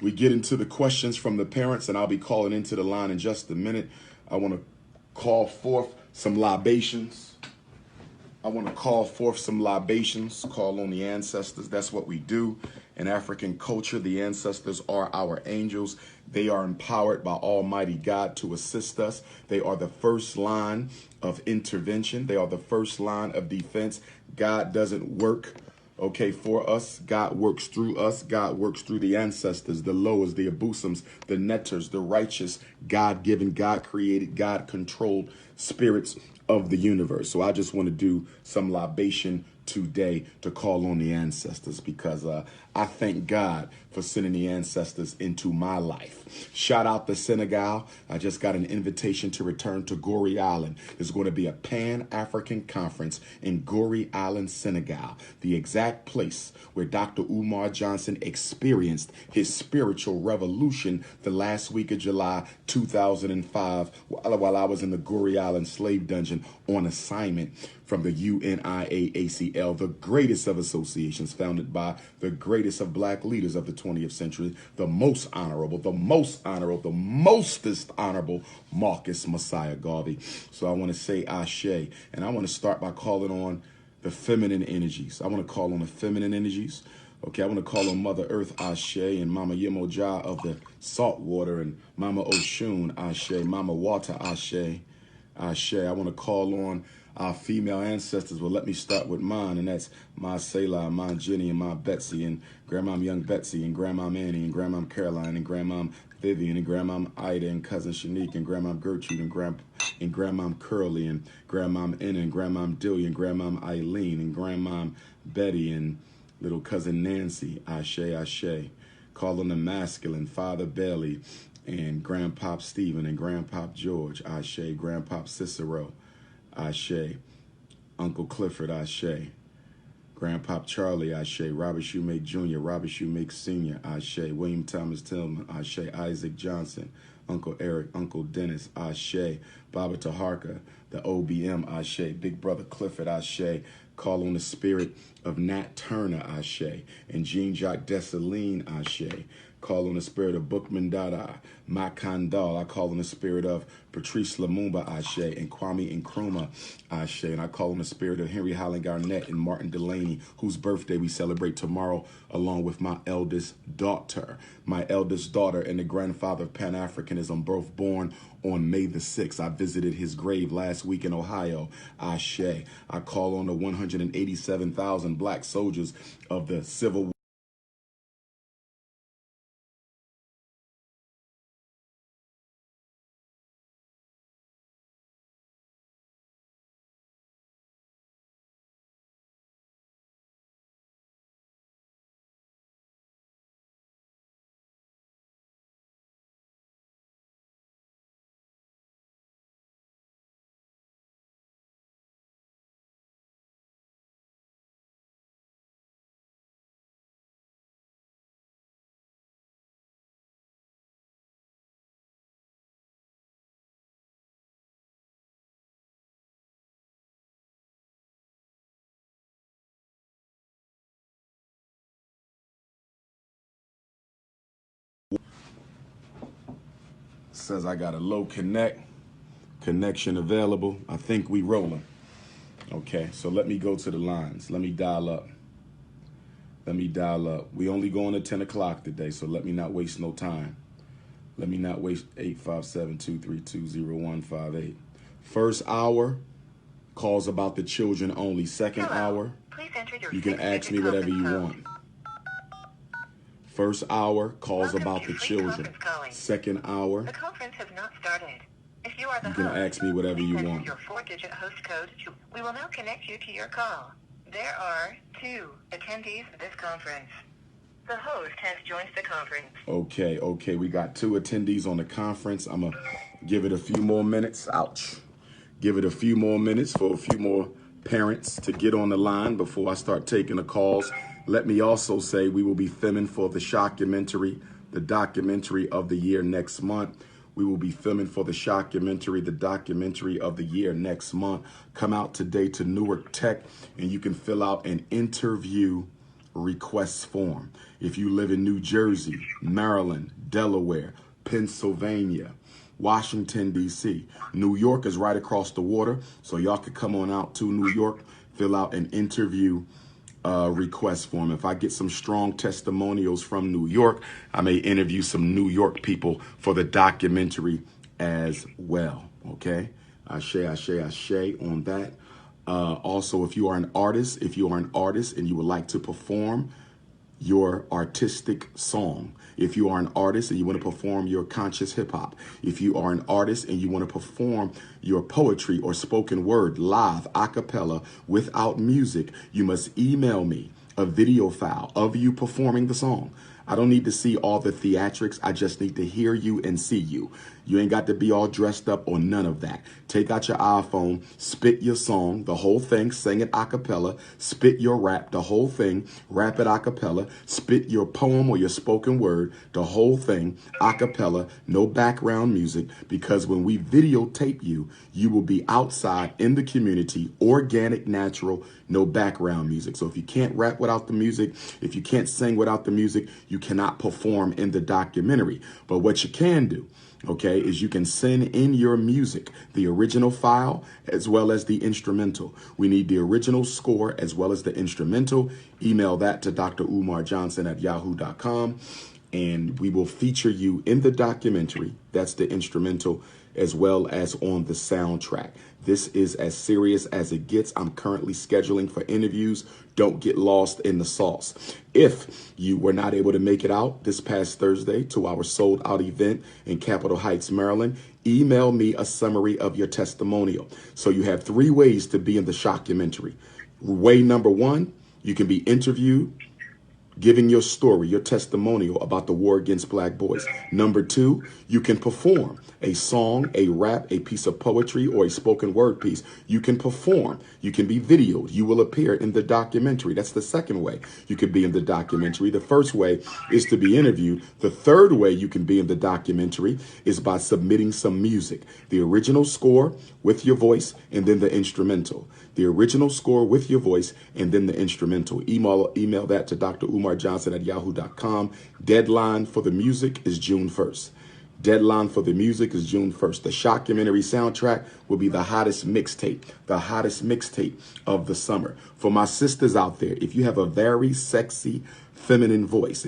we get into the questions from the parents, and I'll be calling into the line in just a minute. I want to call forth some libations. Call on the ancestors. That's what we do. In African culture, the ancestors are our angels. They are empowered by Almighty God to assist us. They are the first line of intervention. They are the first line of defense. God doesn't work, for us. God works through us. God works through the ancestors, the Loas, the Abusums, the Netters, the righteous, God-given, God-created, God-controlled spirits of the universe. So I just want to do some libation today to call on the ancestors, because I thank God for sending the ancestors into my life. Shout out to Senegal. I just got an invitation to return to Gorée Island. There's going to be a Pan-African conference in Gorée Island, Senegal, the exact place where Dr. Umar Johnson experienced his spiritual revolution the last week of July 2005 while I was in the Gorée Island slave dungeon on assignment from the UNIAACL, the greatest of associations founded by the greatest of black leaders of the 20th century, the most honorable, the mostest honorable Marcus Messiah Garvey. So I want to say Ashe, and I want to start by calling on the feminine energies. I want to call on the feminine energies. Okay, I want to call on Mother Earth, Ashe, and Mama Yemoja of the salt water, and Mama Oshun, Ashe, Mama Water, Ashe, Ashe. I want to call on our female ancestors. Well, let me start with mine, and that's my Selah, my Jenny, and my Betsy, and Grandmom Young Betsy, and Grandmom Annie, and Grandmom Caroline, and Grandmom Vivian, and Grandmom Ida, and Cousin Shanique, and Grandmom Gertrude, and Grandmom Curly, and Grandmom Enna, and Grandmom Dilly, and Grandmom Eileen, and Grandmom Betty, and little cousin Nancy, Ashe, Ashe. Call on the masculine, Father Bailey, and Grandpop Stephen, and Grandpop George, Ashe, Grandpop Cicero, Ashe, Uncle Clifford, Ashe, Grandpop Charlie, Ashe, Robert Shoemake Jr., Robert Shoemake Sr., Ashe, William Thomas Tillman, Ashe, Isaac Johnson, Uncle Eric, Uncle Dennis, Ashe, Baba Taharka, the OBM, Ashe, Big Brother Clifford, Ashe. Call on the spirit of Nat Turner, Ashe, and Jean-Jacques Dessalines, Ashe. Call on the spirit of Bookman Dada, Makandal. I call on the spirit of Patrice Lumumba, Ashe, and Kwame Nkrumah, Ashe. And I call on the spirit of Henry Highland Garnett and Martin Delaney, whose birthday we celebrate tomorrow, along with my eldest daughter. My eldest daughter and the grandfather of Pan-Africanism, both born on May the 6th. I visited his grave last week in Ohio, Ashe. I call on the 187,000 black soldiers of the Civil War. Says I got a low connection available. I think we rolling. Okay, so let me go to the lines. Let me dial up. We only going to 10 o'clock today, so let me not waste no time. Let me not waste 857-232-0158. First hour, calls about the children only. Second hour, you can ask me whatever you want. First hour, calls about the children. Second hour, the conference has not started. If you are the you can host, ask me whatever you enter want. your 4-digit host code. We will now connect you to your call. There are 2 attendees of this conference. The host has joined the conference. Okay, we got 2 attendees on the conference. I'm going to give it a few more minutes. Ouch. Give it a few more minutes for a few more parents to get on the line before I start taking the calls. Let me also say we will be filming for the Shockumentary, the documentary of the year next month. We will be filming for the Shockumentary, the documentary of the year next month. Come out today to Newark Tech, and you can fill out an interview request form. If you live in New Jersey, Maryland, Delaware, Pennsylvania, Washington, D.C., New York is right across the water, so y'all could come on out to New York, fill out an interview request form. If I get some strong testimonials from New York, I may interview some New York people for the documentary as well. Okay, ashe on that. Also, if you are an artist, and you would like to perform your artistic song, if you are an artist and you want to perform your conscious hip hop, if you are an artist and you want to perform your poetry or spoken word live a cappella without music, you must email me a video file of you performing the song. I don't need to see all the theatrics. I just need to hear you and see you. You ain't got to be all dressed up or none of that. Take out your iPhone, spit your song, the whole thing, sing it a cappella, spit your rap, the whole thing, rap it a cappella, spit your poem or your spoken word, the whole thing, a cappella, no background music, because when we videotape you, you will be outside in the community, organic, natural, no background music. So if you can't rap without the music, if you can't sing without the music, you cannot perform in the documentary. But what you can do, okay, is you can send in your music, the original file as well as the instrumental. We need the original score as well as the instrumental. Email that to drumarjohnson@yahoo.com, and we will feature you in the documentary. That's the instrumental, as well as on the soundtrack. This is as serious as it gets. I'm currently scheduling for interviews. Don't get lost in the sauce. If you were not able to make it out this past Thursday to our sold out event in Capitol Heights, Maryland, email me a summary of your testimonial. So you have 3 ways to be in the shockumentary. Way number 1, you can be interviewed, giving your story, your testimonial about the war against black boys. Number 2, you can perform a song, a rap, a piece of poetry, or a spoken word piece. You can perform. You can be videoed. You will appear in the documentary. That's the second way you can be in the documentary. The first way is to be interviewed. The third way you can be in the documentary is by submitting some music. The original score with your voice and then the instrumental. The original score with your voice and then the instrumental. Email that to drumarjohnson@yahoo.com. Deadline for the music is June 1st. Deadline for the music is June 1st. The shockumentary soundtrack will be the hottest mixtape of the summer. For my sisters out there, if you have a very sexy feminine voice,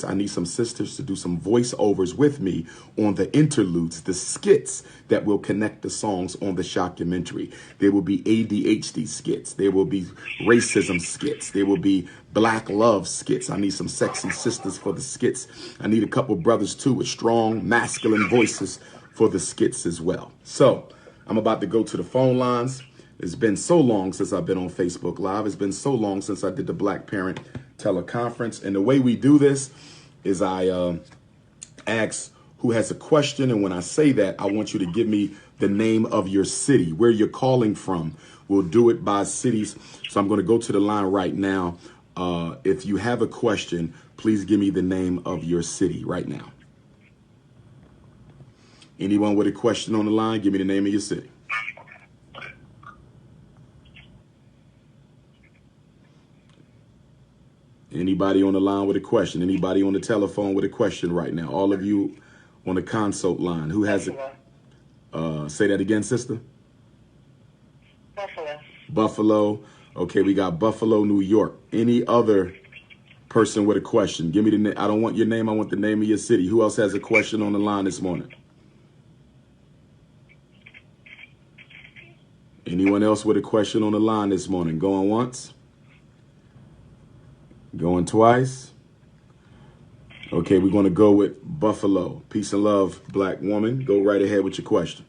I need some sisters to do some voiceovers with me on the interludes, the skits that will connect the songs on the shockumentary. There will be ADHD skits. There will be racism skits. There will be black love skits. I need some sexy sisters for the skits. I need a couple brothers too with strong masculine voices for the skits as well. So I'm about to go to the phone lines. It's been so long since I've been on Facebook Live. It's been so long since I did the Black Parent Teleconference. And the way we do this is I ask who has a question. And when I say that, I want you to give me the name of your city, where you're calling from. We'll do it by cities. So I'm going to go to the line right now. If you have a question, please give me the name of your city right now. Anyone with a question on the line, give me the name of your city. Anybody on the line with a question? Anybody on the telephone with a question right now? All of you on the consult line. Who has it? Say that again, sister. Buffalo. Buffalo. Okay, we got Buffalo, New York. Any other person with a question? Give me the name. I don't want your name. I want the name of your city. Who else has a question on the line this morning? Anyone else with a question on the line this morning? Going once? Going twice? Okay, we're going to go with Buffalo. Peace and love, black woman. Go right ahead with your question.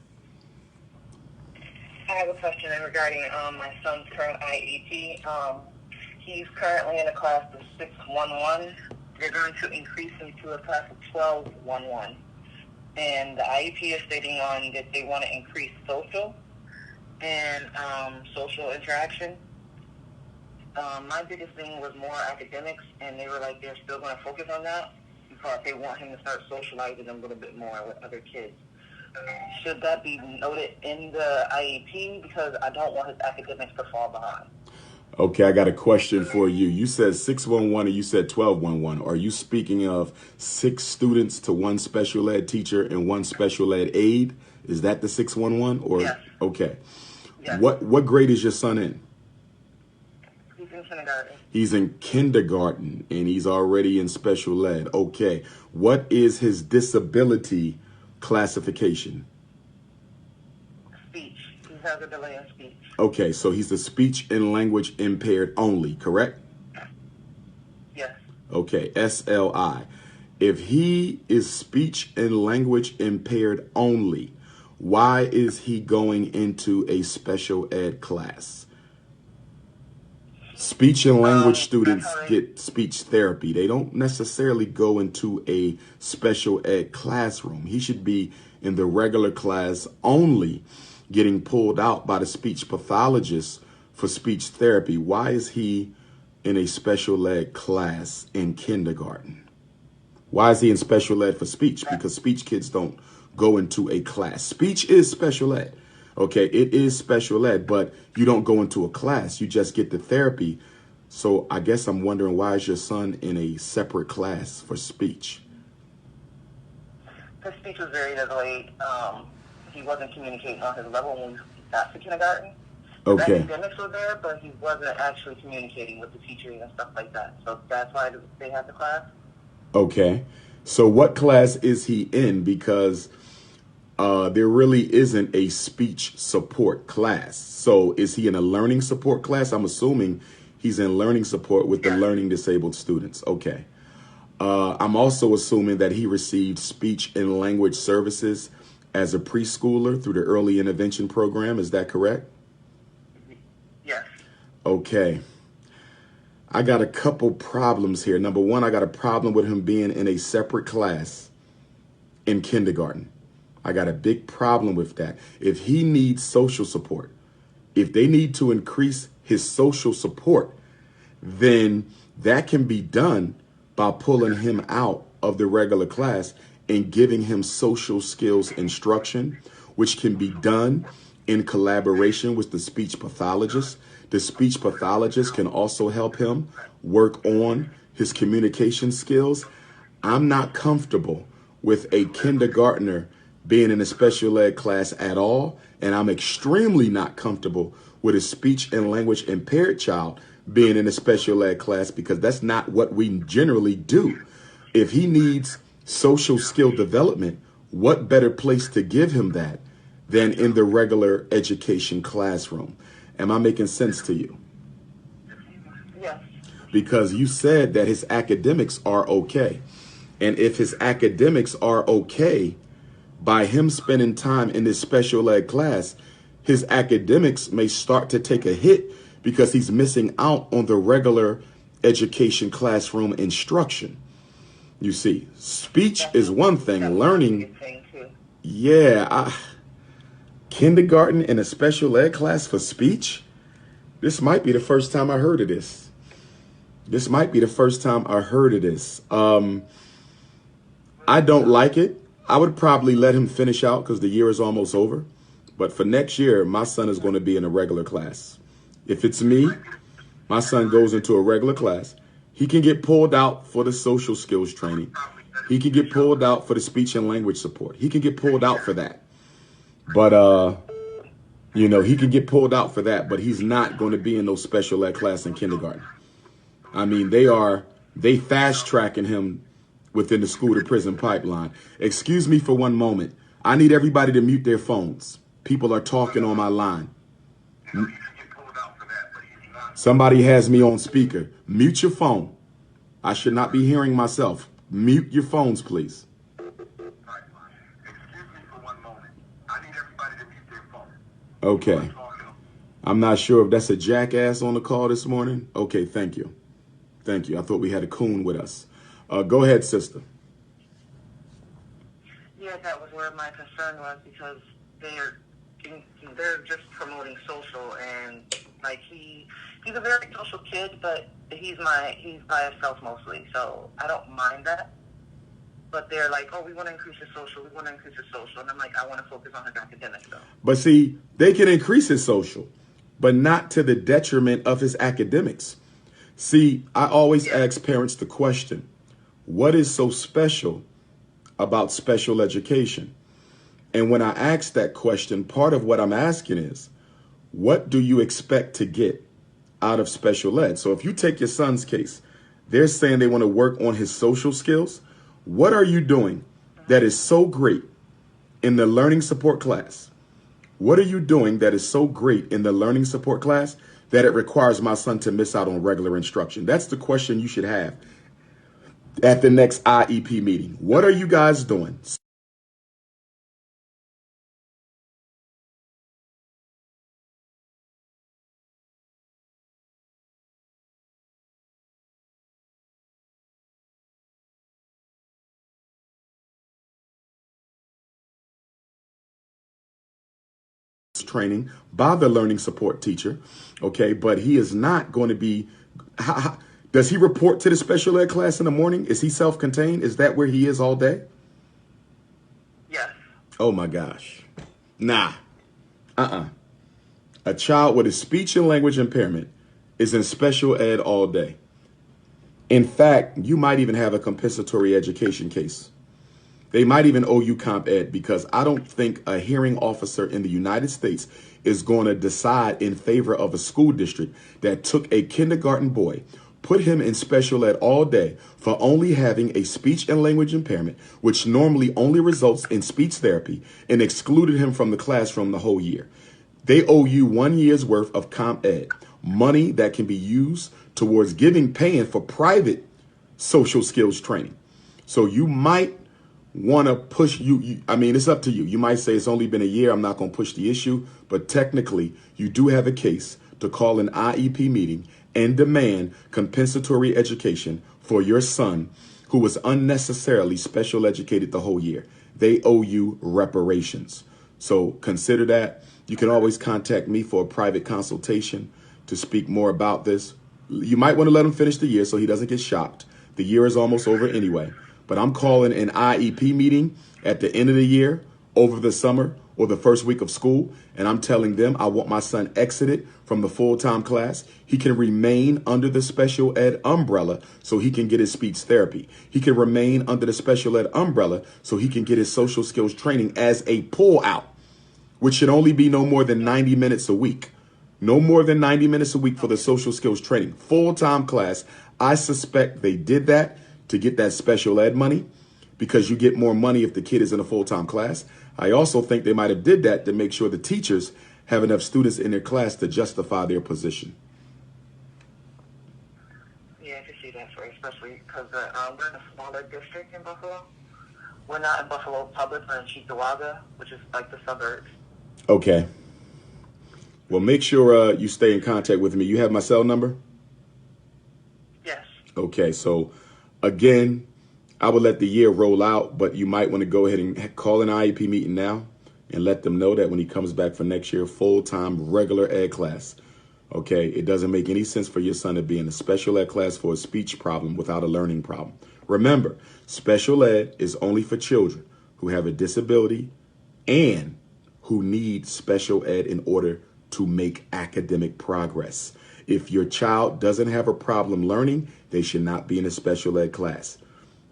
I have a question regarding my son's current IEP. He's currently in a class of 611. They're going to increase him to a class of 1211. And the IEP is stating on that they want to increase social and social interaction. My biggest thing was more academics, and they were like they're still going to focus on that because they want him to start socializing a little bit more with other kids. Should that be noted in the IEP? Because I don't want his academics to fall behind. Okay, I got a question for you. You said 611 and you said 1211. Are you speaking of 6 students to 1 special ed teacher and 1 special ed aide? Is that the 611 or Yes. okay. Yes. What grade is your son in? He's in kindergarten. He's in kindergarten and he's already in special ed. Okay. What is his disability classification? Speech. He has a delay in speech. Okay, so he's the speech and language impaired only, correct? Yes. Okay, SLI. If he is speech and language impaired only, why is he going into a special ed class? Speech and language students get speech therapy. They don't necessarily go into a special ed classroom. He should be in the regular class only, getting pulled out by the speech pathologist for speech therapy. Why is he in a special ed class in kindergarten? Why is he in special ed for speech? Because speech kids don't go into a class. Speech is special ed. Okay, it is special ed, but you don't go into a class. You just get the therapy. So I guess I'm wondering, why is your son in a separate class for speech? His speech was very delayed. He wasn't communicating on his level when we got to kindergarten. Okay. The academics were there, but he wasn't actually communicating with the teachers and stuff like that. So that's why they had the class. Okay. So what class is he in? Because there really isn't a speech support class. So is he in a learning support class? I'm assuming he's in learning support with the learning disabled students. Okay. I'm also assuming that he received speech and language services as a preschooler through the early intervention program. Is that correct? Yes. Okay. I got a couple problems here. Number one, I got a problem with him being in a separate class in kindergarten. I got a big problem with that. If he needs social support, if they need to increase his social support, then that can be done by pulling him out of the regular class and giving him social skills instruction, which can be done in collaboration with the speech pathologist. The speech pathologist can also help him work on his communication skills. I'm not comfortable with a kindergartner being in a special ed class at all, and I'm extremely not comfortable with a speech and language impaired child being in a special ed class, because that's not what we generally do. If he needs social skill development, what better place to give him that than in the regular education classroom? Am I making sense to you? Yes. Because you said that his academics are okay. And if his academics are okay, by him spending time in this special ed class, his academics may start to take a hit because he's missing out on the regular education classroom instruction. You see, speech is one thing, learning. Yeah, kindergarten in a special ed class for speech? This might be the first time I heard of this. This might be the first time I heard of this. I don't like it. I would probably let him finish out because the year is almost over. But for next year, my son is going to be in a regular class. If it's me, my son goes into a regular class. He can get pulled out for the social skills training. He can get pulled out for the speech and language support. He can get pulled out for that. But, he can get pulled out for that, but he's not going to be in no special ed class in kindergarten. I mean, they fast tracking him within the school to prison pipeline. Excuse me for one moment. I need everybody to mute their phones. People are talking on my line. Somebody has me on speaker. Mute your phone. I should not be hearing myself. Mute your phones, please. Okay. I'm not sure if that's a jackass on the call this morning. Okay, thank you. Thank you. I thought we had a coon with us. Go ahead, sister. Yeah, that was where my concern was, because they're just promoting social, and like he's a very social kid, but he's by himself mostly, so I don't mind that. But they're like, oh, we want to increase his social, and I'm like, I want to focus on his academics though. But see, they can increase his social. but not to the detriment of his academics. See, I always ask parents the question, what is so special about special education? And when I ask that question, part of what I'm asking is, what do you expect to get out of special ed? So if you take your son's case, they're saying they want to work on his social skills. What are you doing that is so great in the learning support class? What are you doing that is so great in the learning support class that it requires my son to miss out on regular instruction? That's the question you should have at the next IEP meeting. What are you guys doing? Training by the learning support teacher. Okay. But he is not going to be, does he report to the special ed class in the morning? Is he self-contained? Is that where he is all day? Yes. Oh my gosh. Nah. A child with a speech and language impairment is in special ed all day. In fact, you might even have a compensatory education case. They might even owe you comp ed, because I don't think a hearing officer in the United States is going to decide in favor of a school district that took a kindergarten boy, put him in special ed all day for only having a speech and language impairment, which normally only results in speech therapy, and excluded him from the classroom the whole year. They owe you 1 year's worth of comp ed, money that can be used towards paying for private social skills training. So you might want to push I mean, it's up to you. You might say it's only been a year, I'm not going to push the issue, but technically you do have a case to call an IEP meeting and demand compensatory education for your son who was unnecessarily special educated the whole year. They owe you reparations. So consider that. You can always contact me for a private consultation to speak more about this. You might want to let him finish the year so he doesn't get shocked. The year is almost over anyway. But I'm calling an IEP meeting at the end of the year, over the summer, or the first week of school. And I'm telling them I want my son exited from the full-time class. He can remain under the special ed umbrella so he can get his speech therapy. He can remain under the special ed umbrella so he can get his social skills training as a pull out, which should only be no more than 90 minutes a week. No more than 90 minutes a week for the social skills training. Full-time class. I suspect they did that to get that special ed money, because you get more money if the kid is in a full-time class. I also think they might have did that to make sure the teachers have enough students in their class to justify their position. Yeah, I can see that, especially because we're in a smaller district in Buffalo. We're not in Buffalo Public, we're in Cheektowaga, which is like the suburbs. Okay. Well, make sure you stay in contact with me. You have my cell number? Yes. Okay, so again, I would let the year roll out, but you might want to go ahead and call an IEP meeting now and let them know that when he comes back for next year, full-time regular ed class. Okay, it doesn't make any sense for your son to be in a special ed class for a speech problem without a learning problem. Remember, special ed is only for children who have a disability and who need special ed in order to make academic progress. If your child doesn't have a problem learning, they should not be in a special ed class.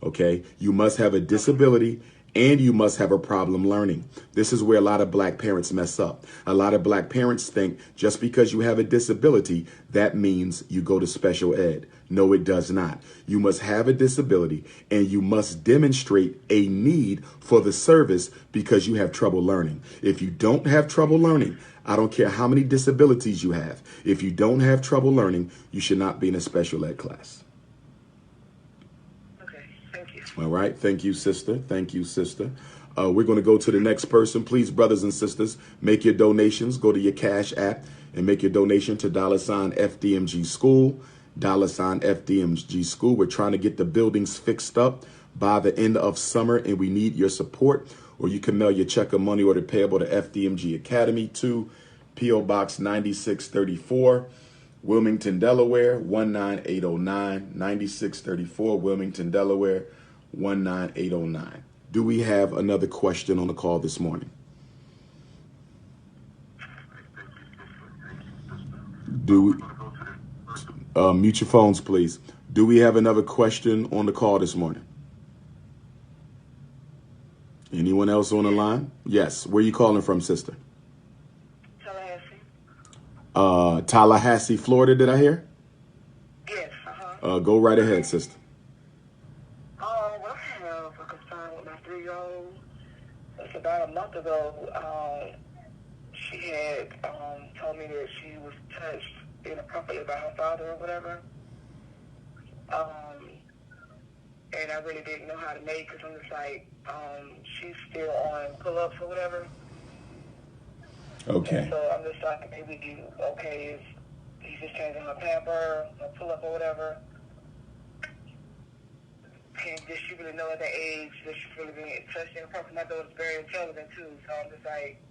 Okay, you must have a disability and you must have a problem learning. This is where a lot of black parents mess up. A lot of black parents think just because you have a disability, that means you go to special ed. No, it does not. You must have a disability and you must demonstrate a need for the service because you have trouble learning. If you don't have trouble learning, I don't care how many disabilities you have. If you don't have trouble learning, you should not be in a special ed class. All right. Thank you, sister. Thank you, sister. We're going to go to the next person. Please, brothers and sisters, make your donations. Go to your Cash App and make your donation to $FDMG School, $FDMG School. We're trying to get the buildings fixed up by the end of summer, and we need your support. Or you can mail your check or money order payable to FDMG Academy to P.O. Box 9634. Wilmington, Delaware, 19809, 9634, Wilmington, Delaware, 19809. Do we have another question on the call this morning? Do we, mute your phones, please. Do we have another question on the call this morning? Anyone else on the line? Yes. Where are you calling from, sister? Tallahassee. Tallahassee, Florida, did I hear? Yes. Go right ahead, sister. Well, I have a concern with my 3-year-old. It's about a month ago. She had told me that she was touched inappropriately by her father or whatever. And I really didn't know how to make, because I'm just like, she's still on pull-ups or whatever. Okay. And so I'm just like, maybe okay, he's just changing her pamper, her pull-up or whatever. Does she really know at that age that she's really being touched inappropriately? My daughter's very intelligent too, so I'm just like,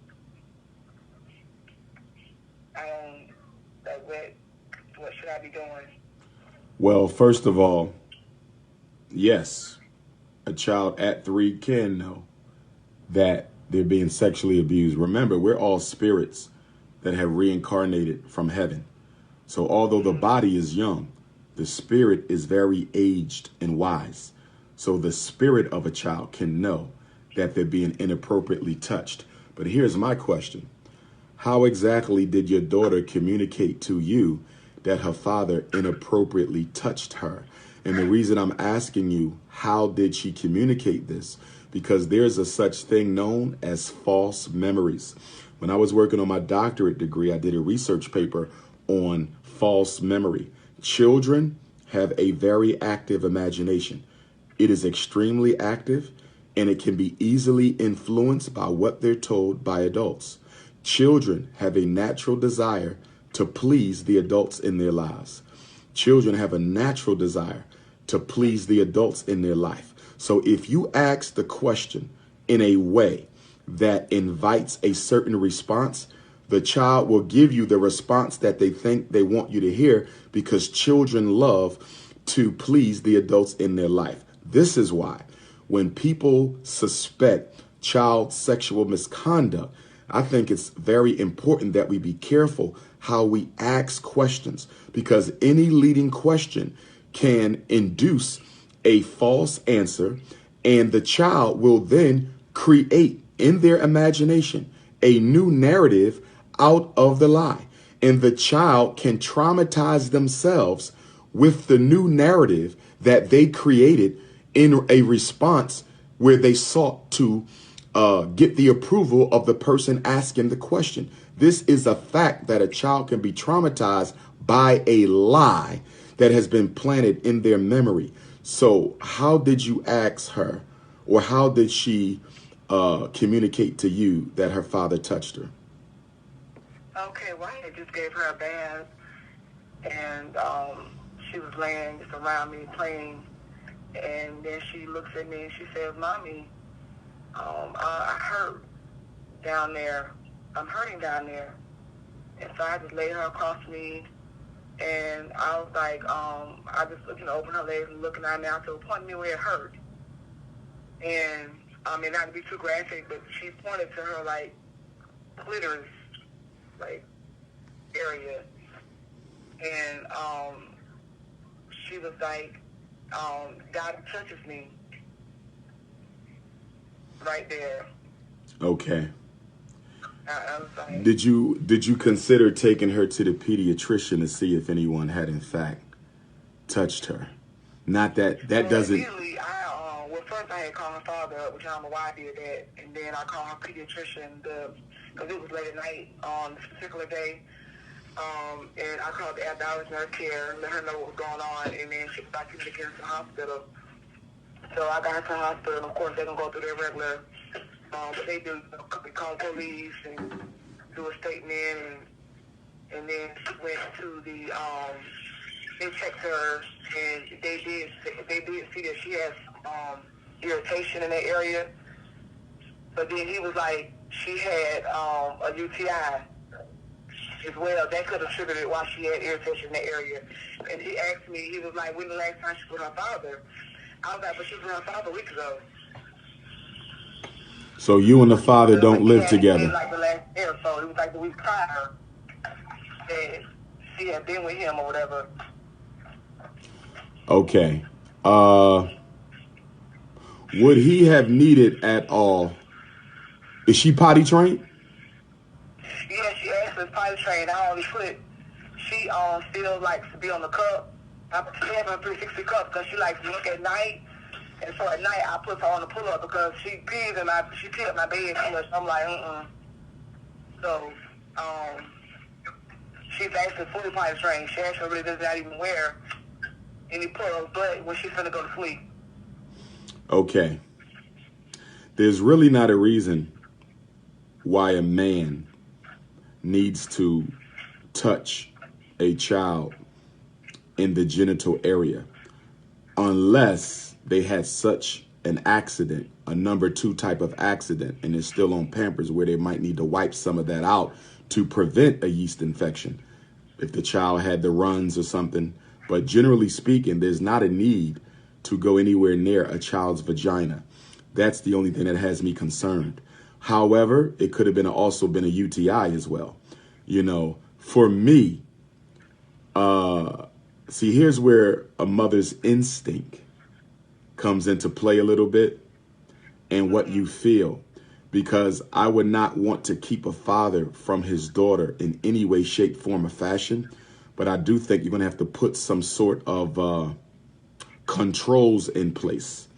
what should I be doing? Well, first of all, yes, a child at 3 can know that they're being sexually abused. Remember, we're all spirits that have reincarnated from heaven. So although the body is young, the spirit is very aged and wise. So the spirit of a child can know that they're being inappropriately touched. But here's my question. How exactly did your daughter communicate to you that her father inappropriately touched her? And the reason I'm asking you, how did she communicate this? Because there's a such thing known as false memories. When I was working on my doctorate degree, I did a research paper on false memory. Children have a very active imagination. It is extremely active, and it can be easily influenced by what they're told by adults. Children have a natural desire to please the adults in their lives. Children have a natural desire to please the adults in their life. So if you ask the question in a way that invites a certain response, the child will give you the response that they think they want you to hear, because children love to please the adults in their life. This is why when people suspect child sexual misconduct, I think it's very important that we be careful how we ask questions, because any leading question can induce a false answer, and the child will then create in their imagination a new narrative out of the lie. And the child can traumatize themselves with the new narrative that they created in a response where they sought to get the approval of the person asking the question. This is a fact, that a child can be traumatized by a lie that has been planted in their memory. So how did you ask her, or how did she communicate to you that her father touched her? Okay, well, I just gave her a bath, and she was laying just around me playing, and then she looks at me and she says, "Mommy, I hurt down there. I'm hurting down there." And so I just laid her across me, and I was like, I just opened her legs and looking at me out to a point me where it hurt. And I mean, not to be too graphic, but she pointed to her like clitoris, like area, and she was like, "God touches me right there." Okay. I was like, Did you consider taking her to the pediatrician to see if anyone had in fact touched her? Not that doesn't. Immediately, well, first I had called her father up, which I don't know why I did that, and then I called her pediatrician because it was late at night on this particular day. And I called the after-hours nurse care and let her know what was going on, and then she was like, "You need to get her to the hospital." So I got her to the hospital, and of course they're gonna go through their regular. But they do call police and do a statement, and then she went to the they checked her, and they did see that she has irritation in that area. But then he was like, she had a UTI as well. That could have triggered it why she had irritation in that area. And he asked me, he was like, "When the last time she was with her father?" I was like, "But she was with her father weeks ago." So you and the father don't live together. Like the last year or so, it was like the week prior that she had been with him or whatever. Okay. Would he have needed at all? Is she potty trained? Yeah, she actually potty trained. I only put, she still likes to be on the cup. I put her on 360 cup because she likes to look at night. And so at night I put her on the pull up because she peed in she peed in my bed too much. I'm like, So she's actually fully potty trained. She actually really does not even wear any pull-ups, but when she's finna go to sleep. Okay. There's really not a reason why a man needs to touch a child in the genital area unless they had such an accident, a number 2 type of accident, and is still on Pampers where they might need to wipe some of that out to prevent a yeast infection if the child had the runs or something. But generally speaking, there's not a need to go anywhere near a child's vagina. That's the only thing that has me concerned. However, it could have also been a UTI as well. You know, for me, see, here's where a mother's instinct comes into play a little bit and what you feel, because I would not want to keep a father from his daughter in any way, shape, form, or fashion. But I do think you're going to have to put some sort of controls in place,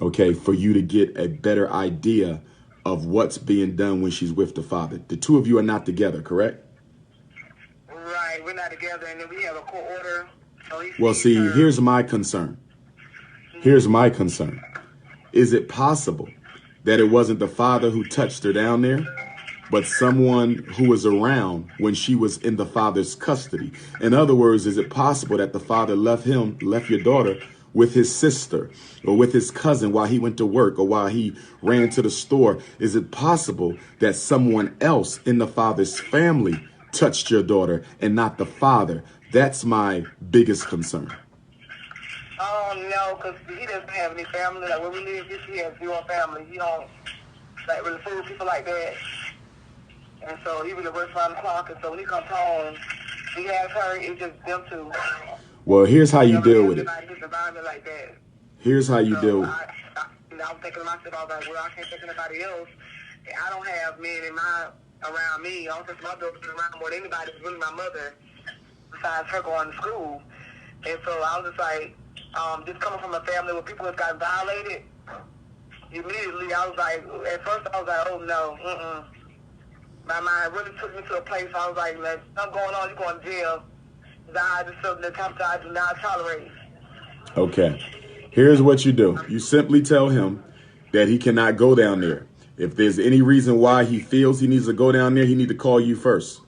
okay, for you to get a better idea of what's being done when she's with the father. The two of you are not together, correct? Right, we're not together, and then we have a court order. So well, see, here's my concern. Here's my concern. Is it possible that it wasn't the father who touched her down there, but someone who was around when she was in the father's custody? In other words, is it possible that the father left your daughter with his sister or with his cousin while he went to work or while he ran to the store? Is it possible that someone else in the father's family touched your daughter and not the father? That's my biggest concern. No, because he doesn't have any family. Like, where we live, he has zero family. He don't, like, really fool people like that. And so he really works around the clock. And so when he comes home, he has her. It's just them two. Well, here's how you deal with it. His environment like that. Here's how you deal with it. I'm thinking to myself, I was like, well, I can't think of anybody else. And I don't have men around me. I don't think my daughter's been around more than anybody. It's really my mother, besides her going to school. And so I was just like, just coming from a family where people have gotten violated, immediately I was like, at first I was like, oh no, My mind really took me to a place I was like, if something going on, you're going to jail. I just felt the type I do not tolerate. Okay. Here's what you do. You simply tell him that he cannot go down there. If there's any reason why he feels he needs to go down there, he needs to call you first.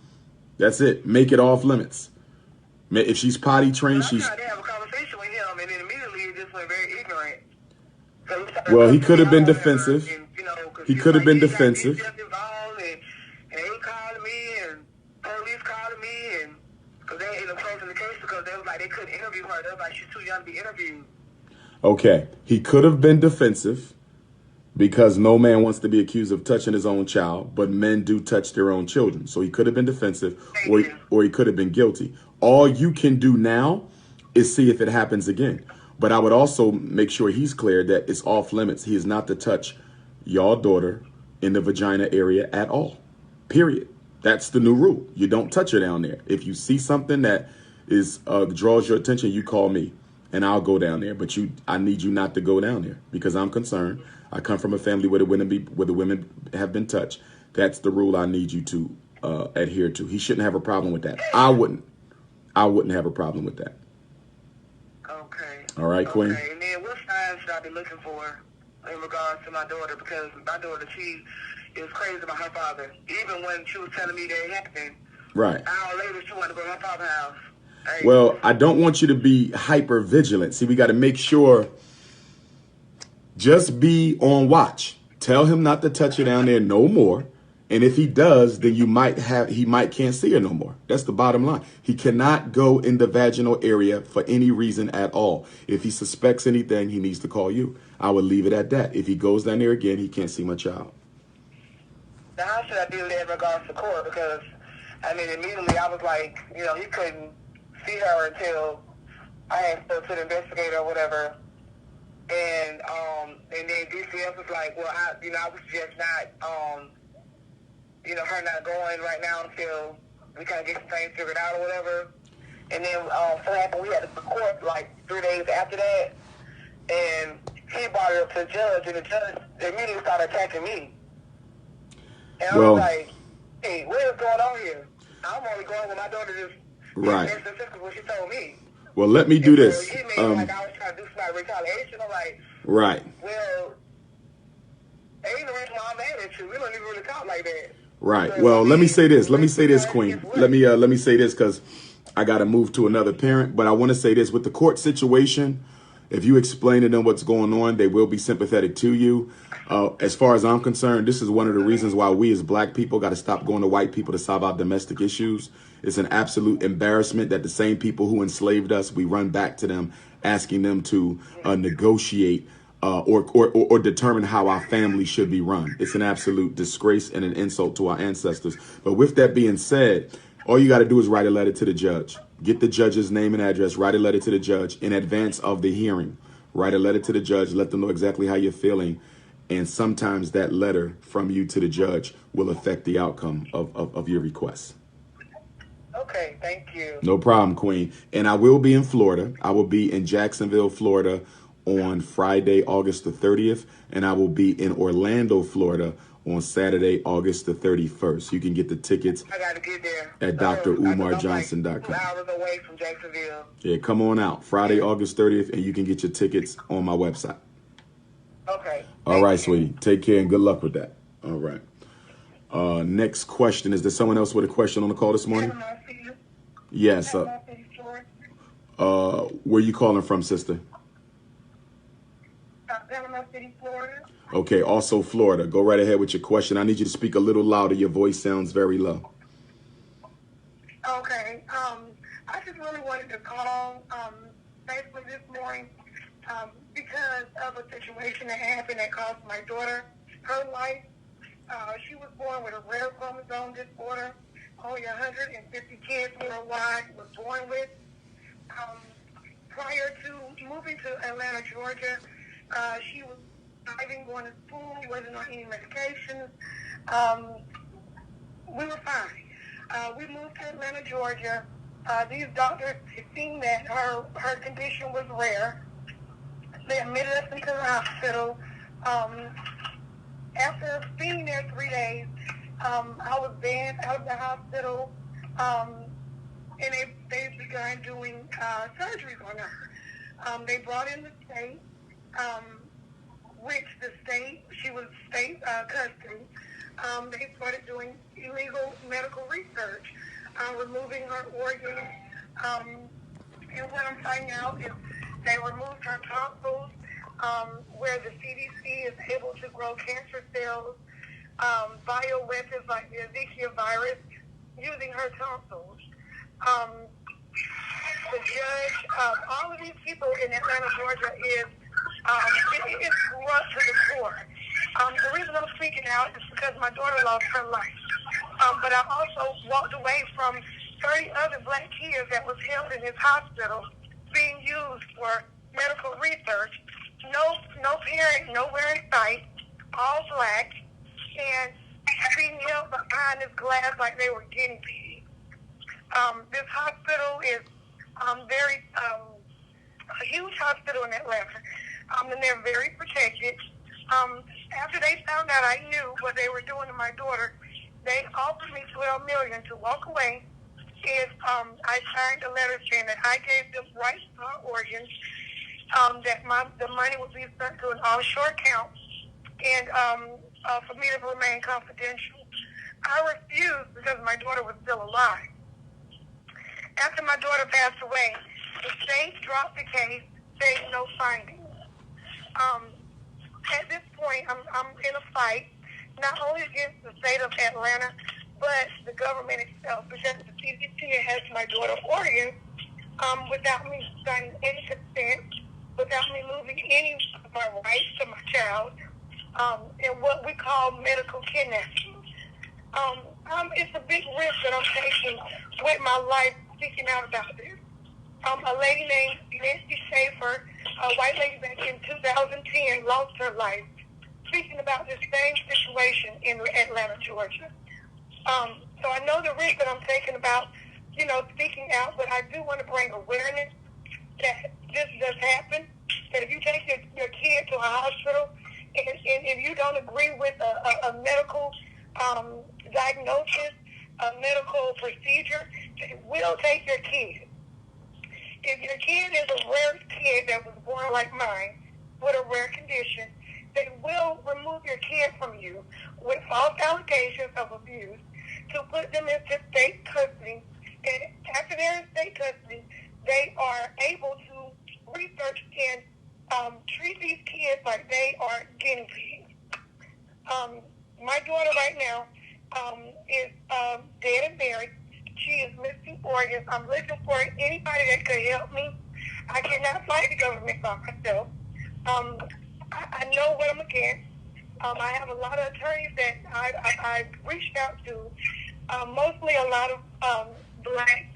That's it. Make it off limits. If she's potty trained, I tried to have a conversation with him, and then immediately he just went very ignorant. Well, he could have been defensive. He could have been defensive. And they were calling me, and police calling me, and because they ended up closing the case because they was like they couldn't interview her. They was like she's too young to be interviewed. Okay, he could have been defensive because no man wants to be accused of touching his own child, but men do touch their own children. So he could have been defensive, or he could have been guilty. All you can do now is see if it happens again. But I would also make sure he's clear that it's off limits. He is not to touch your daughter in the vagina area at all, period. That's the new rule. You don't touch her down there. If you see something that is draws your attention, you call me and I'll go down there. But I need you not to go down there because I'm concerned. I come from a family where the women have been touched. That's the rule I need you to adhere to. He shouldn't have a problem with that. I wouldn't have a problem with that. Okay. All right, Queen. Okay, and then what signs should I be looking for in regards to my daughter? Because my daughter, she is crazy about her father. Even when she was telling me that it happened, right. An hour later, she wanted to go to her father's house. Hey. Well, I don't want you to be hyper vigilant. See, we got to make sure. Just be on watch. Tell him not to touch her down there no more. And if he does, then he might can't see her no more. That's the bottom line. He cannot go in the vaginal area for any reason at all. If he suspects anything, he needs to call you. I would leave it at that. If he goes down there again, he can't see my child. Now, how should I do that in regards to court? Because I mean, immediately I was like, he couldn't see her until I had spoke to the investigator or whatever. And then DCF was like, well, I would suggest not, her not going right now until we kind of get some things figured out or whatever. And then so happened we had to record like 3 days after that, and he brought it up to the judge, and the judge immediately started attacking me. And I was like, hey, what is going on here? I'm only going with my daughter just right. That's what she told me. Well, let me do this. He made it like I was trying to do some retaliation. I'm like, right. Well, ain't the reason why I'm mad at you. We don't even really talk like that. Right. So, well, let me say this. Let me say this, Queen. Let me say this because I got to move to another parent. But I want to say this with the court situation. If you explain to them what's going on, they will be sympathetic to you. As far as I'm concerned, this is one of the reasons why we as black people got to stop going to white people to solve our domestic issues. It's an absolute embarrassment that the same people who enslaved us, we run back to them, asking them to negotiate or determine how our family should be run. It's an absolute disgrace and an insult to our ancestors. But with that being said, all you got to do is write a letter to the judge. Get the judge's name and address. Write a letter to the judge in advance of the hearing. Write a letter to the judge. Let them know exactly how you're feeling. And sometimes that letter from you to the judge will affect the outcome of your request. Okay, thank you. No problem, Queen. And I will be in Florida. I will be in Jacksonville, Florida on Friday, August the 30th. And I will be in Orlando, Florida on Saturday, August the 31st. You can get the tickets I gotta get there. at DrUmarJohnson.com. Like 2 hours away from Jacksonville. Yeah, come on out. Friday, August 30th, and you can get your tickets on my website. Okay. All right, sweetie. Take care and good luck with that. All right. Next question. Is there someone else with a question on the call this morning? Yes. Where are you calling from, sister? Panama City, Florida. Okay, also Florida. Go right ahead with your question. I need you to speak a little louder. Your voice sounds very low. Okay. I just really wanted to call basically this morning because of a situation that happened that cost my daughter her life. She was born with a rare chromosome disorder. Only 150 kids worldwide were born with. Prior to moving to Atlanta, Georgia, she was driving, going to school, wasn't on any medications. We were fine. We moved to Atlanta, Georgia. These doctors had seen that her condition was rare. They admitted us into the hospital. After being there 3 days, I was banned out of the hospital, and they began doing surgeries on her. They brought in the state, which the state, she was state custody. They started doing illegal medical research, removing her organs. And what I'm finding out is they removed her tonsils, where the CDC is able to grow cancer cells, bioweapons like the Ezekiel virus, using her tonsils. The judge, all of these people in Atlanta, Georgia is brought to the court. The reason I'm speaking out is because my daughter lost her life. But I also walked away from 30 other black kids that was held in this hospital being used for medical research. No parent, nowhere in sight, all black, and being held behind this glass like they were guinea pigs. This hospital is a huge hospital in Atlanta, and they're very protected. After they found out I knew what they were doing to my daughter, they offered me $12 million to walk away if I signed a letter saying that I gave them rights to her organs, that the money would be sent to an offshore account, and for me to remain confidential. I refused because my daughter was still alive. After my daughter passed away, the state dropped the case, saying no findings. At this point, I'm in a fight, not only against the state of Atlanta, but the government itself, because the CDC has my daughter's organs without me signing any consent, without me losing any of my rights to my child, and what we call medical kidnapping. It's a big risk that I'm taking with my life speaking out about this. A lady named Nancy Schaefer, a white lady back in 2010, lost her life speaking about this same situation in Atlanta, Georgia. So I know the risk that I'm taking about, speaking out, but I do want to bring awareness that this does happen, that if you take your kid to a hospital and if you don't agree with a medical diagnosis, a medical procedure, they will take your kid. If your kid is a rare kid that was born like mine with a rare condition, they will remove your kid from you with false allegations of abuse to put them into state custody. And after they're in state custody, they are able to research and treat these kids like they are guinea pigs. My daughter right now is dead and buried. She is missing organs. I'm looking for anybody that could help me. I cannot fight the government by myself. I know what I'm against. I have a lot of attorneys that I've reached out to, mostly a lot of black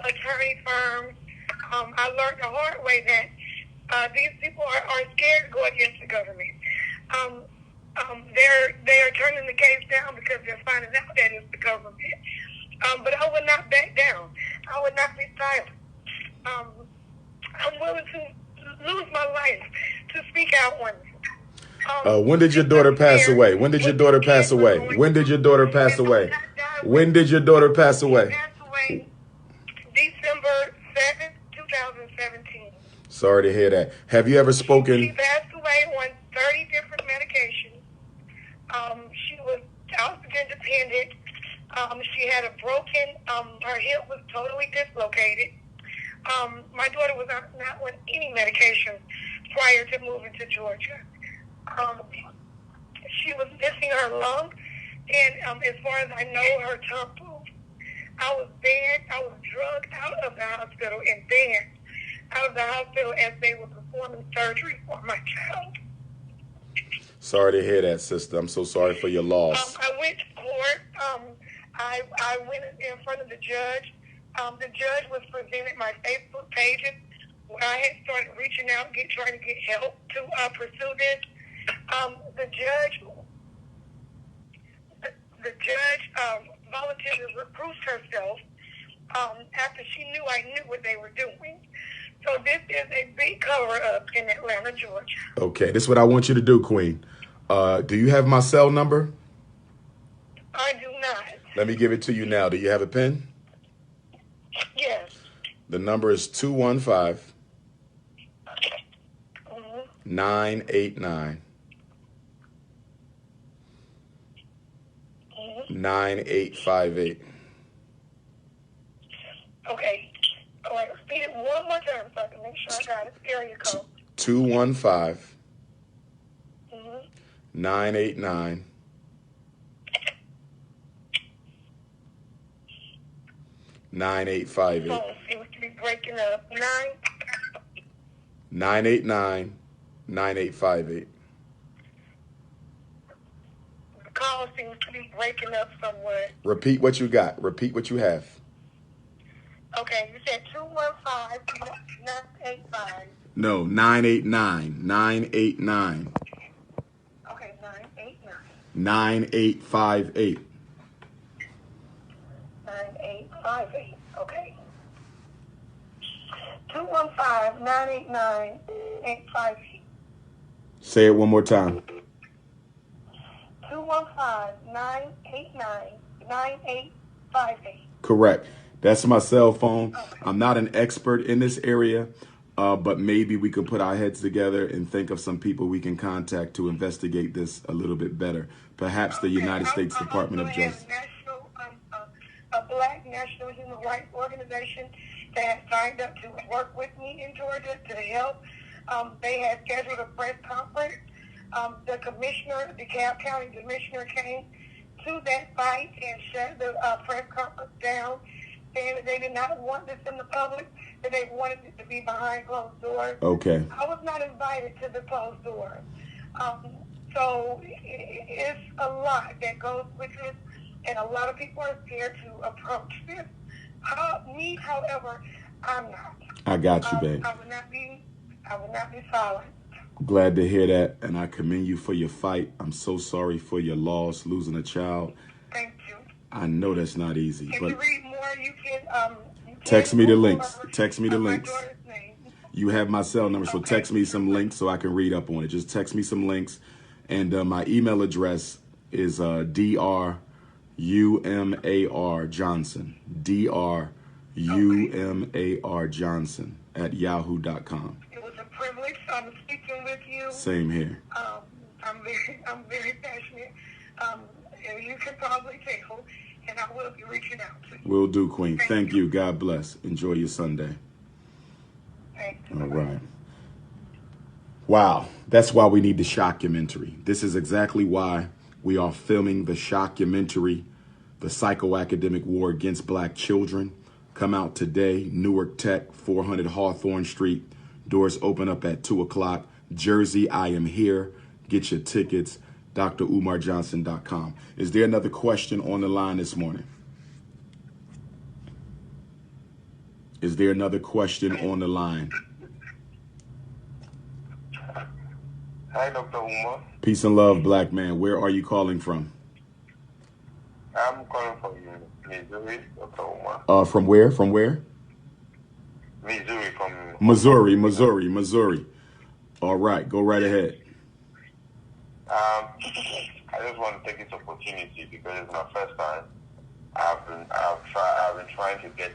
attorney firms. I learned the hard way that these people are scared to go against the government. They are turning the case down because they're finding out that it's the government. But I would not back down. I would not be silent. I'm willing to lose my life to speak out on it. When did your daughter pass away? When did your daughter pass away? When did your daughter pass away? When did your daughter pass away? She passed away December 7th, 2017. Sorry to hear that. Have you ever spoken? She passed away on 30 different medications. She was oxygen dependent. She had a broken, her hip was totally dislocated. My daughter was not on any medication prior to moving to Georgia. She was missing her lung, and as far as I know, her tongue. I was banned. I was drugged out of the hospital and banned out of the hospital as they were performing surgery for my child. Sorry to hear that, sister. I'm so sorry for your loss. I went to court. I went in front of the judge. The judge was presented my Facebook pages where I had started reaching out, trying to get help to pursue this. The judge voluntarily recused herself after she knew I knew what they were doing. So this is a big cover-up in Atlanta, Georgia. Okay, this is what I want you to do, Queen. Do you have my cell number? I do not. Let me give it to you now. Do you have a pen? Yes. The number is 215 989 9858. Okay. All right. Repeat it one more time so I can make sure I got it. Area code. 215 989 9858. Phone seems to be breaking up. 989 9858. The call seems to be breaking up somewhat. Repeat what you got. Repeat what you have. Okay, you said 215-985. No, 989 989 Okay, 989. 9858. 9858. Okay. 215-989-858. Say it one more time. 215-989-9858. Correct. That's my cell phone. I'm not an expert in this area, but maybe we can put our heads together and think of some people we can contact to investigate this a little bit better. Perhaps the United States Department of Justice. A Black National Human Rights Organization that has signed up to work with me in Georgia to help. They had scheduled a press conference. The commissioner, the DeKalb County commissioner, came to that site and shut the press conference down, saying that they did not want this in the public, that they wanted it to be behind closed doors. Okay. I was not invited to the closed doors. So it's a lot that goes with this. and a lot of people are scared to approach this. Me, however, I'm not. I got you, babe. I would not be silent. Glad to hear that, and I commend you for your fight. I'm so sorry for your loss, losing a child. Thank you. I know that's not easy, If but you read more, you can text me the Google links. Text me the links. My daughter's name. You have my cell number, so Okay. text me some links so I can read up on it. Just text me some links, and my email address is drumar Johnson, drumar Johnson @yahoo.com. It was a privilege speaking with you. Same here. I'm very passionate. And you can probably tell, and I will be reaching out to you. Will do, Queen. Thank you. God bless. Enjoy your Sunday. Thank you. All right. Wow. That's why we need the shockumentary. This is exactly why we are filming the shockumentary, The Psychoacademic War Against Black Children. Come out today, Newark Tech, 400 Hawthorne Street. Doors open up at 2 o'clock. Jersey, I am here. Get your tickets, DrUmarJohnson.com. Is there another question on the line this morning? Is there another question on the line? Hi, Dr. Umar. Peace and love, black man. Where are you calling from? I'm calling from Missouri, Dr. Umar. From where? From where? Missouri, from... Missouri. All right, go right ahead. I just want to take this opportunity because it's my first time. I've been trying to get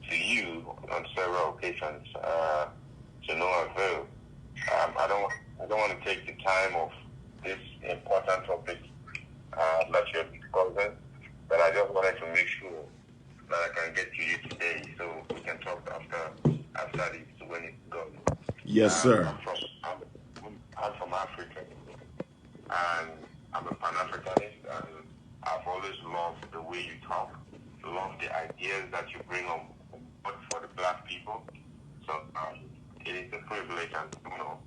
to you on several occasions to no avail. I don't want to take the time of this important topic that you're discussing, but I just wanted to make sure that I can get to you today so we can talk after this when it's done. Yes, sir. I'm from Africa, and I'm a Pan-Africanist, and I've always loved the way you talk, love the ideas that you bring on board for the black people. So it is a privilege and honor.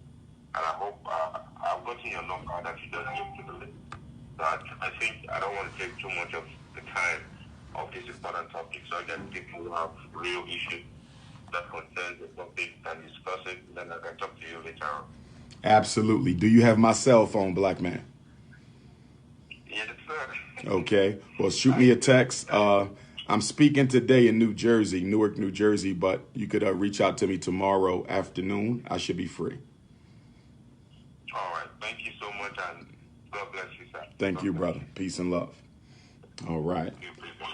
And I hope I've gotten your number that you don't give to the list. But I think I don't want to take too much of the time of this important topic, so I get people who have real issues that concern the topic and discuss it, then I can talk to you later on. Absolutely. Do you have my cell phone, black man? Yes, sir. Okay. Well, shoot me a text. I'm speaking today in New Jersey, Newark, New Jersey, but you could reach out to me tomorrow afternoon. I should be free. All right. Thank you so much, and God bless you, sir. Thank you, brother. Peace and love. All right. Peace and love.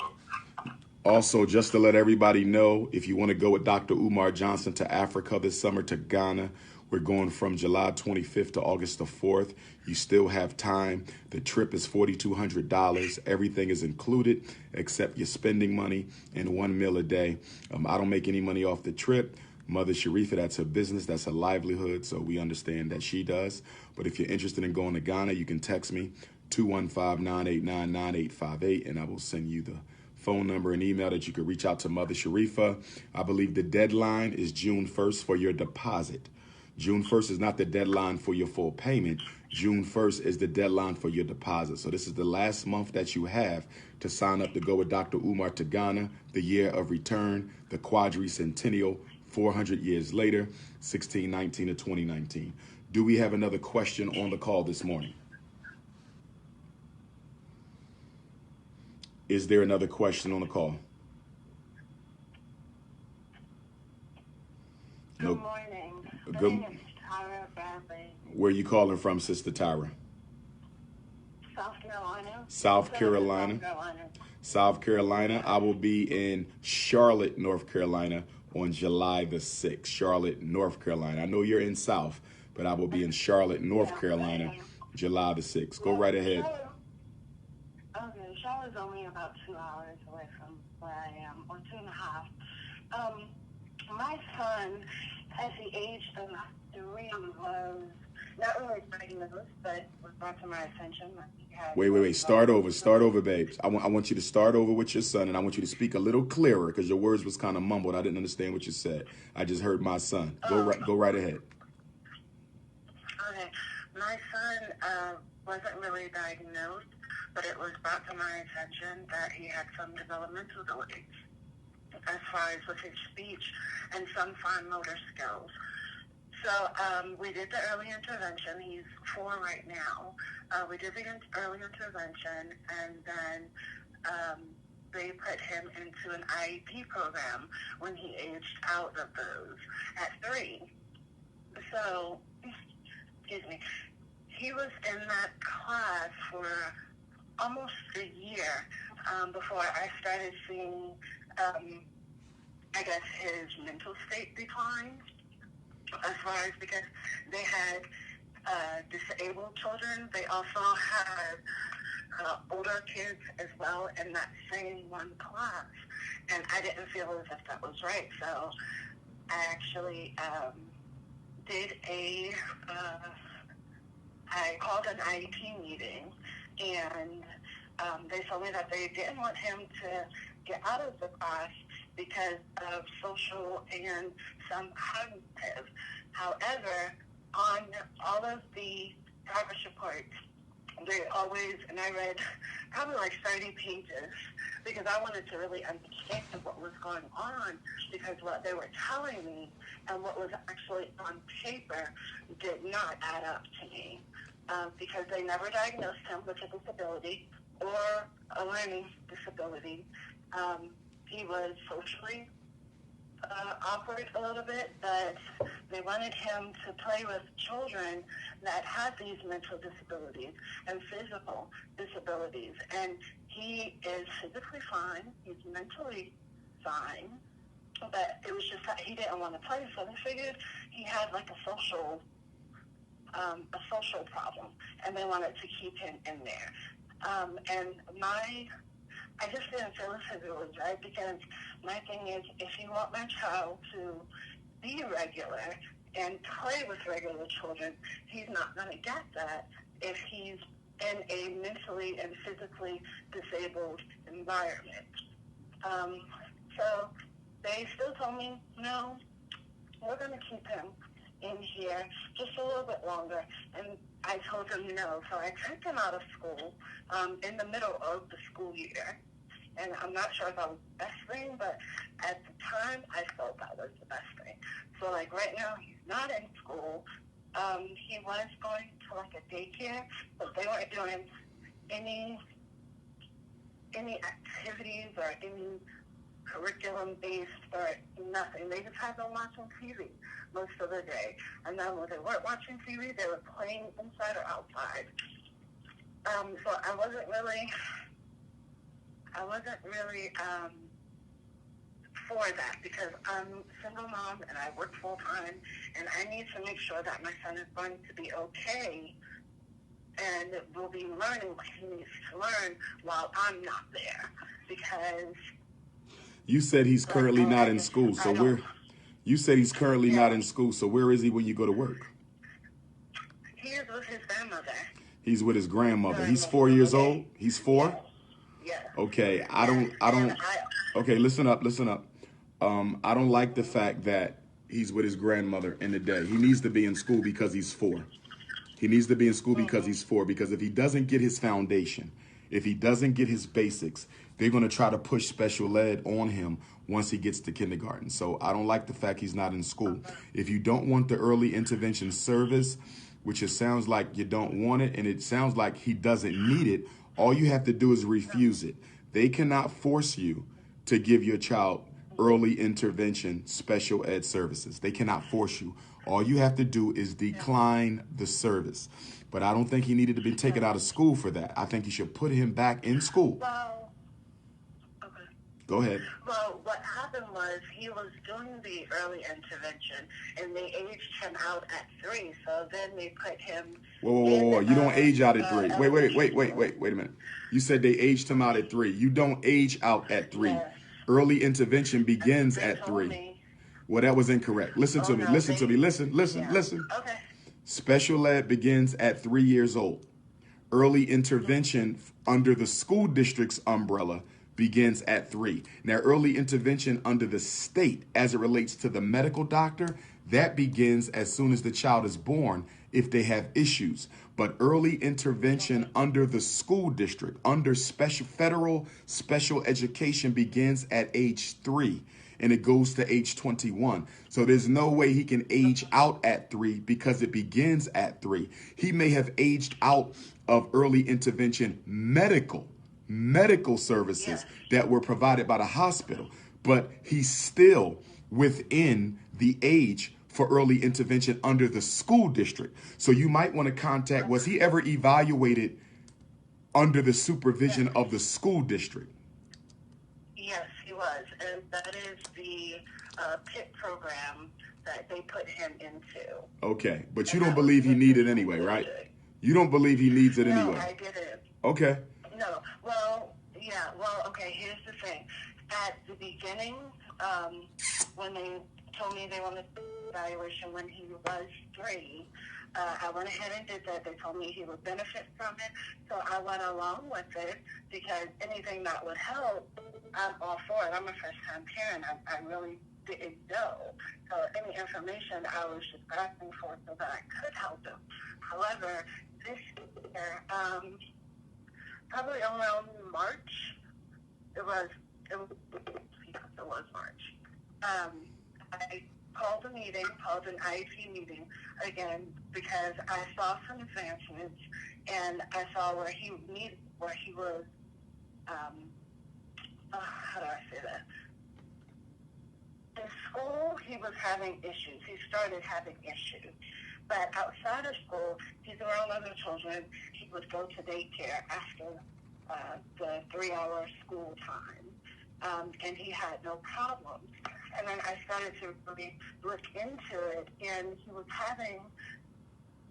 Also, just to let everybody know, if you want to go with Dr. Umar Johnson to Africa this summer, to Ghana, we're going from July 25th to August the 4th. You still have time. The trip is $4,200. Everything is included except your spending money and 1 meal a day. I don't make any money off the trip. Mother Sharifa, that's her business. That's her livelihood. So we understand that she does. But if you're interested in going to Ghana, you can text me 215-989-9858, and I will send you the phone number and email that you can reach out to Mother Sharifa. I believe the deadline is June 1st for your deposit. June 1st is not the deadline for your full payment. June 1st is the deadline for your deposit. So this is the last month that you have to sign up to go with Dr. Umar to Ghana, the year of return, the quadricentennial, 400 years later, 1619 to 2019. Do we have another question on the call this morning? Is there another question on the call? Good morning. Good. My name is Tyra Bradley. Where are you calling from, Sister Tyra? South Carolina. South Carolina. South Carolina. I will be in Charlotte, North Carolina on July the 6th. Charlotte, North Carolina. I know you're in South, but I will be in Charlotte, North Carolina, July the 6th. Go right ahead. Okay, Charlotte's only about 2 hours away from where I am, or 2.5. My son, at the age of 3, was not really diagnosed, but was brought to my attention. Wait. Start over, babes. I want you to start over with your son, and I want you to speak a little clearer because your words was kind of mumbled. I didn't understand what you said. I just heard my son. Go right ahead. Okay. My son wasn't really diagnosed, but it was brought to my attention that he had some developmental delays as far as with his speech and some fine motor skills. So we did the early intervention. He's 4 right now. We did the early intervention, and then they put him into an IEP program when he aged out of those at 3. So, excuse me, he was in that class for almost a year before I started seeing, I guess, his mental state decline. As far as, because they had disabled children, they also had older kids as well in that same one class, and I didn't feel as if that was right. So I actually I called an IEP meeting, and they told me that they didn't want him to get out of the class because of social and some cognitive. However, on all of the progress reports, they always, and I read probably like 30 pages because I wanted to really understand what was going on, because what they were telling me and what was actually on paper did not add up to me, because they never diagnosed him with a disability or a learning disability. He was socially awkward a little bit, but they wanted him to play with children that had these mental disabilities and physical disabilities. And he is physically fine, he's mentally fine, but it was just that he didn't want to play, so they figured he had like a social problem, and they wanted to keep him in there. I just didn't feel as if it was right, because my thing is, if you want my child to be regular and play with regular children, he's not going to get that if he's in a mentally and physically disabled environment. So they still told me, no, we're going to keep him in here just a little bit longer. And I told them no. So I took him out of school in the middle of the school year. And I'm not sure if that was the best thing, but at the time, I felt that was the best thing. So, like, right now, he's not in school. He was going to, like, a daycare, but they weren't doing any activities or any curriculum-based or nothing. They just had them watching TV most of the day. And then when they weren't watching TV, they were playing inside or outside. So I wasn't really for that, because I'm a single mom and I work full time, and I need to make sure that my son is going to be okay and will be learning what he needs to learn while I'm not there. Because you said he's currently not in school, so you said he's currently not in school, so where is he when you go to work? He is with his grandmother. He's with his grandmother. He's 4 years old? He's 4? Yeah. Okay, I don't. Okay, listen up. I don't like the fact that he's with his grandmother in the day. He needs to be in school because he's 4. He needs to be in school because he's 4. Because if he doesn't get his foundation, if he doesn't get his basics, they're going to try to push special ed on him once he gets to kindergarten. So I don't like the fact he's not in school. If you don't want the early intervention service, which it sounds like you don't want it, and it sounds like he doesn't need it, all you have to do is refuse it. They cannot force you to give your child early intervention special ed services. They cannot force you. All you have to do is decline the service. But I don't think he needed to be taken out of school for that. I think you should put him back in school. Well, okay. Go ahead. Well, what happened was he was doing the early intervention, and they aged him out at 3. So then they put him. Whoa. You don't age out at 3. Wait a minute. You said they aged him out at 3. You don't age out at 3. Yeah. Early intervention begins at 3. Well, that was incorrect. Listen to me. Listen. Okay. Special ed begins at 3 years old. Early intervention under the school district's umbrella begins at 3. Now, early intervention under the state, as it relates to the medical doctor, that begins as soon as the child is born if they have issues. But early intervention under the school district, under federal special education, begins at age 3 and it goes to age 21. So there's no way he can age out at 3 because it begins at 3. He may have aged out of early intervention medical services that were provided by the hospital, but he's still within the age for early intervention under the school district. So you might want to contact, was he ever evaluated under the supervision of the school district? Yes, he was. And that is the PIT program that they put him into. Okay, but you don't believe he needed it anyway, right? You don't believe he needs it anyway? No, I didn't. Okay. No. Well, yeah. Well, okay, here's the thing. At the beginning, when they told me they wanted to do evaluation when he was 3, I went ahead and did that. They told me he would benefit from it, so I went along with it because anything that would help, I'm all for it. I'm a first-time parent. I really didn't know. So any information I was just asking for so that I could help him. However, this year, probably around March, it was March. I called an IEP meeting again because I saw some advancements and I saw where he was, how do I say that? In school, he was having issues. He started having issues. But outside of school, he's around other children. He would go to daycare after the 3-hour school time. And he had no problems. And then I started to really look into it, and he was having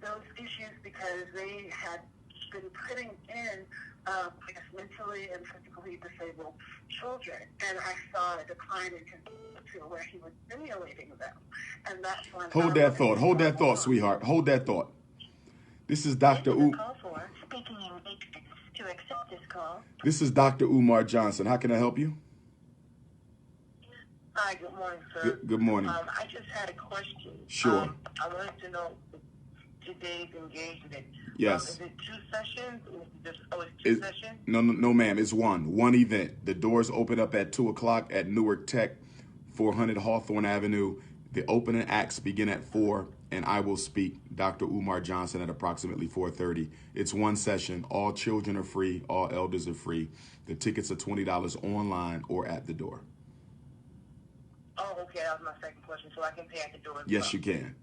those issues because they had been putting in, I guess, mentally and physically disabled children. And I saw a decline in his to where he was stimulating them. And that's when Hold that thought, sweetheart. Hold that thought. This is Dr. Umar. Speaking in matrix to accept this call. This is Dr. Umar Johnson. How can I help you? Hi, good morning, sir. Good morning. I just had a question. Sure. I wanted to know today's engagement. Yes. Is it 2 sessions? It's 2 sessions? No, ma'am. It's one event. The doors open up at 2 o'clock at Newark Tech, 400 Hawthorne Avenue. The opening acts begin at 4, and I will speak, Dr. Umar Johnson, at approximately 4:30. It's one session. All children are free. All elders are free. The tickets are $20 online or at the door. Oh, okay. That was my second question. So I can pay at the door as Yes, well. you can.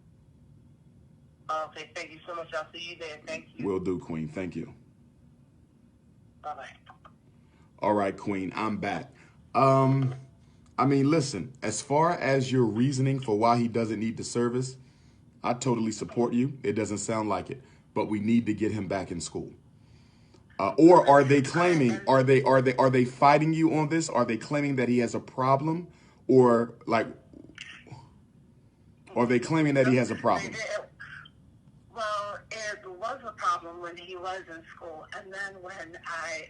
Okay. Thank you so much. I'll see you there. Thank you. Will do, Queen. Thank you. Bye-bye. All right, Queen. I'm back. I mean, listen, as far as your reasoning for why he doesn't need the service, I totally support you. It doesn't sound like it, but we need to get him back in school. Or are they claiming, are they fighting you on this? Are they claiming that he has a problem? Or are they claiming that he has a problem? Well, it was a problem when he was in school, and then when I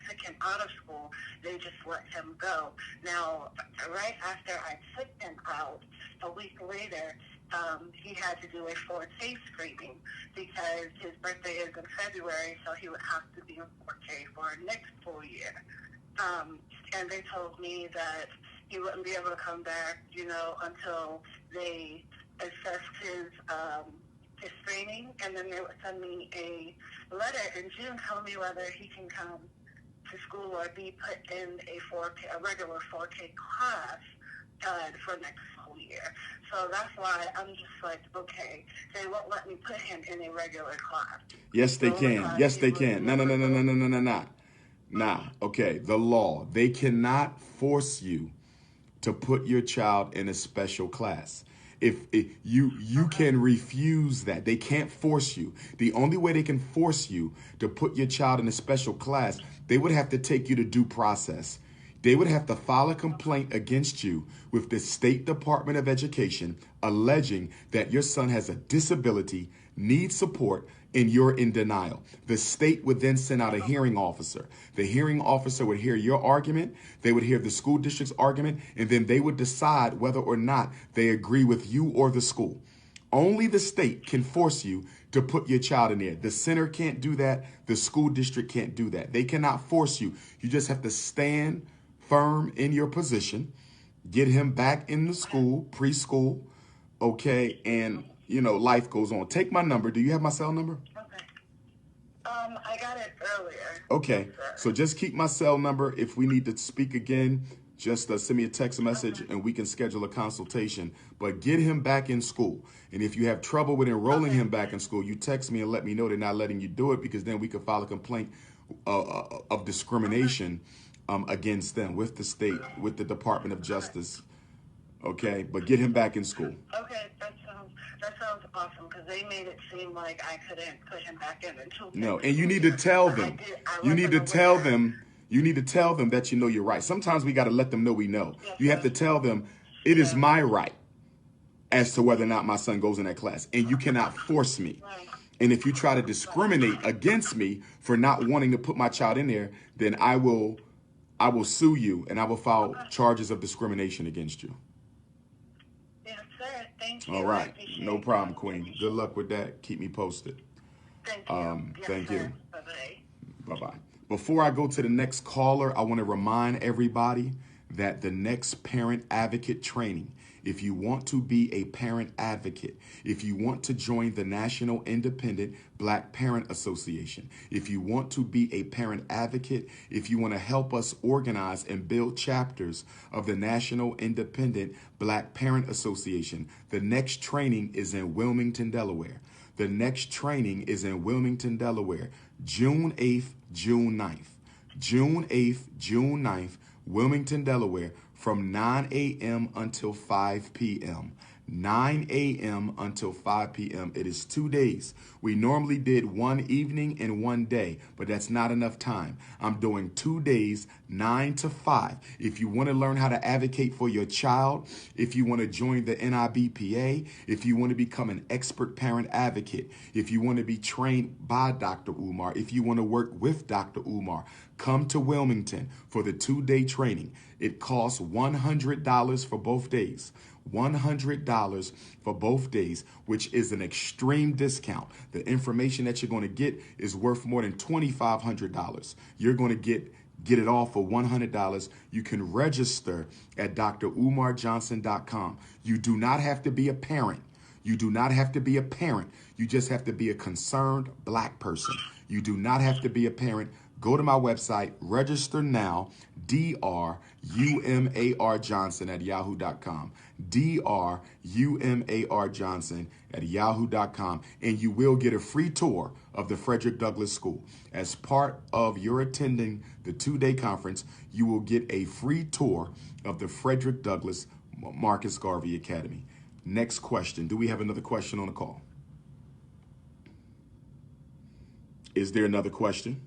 took him out of school, they just let him go. Now, right after I took him out, a week later, he had to do a 4K screening because his birthday is in February, so he would have to be in 4K for next school year. And they told me that he wouldn't be able to come back, until they assessed his screening, and then they would send me a letter in June telling me whether he can come to school or be put in a regular 4K class for next school year. So that's why I'm just like, okay, they won't let me put him in a regular class. Yes, they can. Yes, they can. No. Nah, okay, the law. They cannot force you to put your child in a special class. If you can refuse that. They can't force you. The only way they can force you to put your child in a special class, they would have to take you to due process. They would have to file a complaint against you with the State Department of Education alleging that your son has a disability, needs support, and you're in denial. The state would then send out a hearing officer. The hearing officer would hear your argument, they would hear the school district's argument, and then they would decide whether or not they agree with you or the school. Only the state can force you to put your child in there. The center can't do that. The school district can't do that. They cannot force you. You just have to stand firm in your position, get him back in the school, preschool, okay, and, you know, life goes on. Take my number. Do you have my cell number? Okay. I got it earlier. Okay, so just keep my cell number. If we need to speak again, just send me a text message and we can schedule a consultation. But get him back in school. And if you have trouble with enrolling him back in school, you text me and let me know they're not letting you do it, because then we can file a complaint of discrimination against them with the state, with the Department of Justice. Okay, but get him back in school. Okay, that sounds awesome, because they made it seem like I couldn't put him back in until No, and you need to tell them. You need to tell them. You need to tell them that you know you're right. Sometimes we got to let them know we know. Yes, You have to tell them it is my right as to whether or not my son goes in that class, and you cannot force me. Right. And if you try to discriminate against me for not wanting to put my child in there, then I will sue you, and I will file charges of discrimination against you. Yes, sir. Thank you. All I right. appreciate No it. problem, Queen. Good luck with that. Keep me posted. Thank you. Yes, thank sir. you. Bye-bye. Bye-bye. Before I go to the next caller, I want to remind everybody that the next parent advocate training, if you want to be a parent advocate, if you want to join the National Independent Black Parent Association, if you want to be a parent advocate, if you want to help us organize and build chapters of the National Independent Black Parent Association, the next training is in Wilmington, Delaware. The next training is in Wilmington, Delaware, June 8th, June 9th. June 8th, June 9th, Wilmington, Delaware, from 9 a.m. until 5 p.m. 9 a.m. until 5 p.m. It is 2 days. We normally did one evening and one day, but that's not enough time. I'm doing 2 days, 9 to 5. If you want to learn how to advocate for your child, if you want to join the NIBPA, if you want to become an expert parent advocate, if you want to be trained by Dr. Umar, if you want to work with Dr. Umar, come to Wilmington for the 2-day training. It costs $100 for both days. $100 for both days, which is an extreme discount. The information that you're going to get is worth more than $2,500. You're going to get it all for $100. You can register at drumarjohnson.com. You do not have to be a parent. You do not have to be a parent. You just have to be a concerned Black person. You do not have to be a parent. Go to my website, register now, DRUMAR Johnson at yahoo.com. DRUMAR Johnson at yahoo.com. And you will get a free tour of the Frederick Douglass School. As part of your attending the 2-day conference, you will get a free tour of the Frederick Douglass Marcus Garvey Academy. Next question. Do we have another question on the call? Is there another question?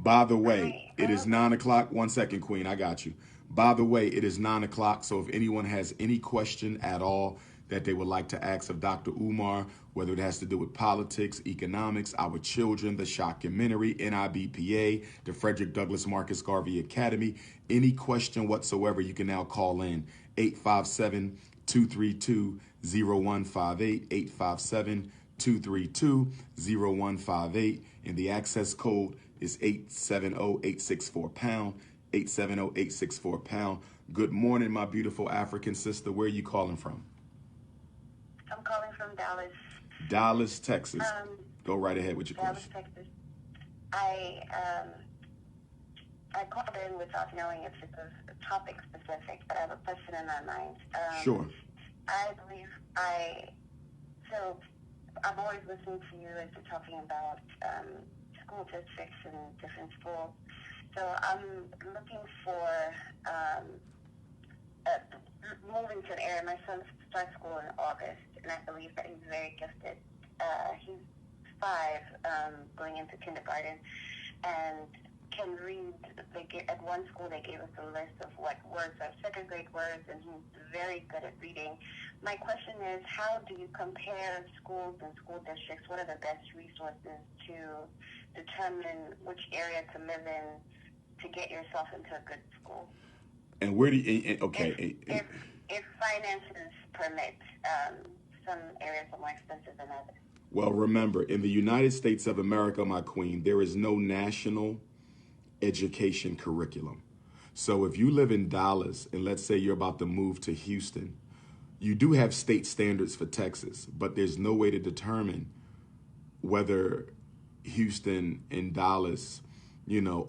By the way, it is 9 o'clock. 1 second, Queen. I got you. By the way, it is 9 o'clock. So if anyone has any question at all that they would like to ask of Dr. Umar, whether it has to do with politics, economics, our children, the shockumentary, NIBPA, the Frederick Douglass Marcus Garvey Academy, any question whatsoever, you can now call in 857-232-0158, 857-232-0158, and the access code is 870-864-POUND, 870-864-POUND. Good morning, my beautiful African sister. Where are you calling from? I'm calling from Dallas. Dallas, Texas. Go right ahead with your Dallas, question. Texas. I called in without knowing if it was topic specific, but I have a question in my mind. Sure. So I've always listened to you as you're talking about school districts and different schools. So I'm looking for moving to an area. My son starts school in August, and I believe that he's very gifted. He's 5, going into kindergarten, and can read. At one school, they gave us a list of what words are second grade words, and he's very good at reading. My question is, how do you compare schools and school districts? What are the best resources to determine which area to live in to get yourself into a good school? And where do you, okay. If finances permit, some areas are more expensive than others. Well, remember, in the United States of America, my queen, there is no national education curriculum. So if you live in Dallas and let's say you're about to move to Houston, you do have state standards for Texas, but there's no way to determine whether Houston and Dallas,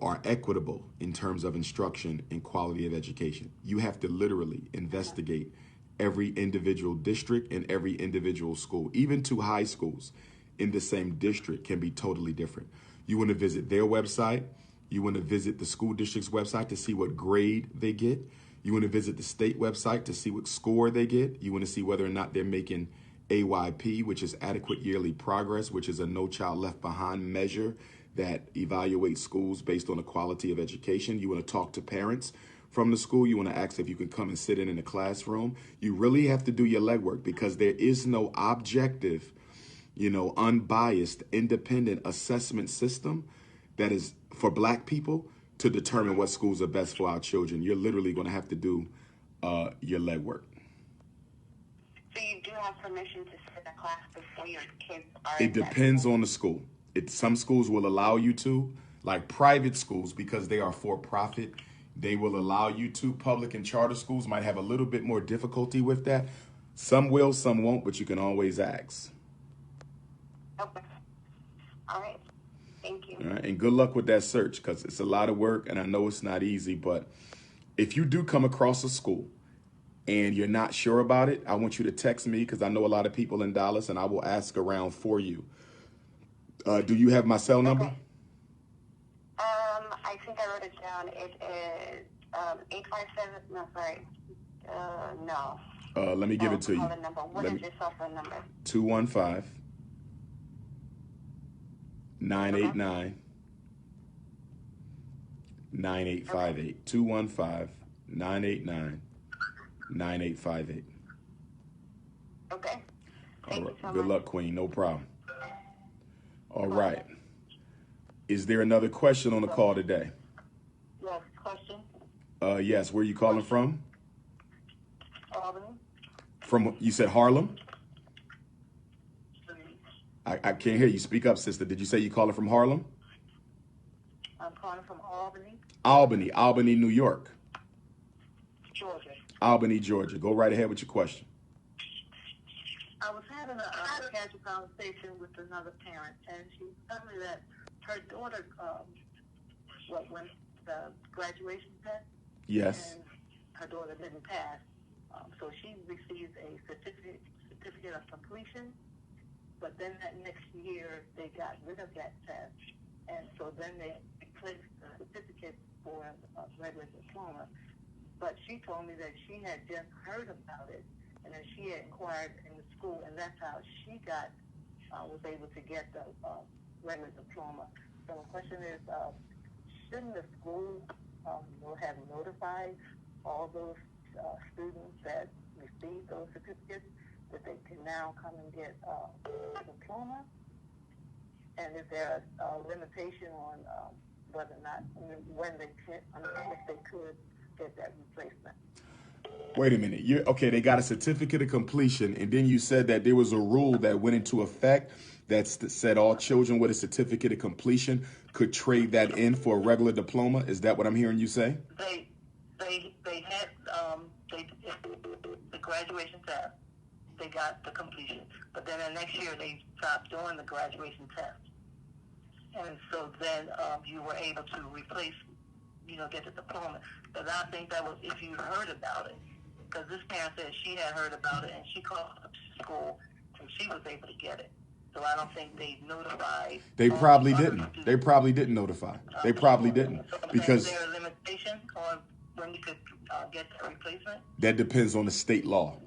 are equitable in terms of instruction and quality of education. You have to literally investigate every individual district and every individual school. Even two high schools in the same district can be totally different. You want to visit their website. You want to visit the school district's website to see what grade they get. You want to visit the state website to see what score they get. You want to see whether or not they're making AYP, which is adequate yearly progress, which is a No Child Left Behind measure that evaluates schools based on the quality of education. You want to talk to parents from the school. You want to ask if you can come and sit in the classroom. You really have to do your legwork because there is no objective, unbiased, independent assessment system that is for Black people to determine what schools are best for our children. You're literally going to have to do your legwork. So you do have permission to sit in a class before your kids are. It depends on the school. Some schools will allow you to, like private schools, because they are for profit. They will allow you to. Public and charter schools might have a little bit more difficulty with that. Some will, some won't, but you can always ask. Okay. All right. Thank you. All right. And good luck with that search because it's a lot of work and I know it's not easy. But if you do come across a school and you're not sure about it, I want you to text me because I know a lot of people in Dallas and I will ask around for you. Do you have my cell number? Okay. I think I wrote it down. It is 857. No, sorry. No. Let me give it to you. Number. What is your cell phone number? 215 989 9858. 215 989 9858. Okay. Thank you so much. Good luck, Queen. No problem. All right. Is there another question on the call today? Yes, question. Yes. Where are you calling from? Albany. From, you said Harlem? I can't hear you. Speak up, sister. Did you say you calling from Harlem? I'm calling from Albany. Albany, New York. Georgia. Albany, Georgia. Go right ahead with your question. I was having a casual conversation with another parent, and she told me that her daughter went the graduation test. Yes. And her daughter didn't pass. So she received a certificate of completion. But then that next year, they got rid of that test. And so then they replaced the certificate for a regular diploma. But she told me that she had just heard about it, and then she had inquired in the school, and that's how she was able to get the regular diploma. So the question is, shouldn't the school have notified all those students that received those certificates that they can now come and get a diploma? And is there a limitation on whether or not, when they can, if they could get that replacement? Wait a minute. Okay, they got a certificate of completion, and then you said that there was a rule that went into effect that said all children with a certificate of completion could trade that in for a regular diploma. Is that what I'm hearing you say? They had the graduation test. They got the completion, but then the next year they stopped doing the graduation test, and so then you were able to replace, get the diploma. But I think that was if you heard about it, because this parent said she had heard about it and she called the school and she was able to get it. So I don't think they notified. They probably didn't. They probably didn't notify. They probably didn't because is there a limitation on when you could get the replacement? That depends on the state law.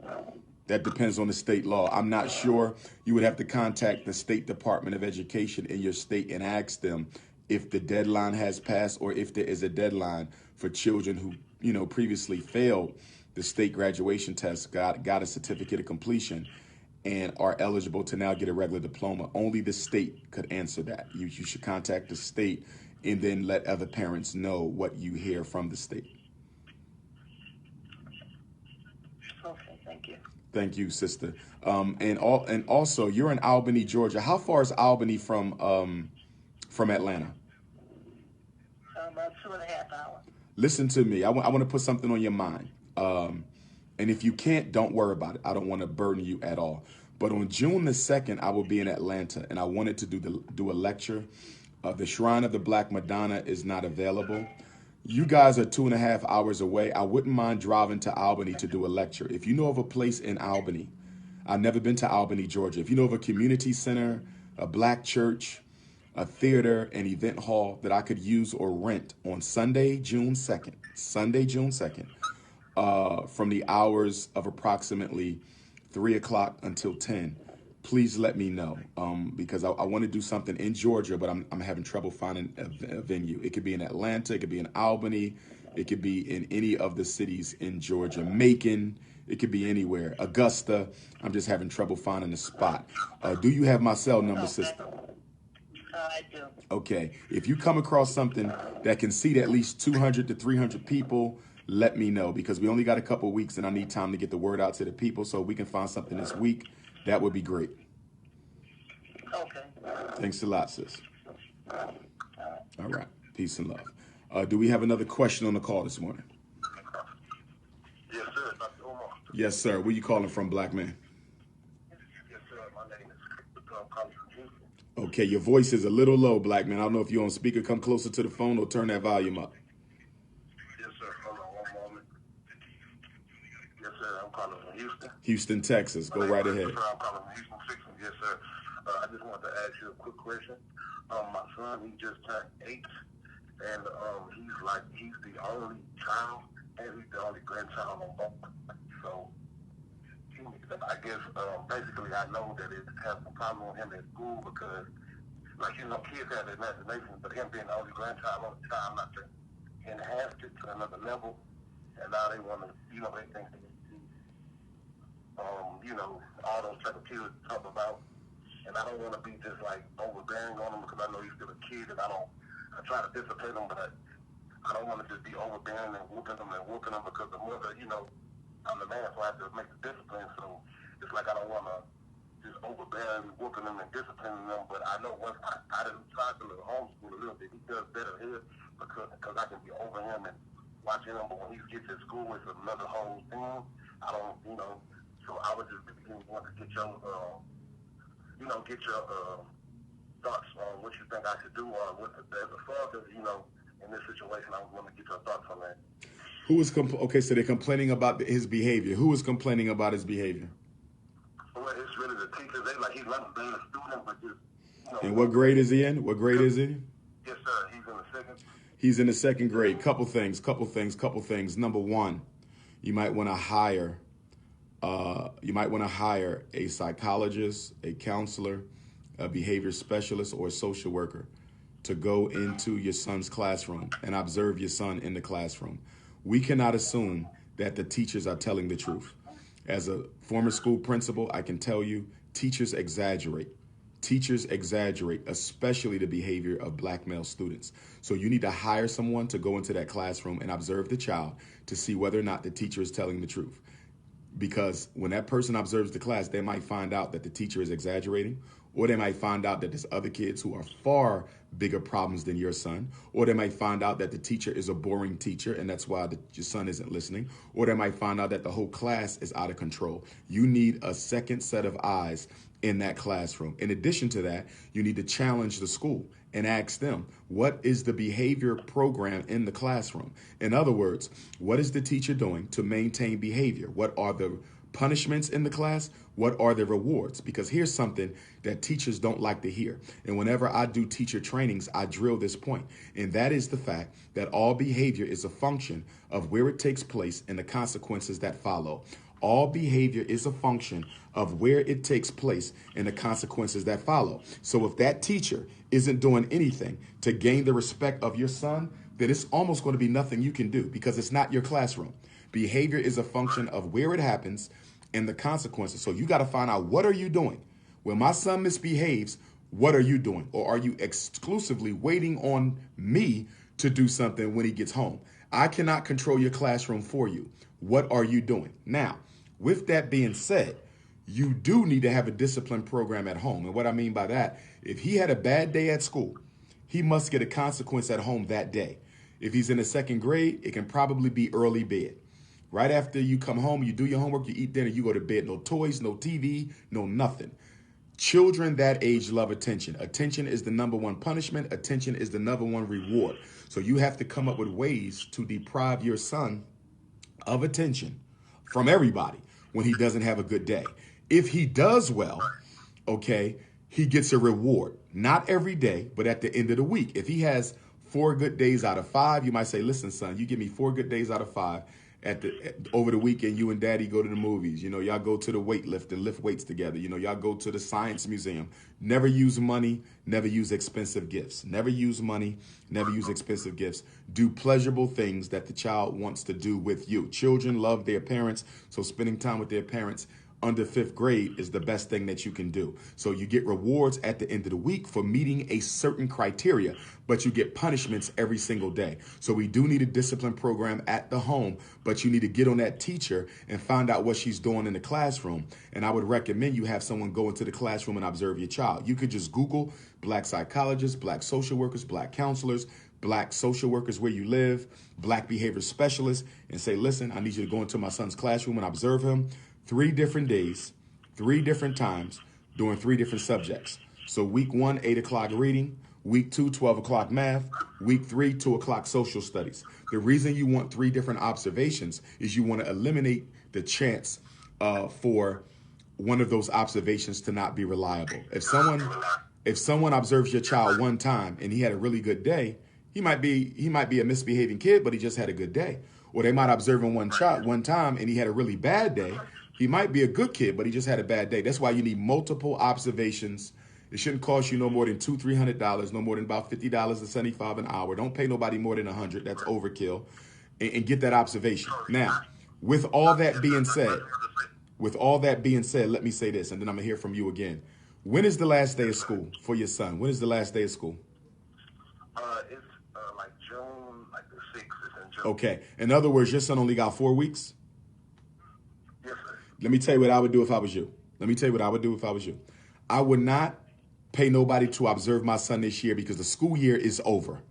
I'm not sure. You would have to contact the State Department of Education in your state and ask them if the deadline has passed or if there is a deadline for children who, previously failed the state graduation test, got a certificate of completion, and are eligible to now get a regular diploma. Only the state could answer that. You should contact the state and then let other parents know what you hear from the state. Thank you, sister. And also, you're in Albany, Georgia. How far is Albany from Atlanta? About 2.5 hours. Listen to me. I want to put something on your mind. And if you can't, don't worry about it. I don't want to burden you at all. But on June the 2nd, I will be in Atlanta, and I wanted to do a lecture. The Shrine of the Black Madonna is not available. You guys are 2.5 hours away. I wouldn't mind driving to Albany to do a lecture. If you know of a place in Albany, I've never been to Albany, Georgia. If you know of a community center, a black church, a theater, an event hall that I could use or rent on Sunday, June 2nd, from the hours of approximately 3 o'clock until 10, please let me know, because I want to do something in Georgia, but I'm having trouble finding a venue. It could be in Atlanta, it could be in Albany, it could be in any of the cities in Georgia, Macon, it could be anywhere, Augusta. I'm just having trouble finding a spot. Do you have my cell number, sister? I do. Okay, if you come across something that can seat at least 200 to 300 people, let me know, because we only got a couple of weeks and I need time to get the word out to the people, so we can find something this week. That would be great. Okay. Thanks a lot, sis. All right. Peace and love. Do we have another question on the call this morning? Yes, sir. Dr. Umar. Yes, sir. Where you calling from, black man? Yes, sir. My name is calling from Houston. Okay, your voice is a little low, black man. I don't know if you're on speaker. Come closer to the phone or turn that volume up. Yes, sir. Hold on one moment. Yes, sir. I'm calling from Houston. Houston, Texas. Go right ahead. Yes, sir. I'm calling from Houston, Texas. Yes, sir. I just wanted to ask you a quick question. My son, he just turned 8, and he's the only child, and he's the only grandchild on both. So, I guess, basically, I know that it has some problem with him at school because, kids have the imagination, but him being the only grandchild on the child, not to enhance it to another level, and now they want to, they think they all those type of kids talk about. And I don't want to be just overbearing on him because I know he's still a kid, and I try to discipline him, but I don't want to just be overbearing and whooping him because the mother, I'm the man, so I have to make the discipline. So it's like I don't want to just overbear and whooping him and disciplining him, but I know once I didn't try to homeschool a little bit, he does better here because I can be over him and watching him, but when he gets to school, it's another whole thing. I don't, so I would just want to get your thoughts on what you think I should do, or what as a father, in this situation, I want to get your thoughts on that. Who is okay? So they're complaining about his behavior. Who is complaining about his behavior? Well, it's really the teachers. He's not being a student, but just. And what grade is he in? What grade is he? Yes, sir. He's in the second. He's in the second grade. Couple things. Number one, you might want to hire. A psychologist, a counselor, a behavior specialist, or a social worker to go into your son's classroom and observe your son in the classroom. We cannot assume that the teachers are telling the truth. As a former school principal, I can tell you teachers exaggerate. Teachers exaggerate, especially the behavior of black male students. So you need to hire someone to go into that classroom and observe the child to see whether or not the teacher is telling the truth. Because when that person observes the class, they might find out that the teacher is exaggerating, or they might find out that there's other kids who are far bigger problems than your son, or they might find out that the teacher is a boring teacher and that's why your son isn't listening, or they might find out that the whole class is out of control. You need a second set of eyes in that classroom. In addition to that, you need to challenge the school and ask them, what is the behavior program in the classroom? In other words, what is the teacher doing to maintain behavior? What are the punishments in the class? What are the rewards? Because here's something that teachers don't like to hear. And whenever I do teacher trainings, I drill this point. And that is the fact that all behavior is a function of where it takes place and the consequences that follow. All behavior is a function of where it takes place and the consequences that follow. So if that teacher isn't doing anything to gain the respect of your son, then it's almost going to be nothing you can do because it's not your classroom. Behavior is a function of where it happens and the consequences. So you got to find out, what are you doing? When my son misbehaves, what are you doing? Or are you exclusively waiting on me to do something when he gets home? I cannot control your classroom for you. What are you doing? Now, With that being said, you do need to have a discipline program at home. And what I mean by that, if he had a bad day at school, he must get a consequence at home that day. If he's in the second grade, it can probably be early bed. Right after you come home, you do your homework, you eat dinner, you go to bed. No toys, no TV, no nothing. Children that age love attention. Attention is the number one punishment. Attention is the number one reward. So you have to come up with ways to deprive your son of attention from everybody when he doesn't have a good day. If he does well, okay, he gets a reward. Not every day, but at the end of the week. If he has 4 good days out of 5, you might say, listen, son, you give me 4 good days out of 5. Over the weekend, you and daddy go to the movies. You know, y'all go to the weight and lift weights together. You know, y'all go to the science museum. Never use money. Never use expensive gifts. Never use money. Never use expensive gifts. Do pleasurable things that the child wants to do with you. Children love their parents, so spending time with their parents under 5th grade is the best thing that you can do. So you get rewards at the end of the week for meeting a certain criteria, but you get punishments every single day. So we do need a discipline program at the home, but you need to get on that teacher and find out what she's doing in the classroom. And I would recommend you have someone go into the classroom and observe your child. You could just Google Black psychologists, Black social workers, Black counselors, Black social workers where you live, Black behavior specialists, and say, listen, I need you to go into my son's classroom and observe him 3 different days, 3 different times, doing 3 different subjects. So week 1, 8 o'clock reading, week 2, 12 o'clock math, week 3, 2 o'clock social studies. The reason you want 3 different observations is you want to eliminate the chance for one of those observations to not be reliable. If someone observes your child one time and he had a really good day, he might be a misbehaving kid, but he just had a good day. Or they might observe him one time and he had a really bad day. He might be a good kid, but he just had a bad day. That's why you need multiple observations. It shouldn't cost you no more than $200-$300, no more than about $50 to $75 an hour. Don't pay nobody more than $100. That's overkill. And get that observation. Now, with all that being said, let me say this, and then I'm gonna hear from you again. When is the last day of school for your son? When is the last day of school? It's like June, like the 6th. It's in June. Okay. In other words, your son only got 4 weeks? Yes, sir. Let me tell you what I would do if I was you. I would not pay nobody to observe my son this year because the school year is over.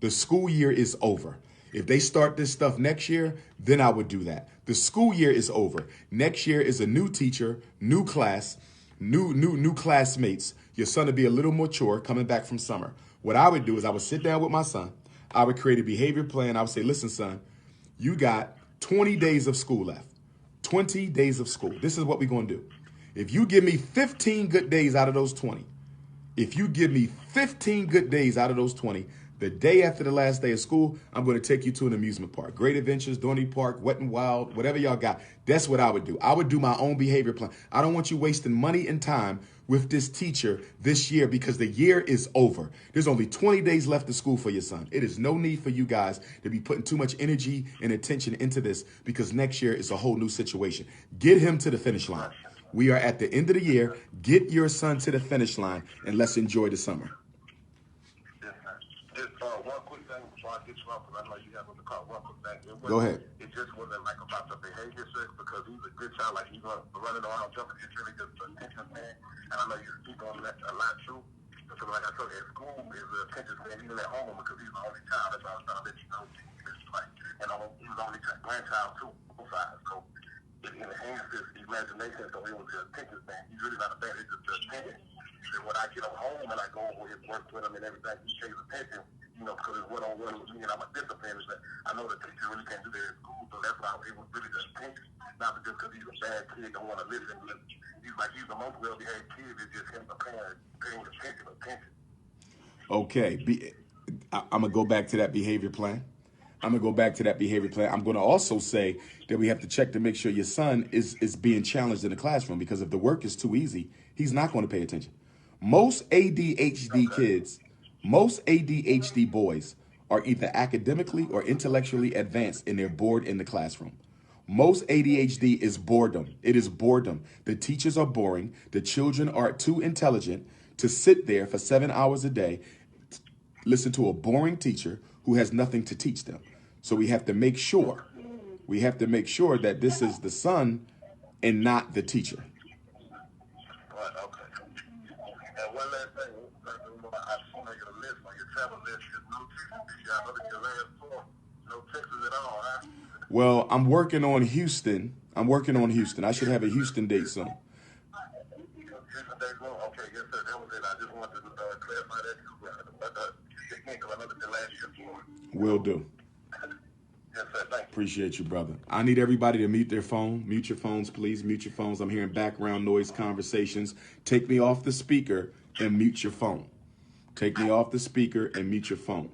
The school year is over. If they start this stuff next year, then I would do that. The school year is over. Next year is a new teacher, new class, new classmates. Your son will be a little mature coming back from summer. What I would do is I would sit down with my son. I would create a behavior plan. I would say, listen, son, you got 20 days of school left. 20 days of school. This is what we're going to do. If you give me 15 good days out of those 20, the day after the last day of school, I'm going to take you to an amusement park. Great Adventures, Dorney Park, Wet n Wild, whatever y'all got. That's what I would do. I would do my own behavior plan. I don't want you wasting money and time with this teacher this year because the year is over. There's only 20 days left of school for your son. It is no need for you guys to be putting too much energy and attention into this because next year is a whole new situation. Get him to the finish line. We are at the end of the year. Get your son to the finish line and let's enjoy the summer. One quick thing before I get you off, because I know you have on the call. One quick thing. Go ahead. It just wasn't like about the behavior sex because he's a good child. Like he's running around jumping. It's really just an attention span. And I know you're going that a lot too. So like I told you, at school is the attention span even at home because he's the only child. That's why I was trying to let you know. Like, and he's the only grandchild too, both sides. So it enhanced his imagination. So it was the attention span. He's really not a bad. It's just the attention. And when I get him home and I go over his work with him and everything, he pays attention. You know, because it's one-on-one with me and I'm a discipline. I know the teacher really can't do that at school, so that's why it was really the attention. Not just because he's a bad kid, don't want to listen. He's the most well-behaved kid. It's just him, the parent, paying attention. Okay. I'm going to go back to that behavior plan. I'm going to also say that we have to check to make sure your son is being challenged in the classroom because if the work is too easy, he's not going to pay attention. Most ADHD boys are either academically or intellectually advanced and they're bored in the classroom. Most ADHD is boredom. It is boredom. The teachers are boring. The children are too intelligent to sit there for 7 hours a day, listen to a boring teacher who has nothing to teach them. So we have to make sure that this is the son and not the teacher. Right, okay. And one last thing, Dr. Umar, I just want to get a list on your travel list. There's no Texas this year. I know that your last tour, no Texas at all, huh? Well, I'm working on Houston. I should have a Houston date soon. Houston Day Room? Okay, yes, sir. That was it. I just wanted to clarify that too. Again, because I know that the last year tour. Will do. Yes, sir. Thank you. Appreciate you, brother. I need everybody to mute their phone. Mute your phones, please. Mute your phones. I'm hearing background noise conversations. Take me off the speaker and mute your phone. Take me off the speaker and mute your phone.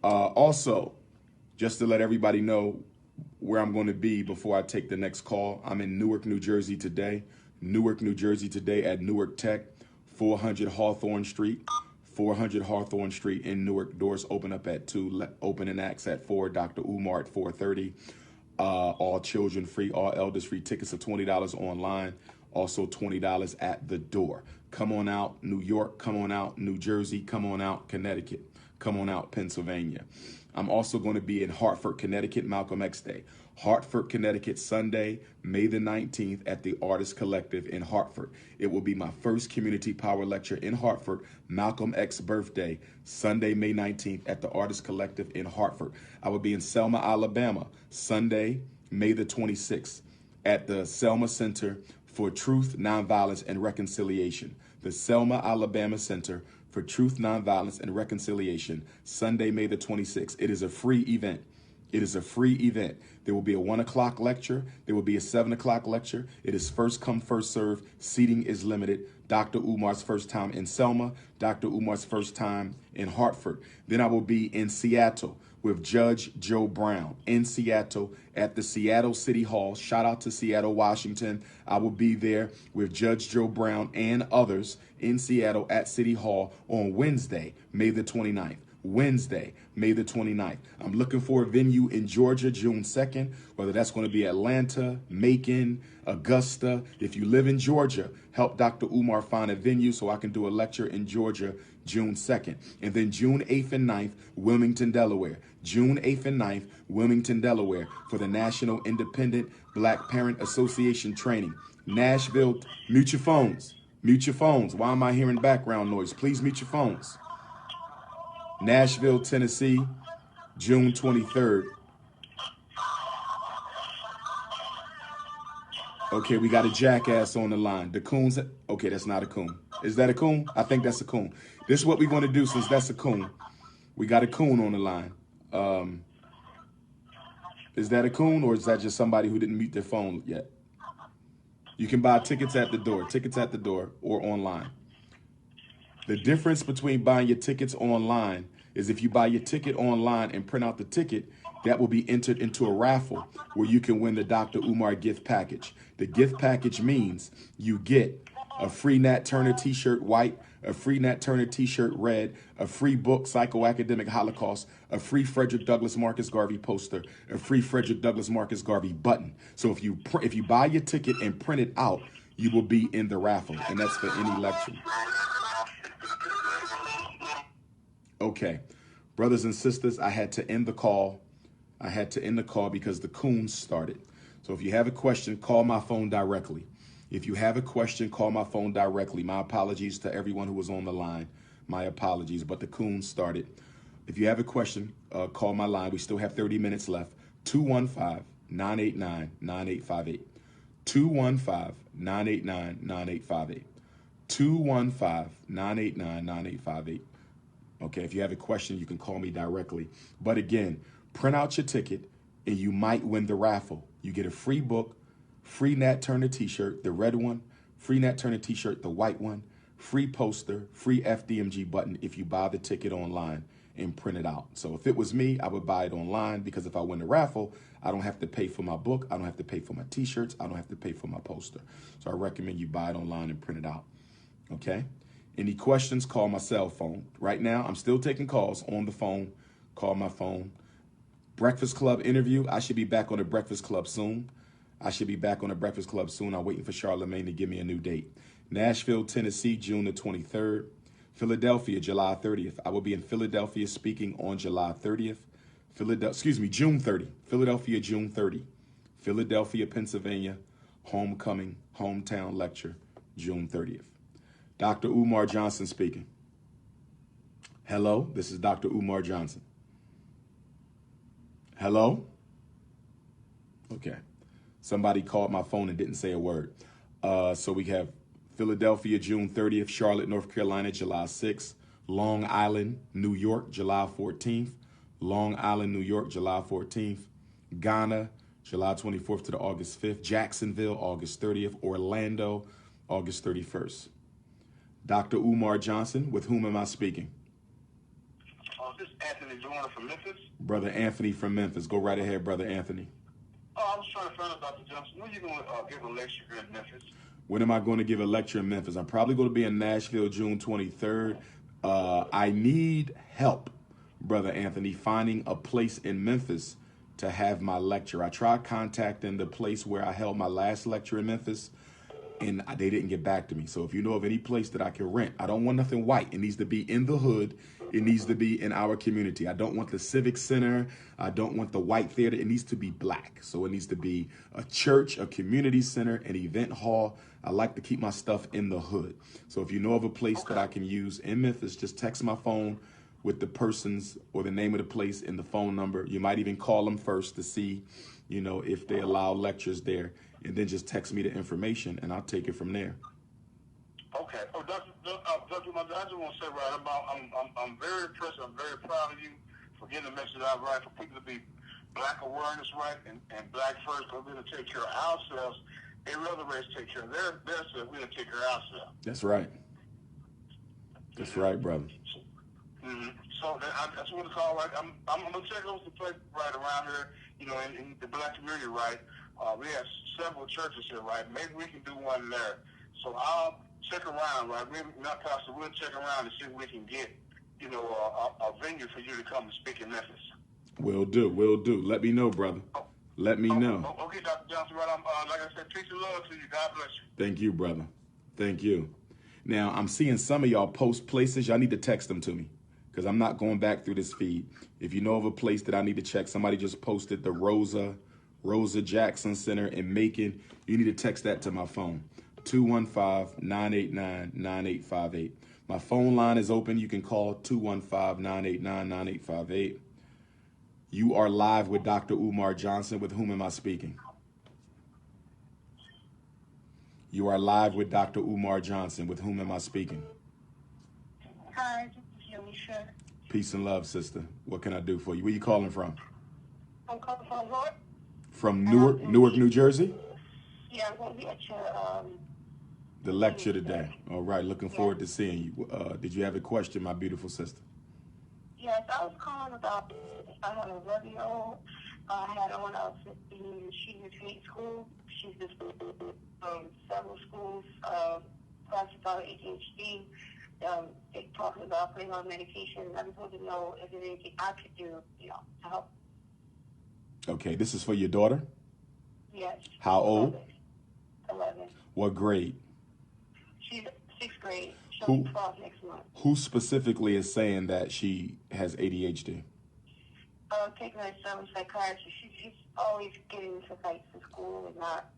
Also, just to let everybody know where I'm going to be before I take the next call, I'm in Newark, New Jersey today. Newark, New Jersey today at Newark Tech, 400 Hawthorne Street. 400 Hawthorne Street in Newark. Doors open up at 2, open and acts at 4. Dr.Umar at 4:30. All children free, all elders free. Tickets are $20 online. Also $20 at the door. Come on out, New York. Come on out, New Jersey. Come on out, Connecticut. Come on out, Pennsylvania. I'm also going to be in Hartford, Connecticut, Malcolm X Day. Hartford, Connecticut, Sunday, May the 19th at the Artist Collective in Hartford. It will be my first community power lecture in Hartford, Malcolm X birthday, Sunday, May 19th at the Artist Collective in Hartford. I will be in Selma, Alabama, Sunday, May the 26th at the Selma Center for Truth, Nonviolence, and Reconciliation. The Selma, Alabama Center for Truth, Nonviolence, and Reconciliation, Sunday, May the 26th. It is a free event. It is a free event. There will be a 1 o'clock lecture. There will be a 7 o'clock lecture. It is first come, first serve. Seating is limited. Dr. Umar's first time in Selma. Dr. Umar's first time in Hartford. Then I will be in Seattle with Judge Joe Brown in Seattle at the Seattle City Hall. Shout out to Seattle, Washington. I will be there with Judge Joe Brown and others in Seattle at City Hall on Wednesday, May the 29th. Wednesday, May the 29th. I'm looking for a venue in Georgia, June 2nd, whether that's going to be Atlanta, Macon, Augusta. If you live in Georgia, help Dr. Umar find a venue so I can do a lecture in Georgia, June 2nd. And then June 8th and 9th, Wilmington, Delaware. June 8th and 9th, Wilmington, Delaware for the National Independent Black Parent Association training. Nashville, mute your phones. Mute your phones. Why am I hearing background noise? Please mute your phones. Nashville, Tennessee, June 23rd. Okay, we got a jackass on the line. The coon's, okay, that's not a coon. Is that a coon? I think that's a coon. This is what we're going to do since that's a coon. We got a coon on the line. Is that a coon or is that just somebody who didn't mute their phone yet? You can buy tickets at the door or online. The difference between buying your tickets online is if you buy your ticket online and print out the ticket, that will be entered into a raffle where you can win the Dr. Umar gift package. The gift package means you get a free Nat Turner t-shirt white, a free Nat Turner t-shirt red, a free book, Psychoacademic Holocaust, a free Frederick Douglass Marcus Garvey poster, a free Frederick Douglass Marcus Garvey button. So if you buy your ticket and print it out, you will be in the raffle, and that's for any lecture. Okay, brothers and sisters, I had to end the call. Because the coons started. So if you have a question, call my phone directly. My apologies to everyone who was on the line. My apologies, but the coons started. If you have a question, call my line. We still have 30 minutes left. 215-989-9858. 215-989-9858. 215-989-9858. Okay, if you have a question, you can call me directly. But again, print out your ticket and you might win the raffle. You get a free book, free Nat Turner t-shirt, the red one, free Nat Turner t-shirt, the white one, free poster, free FDMG button if you buy the ticket online and print it out. So if it was me, I would buy it online because if I win the raffle, I don't have to pay for my book. I don't have to pay for my t-shirts. I don't have to pay for my poster. So I recommend you buy it online and print it out. Okay? Any questions, call my cell phone. Right now, I'm still taking calls on the phone. Call my phone. Breakfast Club interview. I should be back on the Breakfast Club soon. I'm waiting for Charlemagne to give me a new date. Nashville, Tennessee, June the 23rd. Philadelphia, July 30th. I will be in Philadelphia speaking on July 30th. June 30. Philadelphia, June 30. Philadelphia, Pennsylvania, Homecoming Hometown Lecture, June 30th. Dr. Umar Johnson speaking. Hello, this is Dr. Umar Johnson. Hello? Okay. Somebody called my phone and didn't say a word. So we have Philadelphia, June 30th, Charlotte, North Carolina, July 6th, Long Island, New York, July 14th, Long Island, New York, July 14th, Ghana, July 24th to the August 5th, Jacksonville, August 30th, Orlando, August 31st. Dr. Umar Johnson, with whom am I speaking? This is Anthony Joyner from Memphis. Brother Anthony from Memphis. Go right ahead, Brother Anthony. I was trying to find out, Dr. Johnson, when are you going to give a lecture here in Memphis? When am I going to give a lecture in Memphis? I'm probably going to be in Nashville, June 23rd. I need help, Brother Anthony, finding a place in Memphis to have my lecture. I tried contacting the place where I held my last lecture in Memphis, and they didn't get back to me. So if you know of any place that I can rent, I don't want nothing white. It needs to be in the hood. It needs to be in our community. I don't want the Civic Center. I don't want the white theater. It needs to be black. So it needs to be a church, a community center, an event hall. I like to keep my stuff in the hood. So if you know of a place that I can use in Memphis, just text my phone with the person's or the name of the place and the phone number. You might even call them first to see, you know, if they allow lectures there, and then just text me the information and I'll take it from there. Okay. Oh, Dr. Umar, I just want to say I'm very impressed. I'm very proud of you for getting the message out right, for people to be black awareness right and black first, because we're going to take care of ourselves. Every other race take care of their self. We're going to take care of ourselves. That's right. That's right, brother. So I just want to call right. I'm going to check out the place right around here, you know, in the black community, right? We have several churches here, right? Maybe we can do one there. So I'll check around, right? We're not pastor. We'll check around and see if we can get, you know, a venue for you to come and speak in Memphis. Will do. Will do. Let me know, brother. Let me know. Okay, Dr. Johnson, right? Like I said, peace and love to you. God bless you. Thank you, brother. Thank you. Now, I'm seeing some of y'all post places. Y'all need to text them to me because I'm not going back through this feed. If you know of a place that I need to check, somebody just posted the Rosa Jackson Center in Macon. You need to text that to my phone, 215-989-9858. My phone line is open. You can call 215-989-9858. You are live with Dr. Umar Johnson. With whom am I speaking? You are live with Dr. Umar Johnson. With whom am I speaking? Hi, this is Yamisha. Peace and love, sister. What can I do for you? Where you calling from? I'm calling from Newark. From Newark, New Jersey? Yeah, I'm going to be at your the lecture today. All right, looking forward to seeing you. Did you have a question, my beautiful sister? Yes, I was calling about, I have a 11-year-old. I had her when I was in senior school. She's just several schools classified ADHD. They talking about putting on medication. I just wanted to know if there's anything I could do, you know, to help. Okay, this is for your daughter? Yes. How old? 11. What grade? She's 6th grade. She'll be 12 next month. Who specifically is saying that she has ADHD? Taking her to psychiatrist. She's always getting into fights in school and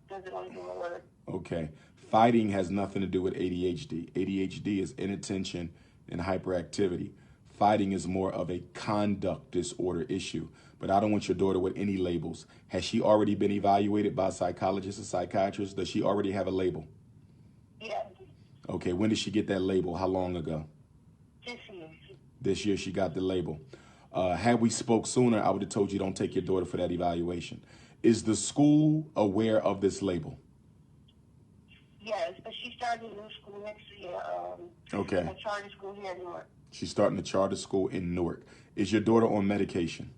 doesn't want to do her work. Okay. Fighting has nothing to do with ADHD. ADHD is inattention and hyperactivity. Fighting is more of a conduct disorder issue. But I don't want your daughter with any labels. Has she already been evaluated by a psychologist or psychiatrist? Does she already have a label? Yes. Okay, when did she get that label? How long ago? This year. This year she got the label. Had we spoke sooner, I would have told you don't take your daughter for that evaluation. Is the school aware of this label? Yes, but she's starting a new school next year. Okay. A charter school here in Newark. She's starting a charter school in Newark. Is your daughter on medication?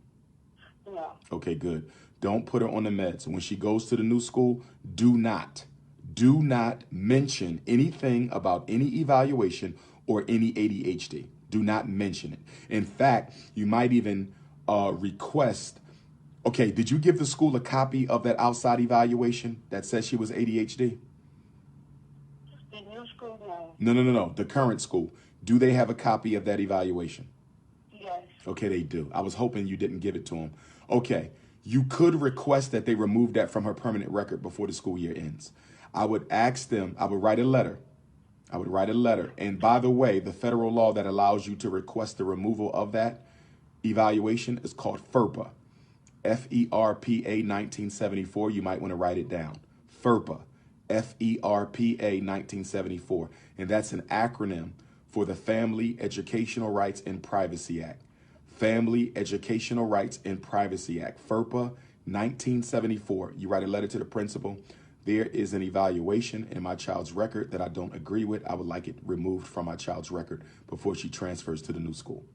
No. Okay, good. Don't put her on the meds. When she goes to the new school, do not mention anything about any evaluation or any ADHD. Do not mention it. In fact, you might even request, okay, did you give the school a copy of that outside evaluation that says she was ADHD? The new school, no. No. The current school. Do they have a copy of that evaluation? Yes. Okay, they do. I was hoping you didn't give it to them. Okay, You could request that they remove that from her permanent record before the school year ends. I would ask them, I would write a letter. And by the way, the federal law that allows you to request the removal of that evaluation is called FERPA. FERPA 1974. You might want to write it down. FERPA. FERPA 1974. And that's an acronym for the Family Educational Rights and Privacy Act. Family Educational Rights and Privacy Act. FERPA 1974. You write a letter to the principal. There is an evaluation in my child's record that I don't agree with. I would like it removed from my child's record before she transfers to the new school.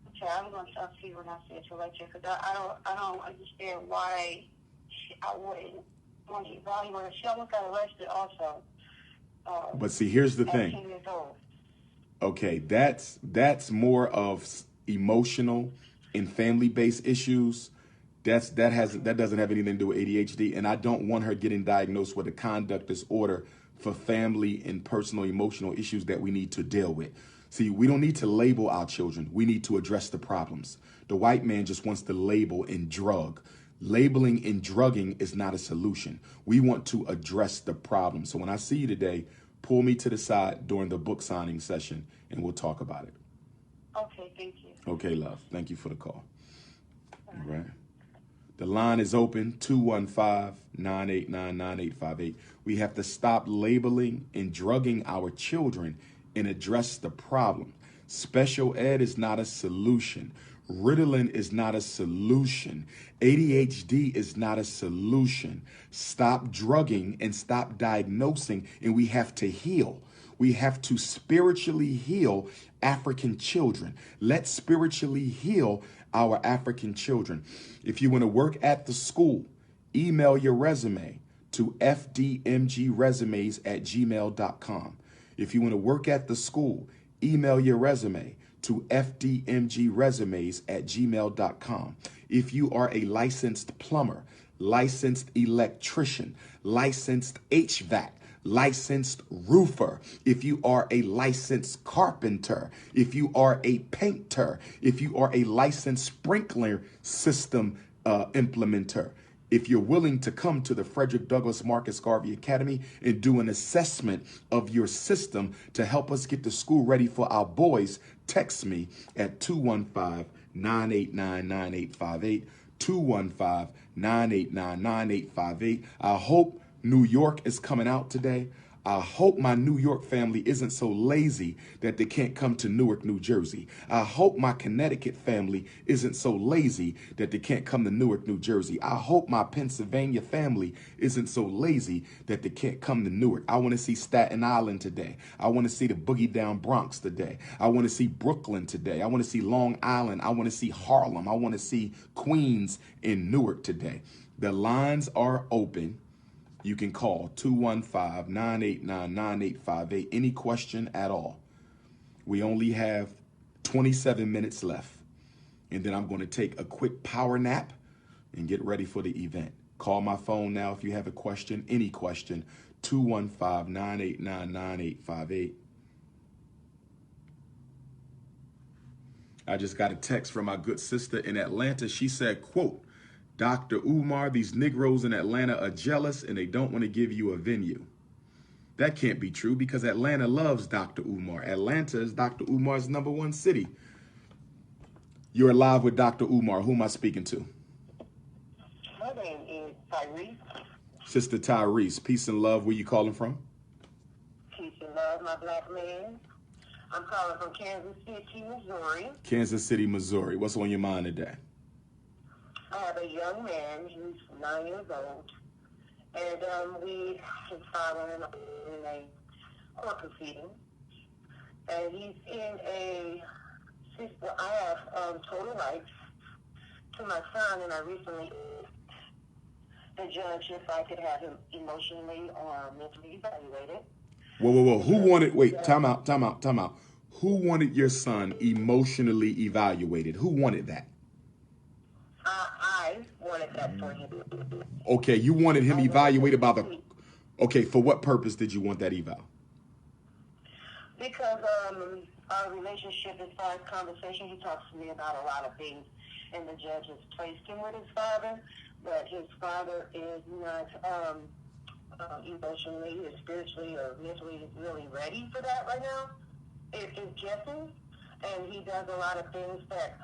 Okay, I'm going to talk to you when I see it later, because I don't understand why I wouldn't want to evaluate her. She almost got arrested also. But see, here's the 18 thing. years old. Okay, that's more of emotional and family-based issues. That doesn't have anything to do with ADHD, and I don't want her getting diagnosed with a conduct disorder for family and personal emotional issues that we need to deal with. See, we don't need to label our children. We need to address the problems. The white man just wants to label and drug. Labeling and drugging is not a solution. We want to address the problem. So when I see you today, pull me to the side during the book signing session, and we'll talk about it. Okay, thank you. Okay, love. Thank you for the call. All right. The line is open, 215-989-9858. We have to stop labeling and drugging our children and address the problem. Special ed is not a solution. Ritalin is not a solution. ADHD is not a solution. Stop drugging and stop diagnosing, and we have to heal. We have to spiritually heal African children. Let's spiritually heal our African children. If you want to work at the school, email your resume to fdmgresumes@gmail.com. If you want to work at the school, email your resume to fdmgresumes@gmail.com. If you are a licensed plumber, licensed electrician, licensed HVAC, licensed roofer, if you are a licensed carpenter, if you are a painter, if you are a licensed sprinkler system implementer, if you're willing to come to the Frederick Douglass Marcus Garvey Academy and do an assessment of your system to help us get the school ready for our boys, text me at 215-989-9858, 215-989-9858. I hope New York is coming out today. I hope my New York family isn't so lazy that they can't come to Newark, New Jersey. I hope my Connecticut family isn't so lazy that they can't come to Newark, New Jersey. I hope my Pennsylvania family isn't so lazy that they can't come to Newark. I want to see Staten Island today. I want to see the Boogie Down Bronx today. I want to see Brooklyn today. I want to see Long Island. I want to see Harlem. I want to see Queens in Newark today. The lines are open. You can call 215-989-9858. Any question at all. We only have 27 minutes left. And then I'm going to take a quick power nap and get ready for the event. Call my phone now if you have a question, any question, 215-989-9858. I just got a text from my good sister in Atlanta. She said, quote, Dr. Umar, these Negroes in Atlanta are jealous and they don't want to give you a venue. That can't be true because Atlanta loves Dr. Umar. Atlanta is Dr. Umar's #1 city. You're live with Dr. Umar. Who am I speaking to? My name is Tyrese. Sister Tyrese, peace and love. Where you calling from? Peace and love, my black man. I'm calling from Kansas City, Missouri. Kansas City, Missouri. What's on your mind today? I have a young man who's 9 years old, and we have filed in a court proceeding, and he's in a system. I have total rights to my son, and I recently the judge if I could have him emotionally or mentally evaluated. Whoa. Who wanted, wait, time out. Who wanted your son emotionally evaluated? Who wanted that? I wanted that for him. Okay, you wanted him evaluated by the... Okay, for what purpose did you want that eval? Because our relationship, as far as conversation, he talks to me about a lot of things, and the judge has placed him with his father, but his father is not emotionally or spiritually or mentally really ready for that right now. It is guessing, and he does a lot of things that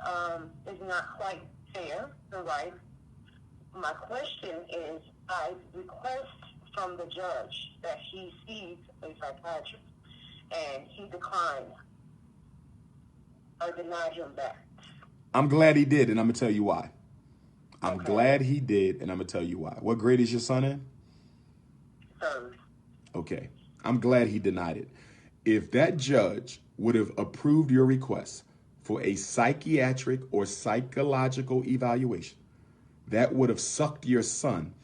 is not quite fair or right. My question is, I request from the judge that he sees a psychiatrist, and he declined or denied him that. I'm glad he did, and I'm going to tell you why. I'm Okay. glad he did, and I'm going to tell you why. What grade is your son in? Third. Okay. I'm glad he denied it. If that judge would have approved your request for a psychiatric or psychological evaluation, that would have sucked your son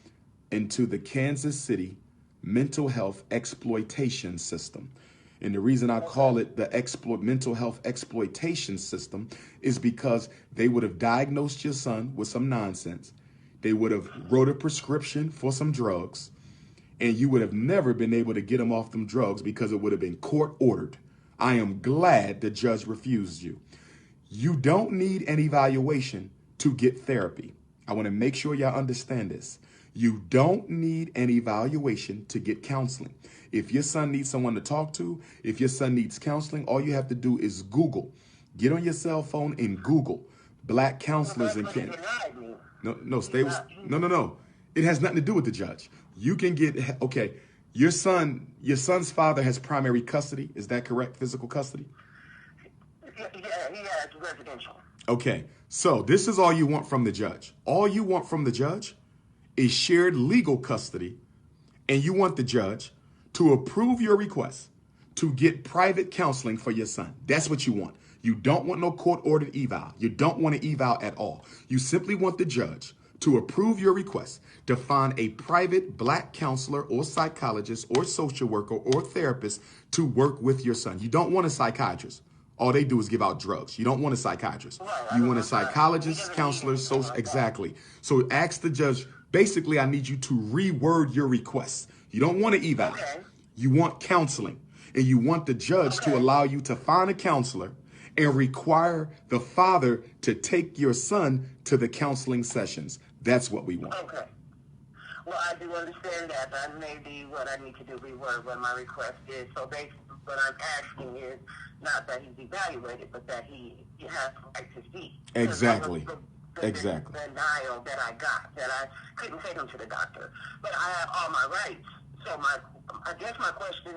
into the Kansas City mental health exploitation system. And the reason I call it the mental health exploitation system is because they would have diagnosed your son with some nonsense. They would have wrote a prescription for some drugs, and you would have never been able to get him off them drugs because it would have been court ordered. I am glad the judge refused you. You don't need an evaluation to get therapy. I want to make sure y'all understand this. You don't need an evaluation to get counseling. If your son needs someone to talk to, if your son needs counseling, all you have to do is Google. Get on your cell phone and Google black counselors in Kansas. No. It has nothing to do with the judge. You can get, okay, your son's father has primary custody. Is that correct? Physical custody? Yeah, he has residential. Okay, so this is all you want from the judge. All you want from the judge is shared legal custody, and you want the judge to approve your request to get private counseling for your son. That's what you want. You don't want no court-ordered eval. You don't want an eval at all. You simply want the judge to approve your request to find a private black counselor or psychologist or social worker or therapist to work with your son. You don't want a psychiatrist. All they do is give out drugs. You don't want a psychiatrist. You want a psychologist, counselor, social, exactly. So ask the judge, basically, I need you to reword your request. You don't want an eval. Okay. You want counseling. And you want the judge to allow you to find a counselor and require the father to take your son to the counseling sessions. That's what we want. Okay. Well, I do understand that. That may be what I need to do, reword what my request is. So basically, what I'm asking is not that he's evaluated, but that he has the right to see. Exactly. The denial that I got, that I couldn't take him to the doctor. But I have all my rights. So I guess my question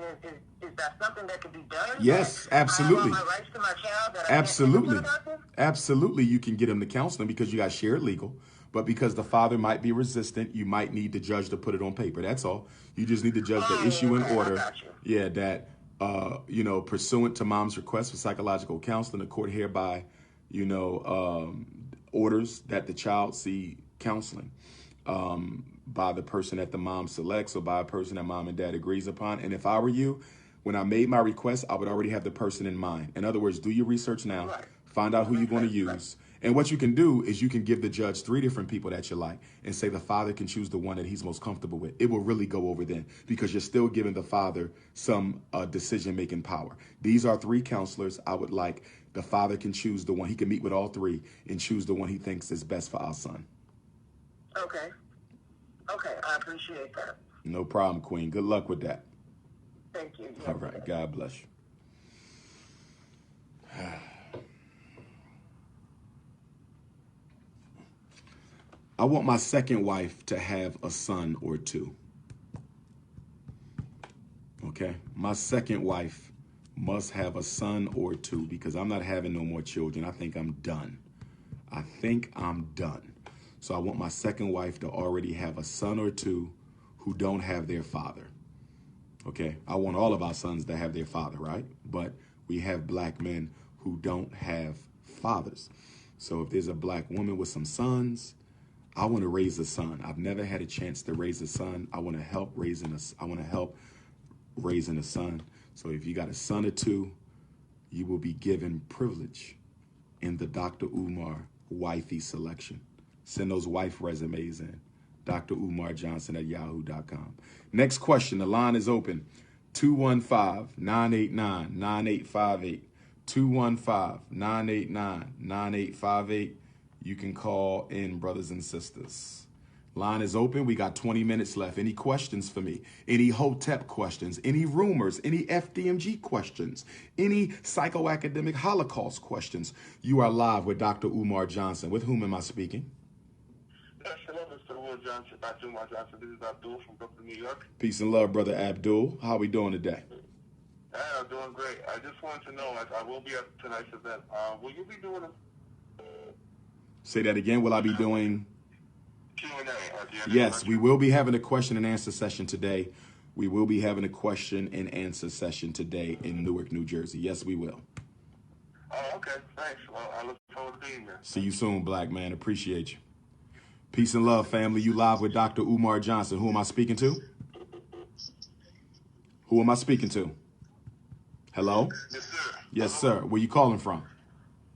is that something that could be done? Yes, absolutely. I have all my rights to my child that I Absolutely. can't take him to the doctor? Absolutely, you can get him to counseling because you got shared legal. But because the father might be resistant, you might need the judge to put it on paper. That's all. You just need the judge to issue an order. Yeah, that, pursuant to mom's request for psychological counseling, the court hereby, orders that the child see counseling by the person that the mom selects or by a person that mom and dad agrees upon. And if I were you, when I made my request, I would already have the person in mind. In other words, do your research now, find out who you're going to use. And what you can do is you can give the judge 3 different people that you like and say the father can choose the one that he's most comfortable with. It will really go over then because you're still giving the father some decision-making power. These are 3 counselors. I would like the father can choose the one. He can meet with all 3 and choose the one he thinks is best for our son. Okay. Okay, I appreciate that. No problem, Queen. Good luck with that. Thank you. All right. God bless you. I want my second wife to have a son or 2. Okay? My second wife must have a son or 2 because I'm not having no more children. I think I'm done. So I want my second wife to already have a son or 2 who don't have their father. Okay? I want all of our sons to have their father, right? But we have black men who don't have fathers. So if there's a black woman with some sons, I want to raise a son. I've never had a chance to raise a son. I want to help raising a son. So if you got a son or 2, you will be given privilege in the Dr.Umar wifey selection. Send those wife resumes in. Dr.Umar Johnson at yahoo.com. Next question. The line is open. 215-989-9858. 215-989-9858. You can call in, brothers and sisters. Line is open. We got 20 minutes left. Any questions for me? Any Hotep questions? Any rumors? Any FDMG questions? Any psychoacademic Holocaust questions? You are live with Dr. Umar Johnson. With whom am I speaking? Yes, hello, Mr. Umar Johnson. Dr. Umar Johnson. This is Abdul from Brooklyn, New York. Peace and love, brother Abdul. How are we doing today? I'm doing great. I just wanted to know, I will be at tonight's event. Will you be doing a... Say that again. Will I be doing... Q&A? Yes, we will be having a question and answer session today. We will be having a question and answer session today in Newark, New Jersey. Yes, we will. Oh, okay. Thanks. Well, I look forward to being there. See you soon, black man. Appreciate you. Peace and love, family. You live with Dr. Umar Johnson. Who am I speaking to? Who am I speaking to? Hello? Yes, sir. Yes, sir. Where you calling from?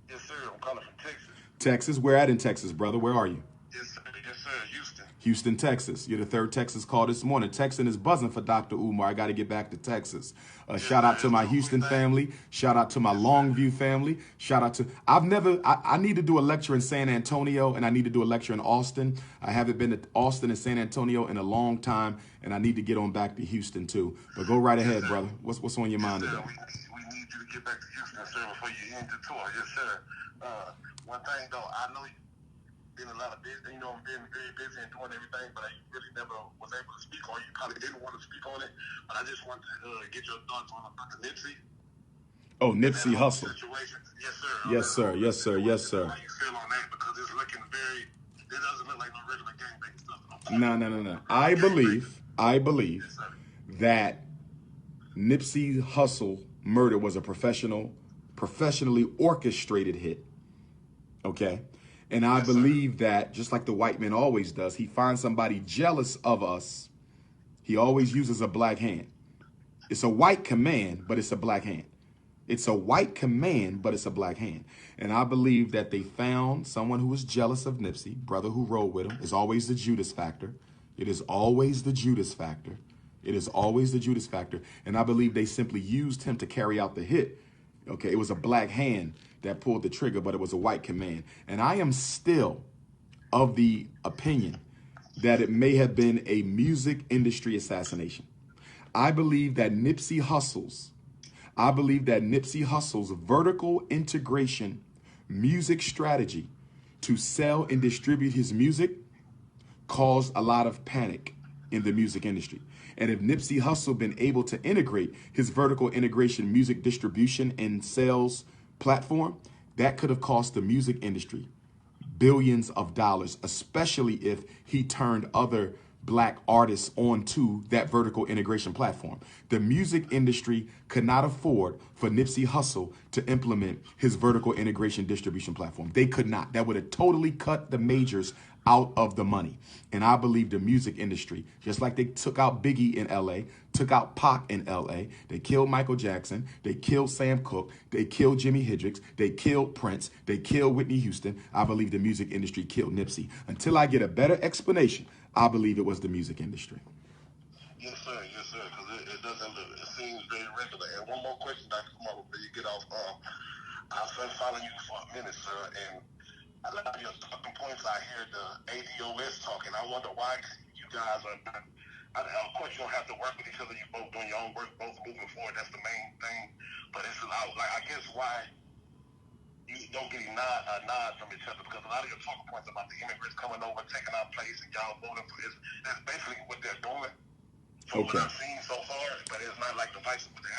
Yes, sir. I'm calling from Texas. Texas? Where at in Texas, brother? Where are you? Yes, sir. Yes, sir. Houston. Houston, Texas. You're the third Texas call this morning. Texan is buzzing for Dr. Umar. I got to get back to Texas. Shout out to my Houston family. Shout out to my Longview family. Shout out to, I need to do a lecture in San Antonio and I need to do a lecture in Austin. I haven't been to Austin and San Antonio in a long time and I need to get on back to Houston too. But go right ahead, brother. What's on your mind today? We need you to get back to Houston, sir, before you end the tour. Yes, sir. One thing though, I know you've been a lot of busy, been very busy and doing everything, but I really never was able to speak on it. You probably didn't want to speak on it, but I just wanted to get your thoughts on Dr. Nipsey. Oh, Nipsey Hussle. Yes, sir. Yes, sir. Yes, sir. Yes, sir. How you feel on that? Because it's looking it doesn't look like no regular gangbang stuff. No. I believe Yes, sir. that Nipsey Hussle murder was a professionally orchestrated hit. Okay? And I believe that, just like the white man always does, he finds somebody jealous of us. He always uses a black hand. It's a white command, but it's a black hand. It's a white command, but it's a black hand. And I believe that they found someone who was jealous of Nipsey, brother who rode with him. It's always the Judas factor. It is always the Judas factor. It is always the Judas factor. And I believe they simply used him to carry out the hit. Okay, it was a black hand that pulled the trigger, but it was a white command. And I am still of the opinion that it may have been a music industry assassination. I believe that Nipsey Hussle's vertical integration music strategy to sell and distribute his music caused a lot of panic in the music industry. And if Nipsey Hussle been able to integrate his vertical integration music distribution and sales platform, that could have cost the music industry billions of dollars, especially if he turned other black artists onto that vertical integration platform. The music industry could not afford for Nipsey Hussle to implement his vertical integration distribution platform. They could not. That would have totally cut the majors out of the money. And I believe the music industry, just like they took out Biggie in LA, took out Pac in LA, they killed Michael Jackson, they killed Sam Cooke, they killed Jimi Hendrix, they killed Prince, they killed Whitney Houston. I believe the music industry killed Nipsey. Until I get a better explanation, I believe it was the music industry. Yes, sir, because it doesn't look, it seems very regular. And one more question, Dr. Umar, before you get off. I've been following you for a minute, sir, and a lot of your talking points, I hear the ADOS talking. I wonder why you guys are not, of course you don't have to work with each other, you both doing your own work, both moving forward, that's the main thing. But it's I guess why you don't get a nod from each other, because a lot of your talking points about the immigrants coming over, taking our place, and y'all voting for this, that's basically what they're doing. From what I've seen so far, but it's not like the vice with the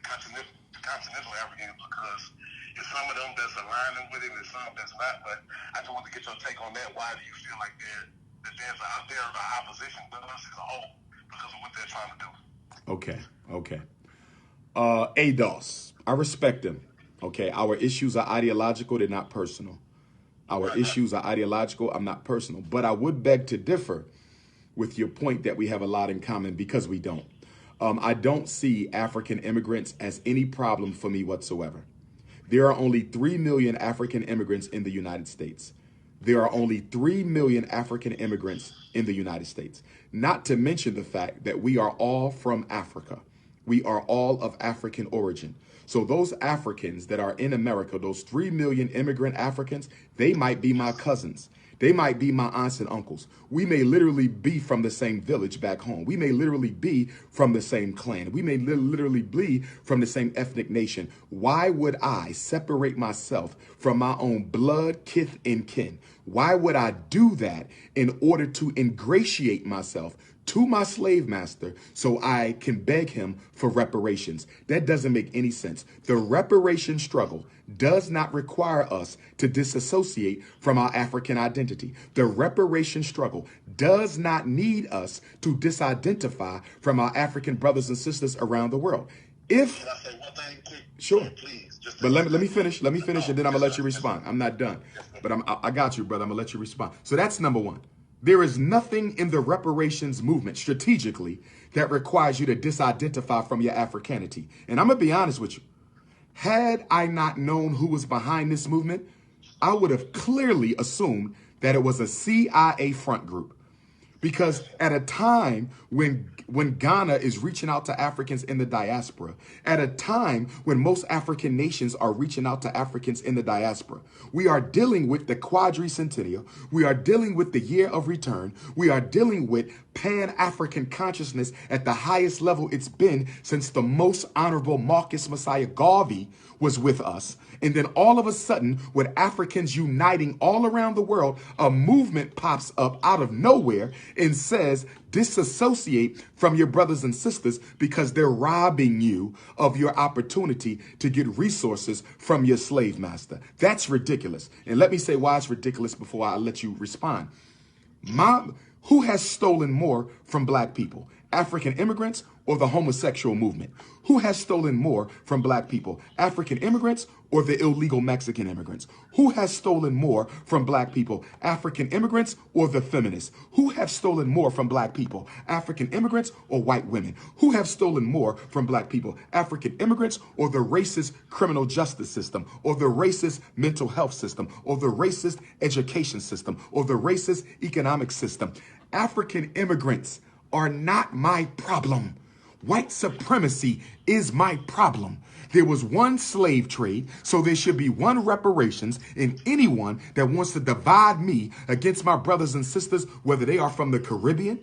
continental Africans, because there's some of them that's aligning with it and some that's not. But I just want to get your take on that. Why do you feel like there's an opposition to us as a whole because of what they're trying to do? Okay. ADOS, I respect them. Okay, our issues are ideological, they're not personal. Our issues are ideological, I'm not personal. But I would beg to differ with your point that we have a lot in common, because we don't. I don't see African immigrants as any problem for me whatsoever. There are only 3 million African immigrants in the United States. There are only 3 million African immigrants in the United States. Not to mention the fact that we are all from Africa. We are all of African origin. So those Africans that are in America, those 3 million immigrant Africans, they might be my cousins. They might be my aunts and uncles. We may literally be from the same village back home. We may literally be from the same clan. We may literally be from the same ethnic nation. Why would I separate myself from my own blood, kith, and kin? Why would I do that in order to ingratiate myself to my slave master so I can beg him for reparations? That doesn't make any sense. The reparation struggle does not require us to disassociate from our African identity. The reparation struggle does not need us to disidentify from our African brothers and sisters around the world. If Can I say one thing quick? sure, Please. Just but let me finish. Let me finish, and then I'm gonna let you respond. I'm not done, but I got you, brother. I'm gonna let you respond. So that's number one. There is nothing in the reparations movement strategically that requires you to disidentify from your Africanity. And I'm gonna be honest with you. Had I not known who was behind this movement, I would have clearly assumed that it was a CIA front group. Because at a time when Ghana is reaching out to Africans in the diaspora, at a time when most African nations are reaching out to Africans in the diaspora, we are dealing with the quadricentennial, we are dealing with the year of return, we are dealing with Pan-African consciousness at the highest level it's been since the most honorable Marcus Messiah Garvey was with us. And then all of a sudden, with Africans uniting all around the world, a movement pops up out of nowhere and says, disassociate from your brothers and sisters because they're robbing you of your opportunity to get resources from your slave master. That's ridiculous. And let me say why it's ridiculous before I let you respond. Who has stolen more from black people? African immigrants or the homosexual movement? Who has stolen more from black people? African immigrants or the illegal Mexican immigrants? Who has stolen more from black people? African immigrants or the feminists? Who have stolen more from black people? African immigrants or white women? Who have stolen more from black people? African immigrants or the racist criminal justice system, or the racist mental health system, or the racist education system, or the racist economic system? African immigrants are not my problem. White supremacy is my problem. There was one slave trade, so there should be one reparations, and anyone that wants to divide me against my brothers and sisters, whether they are from the Caribbean,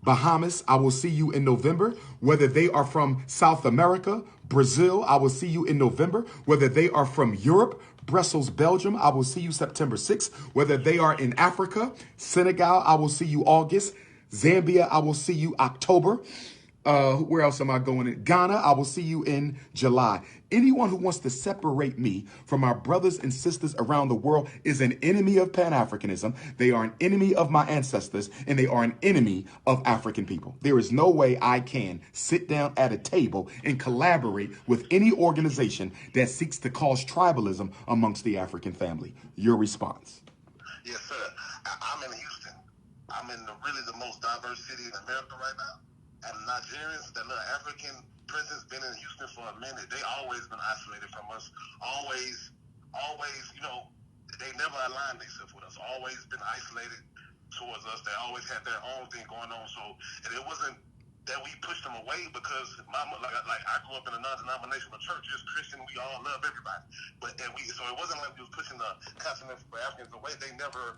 Bahamas, I will see you in November. Whether they are from South America, Brazil, I will see you in November. Whether they are from Europe, Brussels, Belgium, I will see you September 6th. Whether they are in Africa, Senegal, I will see you August. Zambia, I will see you October. Where else am I going? In Ghana, I will see you in July. Anyone who wants to separate me from our brothers and sisters around the world is an enemy of Pan-Africanism. They are an enemy of my ancestors, and they are an enemy of African people. There is no way I can sit down at a table and collaborate with any organization that seeks to cause tribalism amongst the African family. Your response? Yes, sir. I'm in Houston. I'm in really the most diverse city in America right now. And Nigerians, that little African presence, been in Houston for a minute. They always been isolated from us. Always, they never aligned themselves with us. Always been isolated towards us. They always had their own thing going on. So, and it wasn't that we pushed them away because like I grew up in a non-denominational church. It's Christian. We all love everybody. So it wasn't like we was pushing the continent for Africans away. They never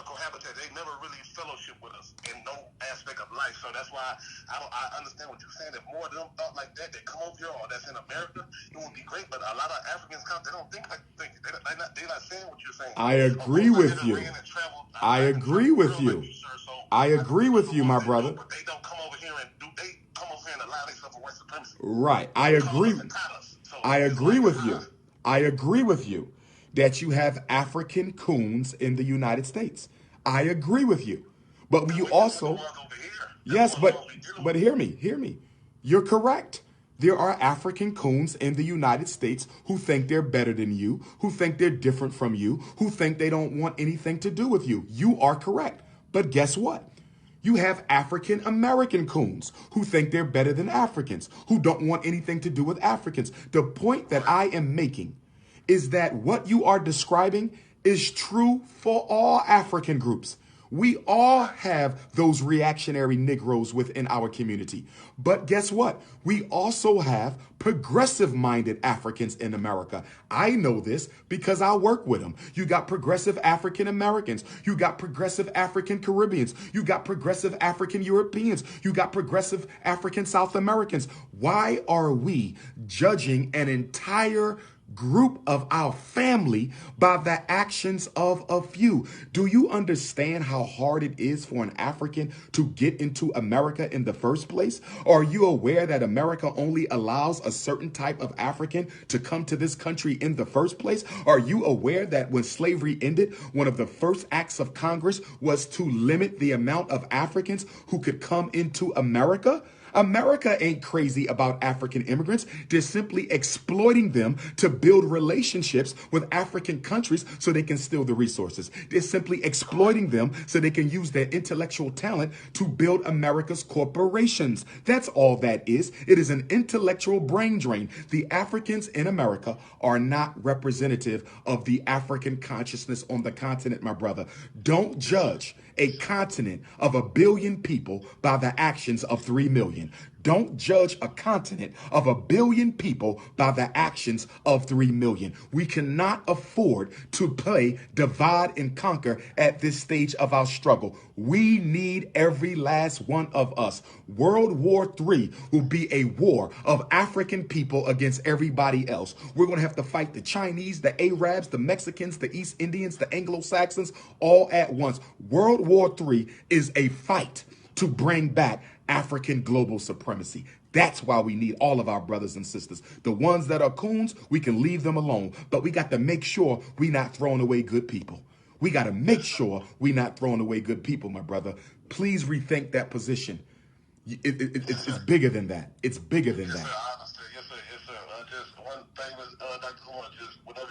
cohabitate. They never really fellowship with us in no aspect of life. So that's why I understand what you're saying. If more of them thought like that come over here or that's in America, it would be great. But a lot of Africans they don't think like you think. They're not saying what you're saying. I agree with you. I agree with you. I agree with you, my brother. But they don't come over here and they come over here and allow themselves for white supremacy. Right. I agree. I agree with you. I agree with you that you have African coons in the United States. I agree with you. But you also, yes, but hear me. You're correct. There are African coons in the United States who think they're better than you, who think they're different from you, who think they don't want anything to do with you. You are correct. But guess what? You have African American coons who think they're better than Africans, who don't want anything to do with Africans. The point that I am making is that what you are describing is true for all African groups. We all have those reactionary Negroes within our community. But guess what? We also have progressive-minded Africans in America. I know this because I work with them. You got progressive African Americans. You got progressive African Caribbeans. You got progressive African Europeans. You got progressive African South Americans. Why are we judging an entire group of our family by the actions of a few? Do you understand how hard it is for an African to get into America in the first place? Are you aware that America only allows a certain type of African to come to this country in the first place? Are you aware that when slavery ended, one of the first acts of Congress was to limit the amount of Africans who could come into America? America ain't crazy about African immigrants. They're simply exploiting them to build relationships with African countries so they can steal the resources. They're simply exploiting them so they can use their intellectual talent to build America's corporations. That's all that is. It is an intellectual brain drain. The Africans in America are not representative of the African consciousness on the continent, my brother. Don't judge a continent of 1 billion people by the actions of 3 million. Don't judge a continent of 1 billion people by the actions of 3 million. We cannot afford to play divide and conquer at this stage of our struggle. We need every last one of us. World War III will be a war of African people against everybody else. We're going to have to fight the Chinese, the Arabs, the Mexicans, the East Indians, the Anglo-Saxons all at once. World War III is a fight to bring back African global supremacy. That's why we need all of our brothers and sisters. The ones that are coons, we can leave them alone. But we got to make sure we're not throwing away good people. We got to make sure we're not throwing away good people, my brother. Please rethink that position. It's bigger than that. It's bigger than that. I understand. Yes, sir. Yes, sir. Just one thing was, Dr. Umar, just whatever,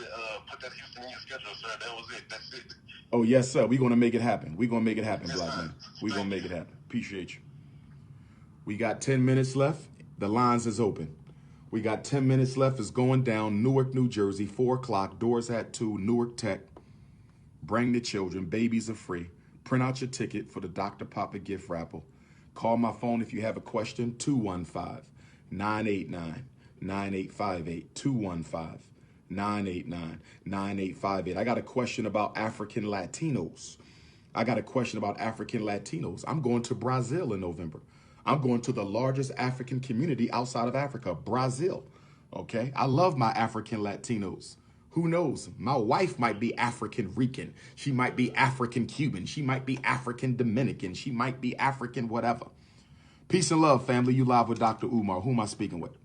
put that Houston in your schedule, sir. That was it. That's it. Oh, yes, sir. We're going to make it happen. We're going to make it happen, Yes, black sir. man. We're going to make it happen. Appreciate you. We got 10 minutes left. The lines is open. We got 10 minutes left. It's going down. Newark, New Jersey, 4 o'clock. Doors at 2. Newark Tech. Bring the children. Babies are free. Print out your ticket for the Dr. Papa gift raffle. Call my phone if you have a question. 215-989-9858. 215-989-9858. I got a question about African Latinos. I'm going to Brazil in November. I'm going to the largest African community outside of Africa, Brazil. Okay? I love my African Latinos. Who knows? My wife might be African Rican. She might be African Cuban. She might be African Dominican. She might be African whatever. Peace and love, family. You live with Dr. Umar. Who am I speaking with?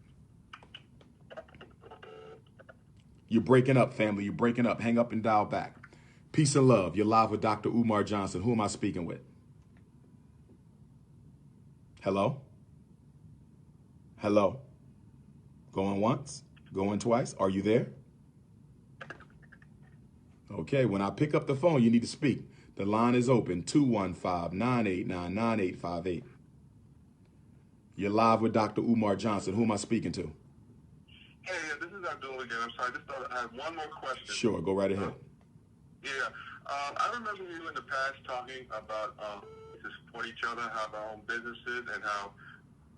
You're breaking up, family. You're breaking up. Hang up and dial back. Peace and love. You're live with Dr. Umar Johnson. Who am I speaking with? Hello? Hello? Going once? Going twice? Are you there? Okay, when I pick up the phone, you need to speak. The line is open, 215-989-9858. You're live with Dr. Umar Johnson. Who am I speaking to? Hey, this is Abdul again. I'm sorry. I just thought I had one more question. Sure, go right ahead. I remember you in the past talking about to support each other, have our own businesses, and how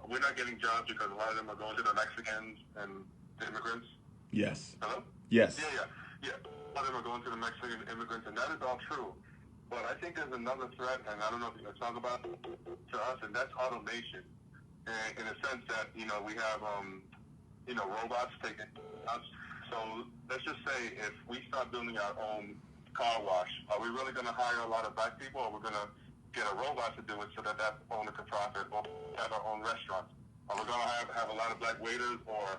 we're not getting jobs because a lot of them are going to the Mexicans and the immigrants. Yes. Hello? Yes. Yeah. A lot of them are going to the Mexican immigrants, and that is all true. But I think there's another threat, and I don't know if you're going to talk about it to us, and that's automation. And in a sense that, we have, robots taking us. So let's just say if we start building our own car wash, are we really going to hire a lot of black people, or we're going to get a robot to do it so that owner can profit, or have our own restaurants? Are we going to have a lot of black waiters or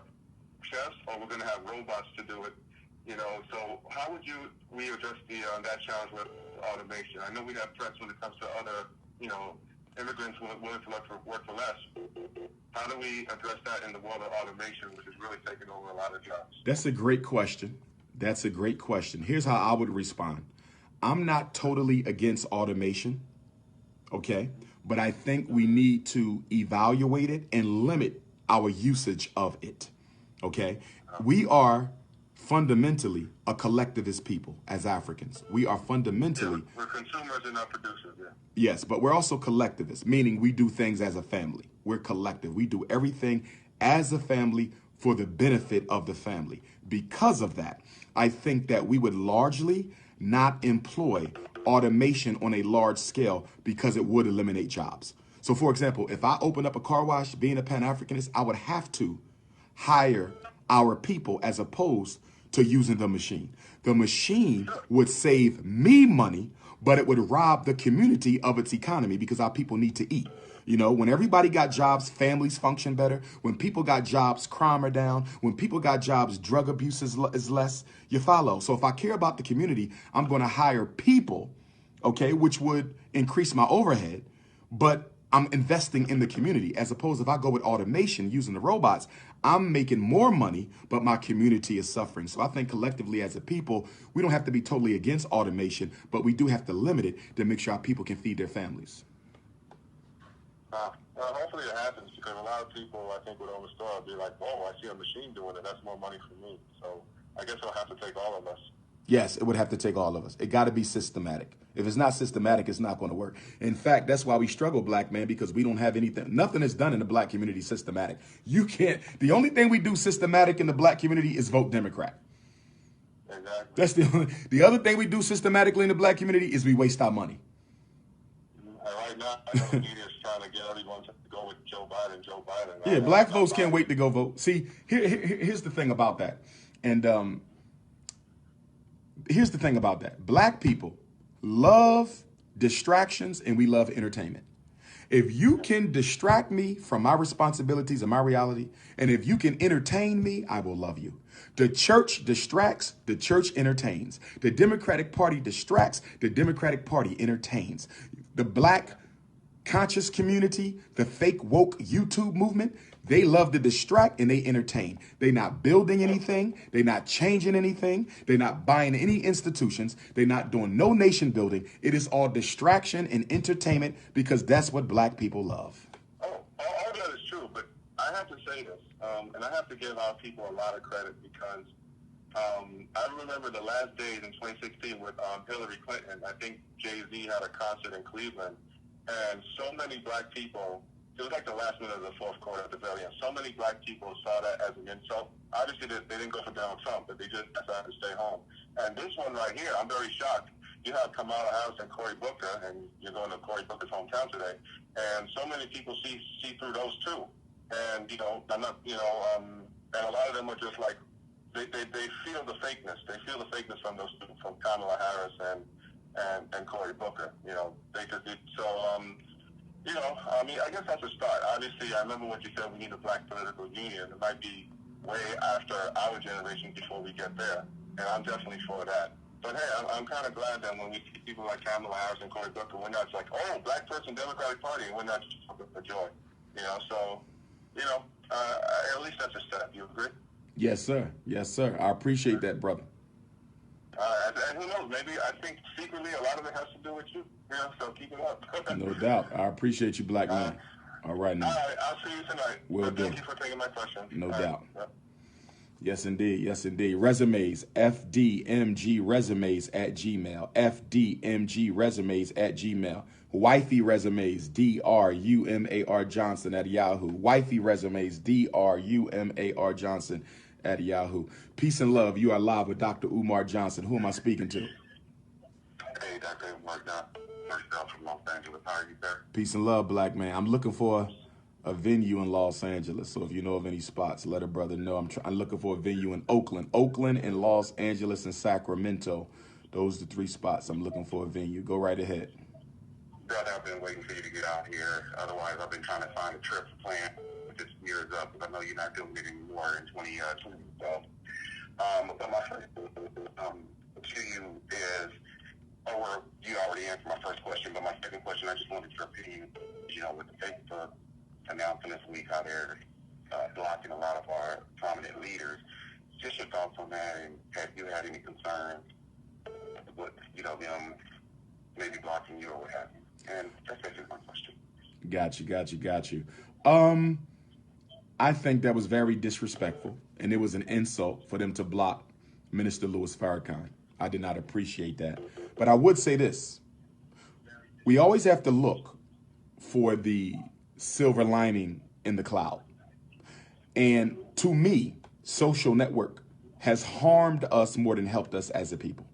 chefs, or we're going to have robots to do it? So how would we address that challenge with automation? I know we have threats when it comes to other, immigrants willing to work for less. How do we address that in the world of automation, which is really taking over a lot of jobs? That's a great question. Here's how I would respond. I'm not totally against automation, okay? But I think we need to evaluate it and limit our usage of it, okay? We are fundamentally a collectivist people as Africans. We are fundamentally... Yeah, we're consumers and not producers, yeah. Yes, but we're also collectivists, meaning we do things as a family. We're collective. We do everything as a family for the benefit of the family. Because of that, I think that we would largely not employ automation on a large scale because it would eliminate jobs. So, for example, if I open up a car wash, being a Pan-Africanist, I would have to hire our people as opposed to using the machine. The machine would save me money, but it would rob the community of its economy because our people need to eat. You know, when everybody got jobs, families function better. When people got jobs, crime are down. When people got jobs, drug abuse is less. You follow? So if I care about the community, I'm going to hire people, okay, which would increase my overhead, but I'm investing in the community. As opposed if I go with automation using the robots, I'm making more money, but my community is suffering. So I think collectively as a people, we don't have to be totally against automation, but we do have to limit it to make sure our people can feed their families. Well, hopefully it happens because a lot of people, I think, would own the store be like, "Oh, I see a machine doing it. That's more money for me." So I guess it'll have to take all of us. Yes, it would have to take all of us. It got to be systematic. If it's not systematic, it's not going to work. In fact, that's why we struggle, black man, because we don't have anything. Nothing is done in the black community systematic. You can't. The only thing we do systematic in the black community is vote Democrat. Exactly. That's the other thing we do systematically in the black community is we waste our money. Right now, I know the media is trying to get everyone to go with Joe Biden. Yeah, black folks can't wait to go vote. See, here's the thing about that. And here's the thing about that. Black people love distractions and we love entertainment. If you can distract me from my responsibilities and my reality, and if you can entertain me, I will love you. The church distracts, the church entertains. The Democratic Party distracts, the Democratic Party entertains. The black conscious community, the fake woke YouTube movement, they love to distract and they entertain. They're not building anything. They're not changing anything. They're not buying any institutions. They're not doing no nation building. It is all distraction and entertainment because that's what black people love. Oh, all that is true, but I have to say this, and I have to give our people a lot of credit because I remember the last days in 2016 with Hillary Clinton. I think Jay-Z had a concert in Cleveland, and so many black people, it was like the last minute of the fourth quarter at the very end. So many black people saw that as an insult. Obviously, they didn't go for Donald Trump, but they just decided to stay home. And this one right here, I'm very shocked. You have Kamala Harris and Cory Booker, and you're going to Cory Booker's hometown today. And so many people see through those two. And, you know, I'm not, you know, and a lot of them are just like, they feel the fakeness. They feel the fakeness from those two, from Kamala Harris and Cory Booker. You know, they just did. So, you know, I mean, I guess that's a start. Obviously, I remember what you said, we need a black political union. It might be way after our generation before we get there, and I'm definitely for that. But hey, I'm kind of glad that when we see people like Kamala Harris and Cory Booker, we're not just like, oh, black person, Democratic Party, and we're not just for joy. You know, so, you know, at least that's a step. You agree? Yes, sir. Yes, sir. I appreciate that, brother. And who knows, maybe I think secretly a lot of it has to do with you. You know, so keep it up. No doubt. I appreciate you, black man. All right, now. All right, I'll see you tonight. Will do. Thank you for taking my question. No All doubt. Right. Yep. Yes, indeed. Yes, indeed. Resumes, FDMG resumes at Gmail. FDMG resumes at Gmail. Wifey resumes, DRUMAR Johnson at Yahoo. Wifey resumes, DRUMAR Johnson at Yahoo. Peace and love. You are live with Dr. Umar Johnson. Who am I speaking to? Hey, Dr. Umar Johnson from Los Angeles. How are you, sir? Peace and love, black man. I'm looking for a venue in Los Angeles. So if you know of any spots, let a brother know. I'm looking for a venue in Oakland. Oakland and Los Angeles and Sacramento. Those are the three spots I'm looking for a venue. Go right ahead. Brother, I've been waiting for you to get out here. Otherwise, I've been trying to find a trip to plan. This year is up, because I know you're not doing it anymore in 2020. So, but my first to you is, you already answered my first question, but my second question, I just wanted your opinion, you know, with the Facebook announcement this week, how they're blocking a lot of our prominent leaders. Just your thoughts on that, and have you had any concerns with, you know, them maybe blocking you or what have you? And that's basically my question. Got you. I think that was very disrespectful, and it was an insult for them to block Minister Louis Farrakhan. I did not appreciate that. But I would say this. We always have to look for the silver lining in the cloud. And to me, social network has harmed us more than helped us as a people.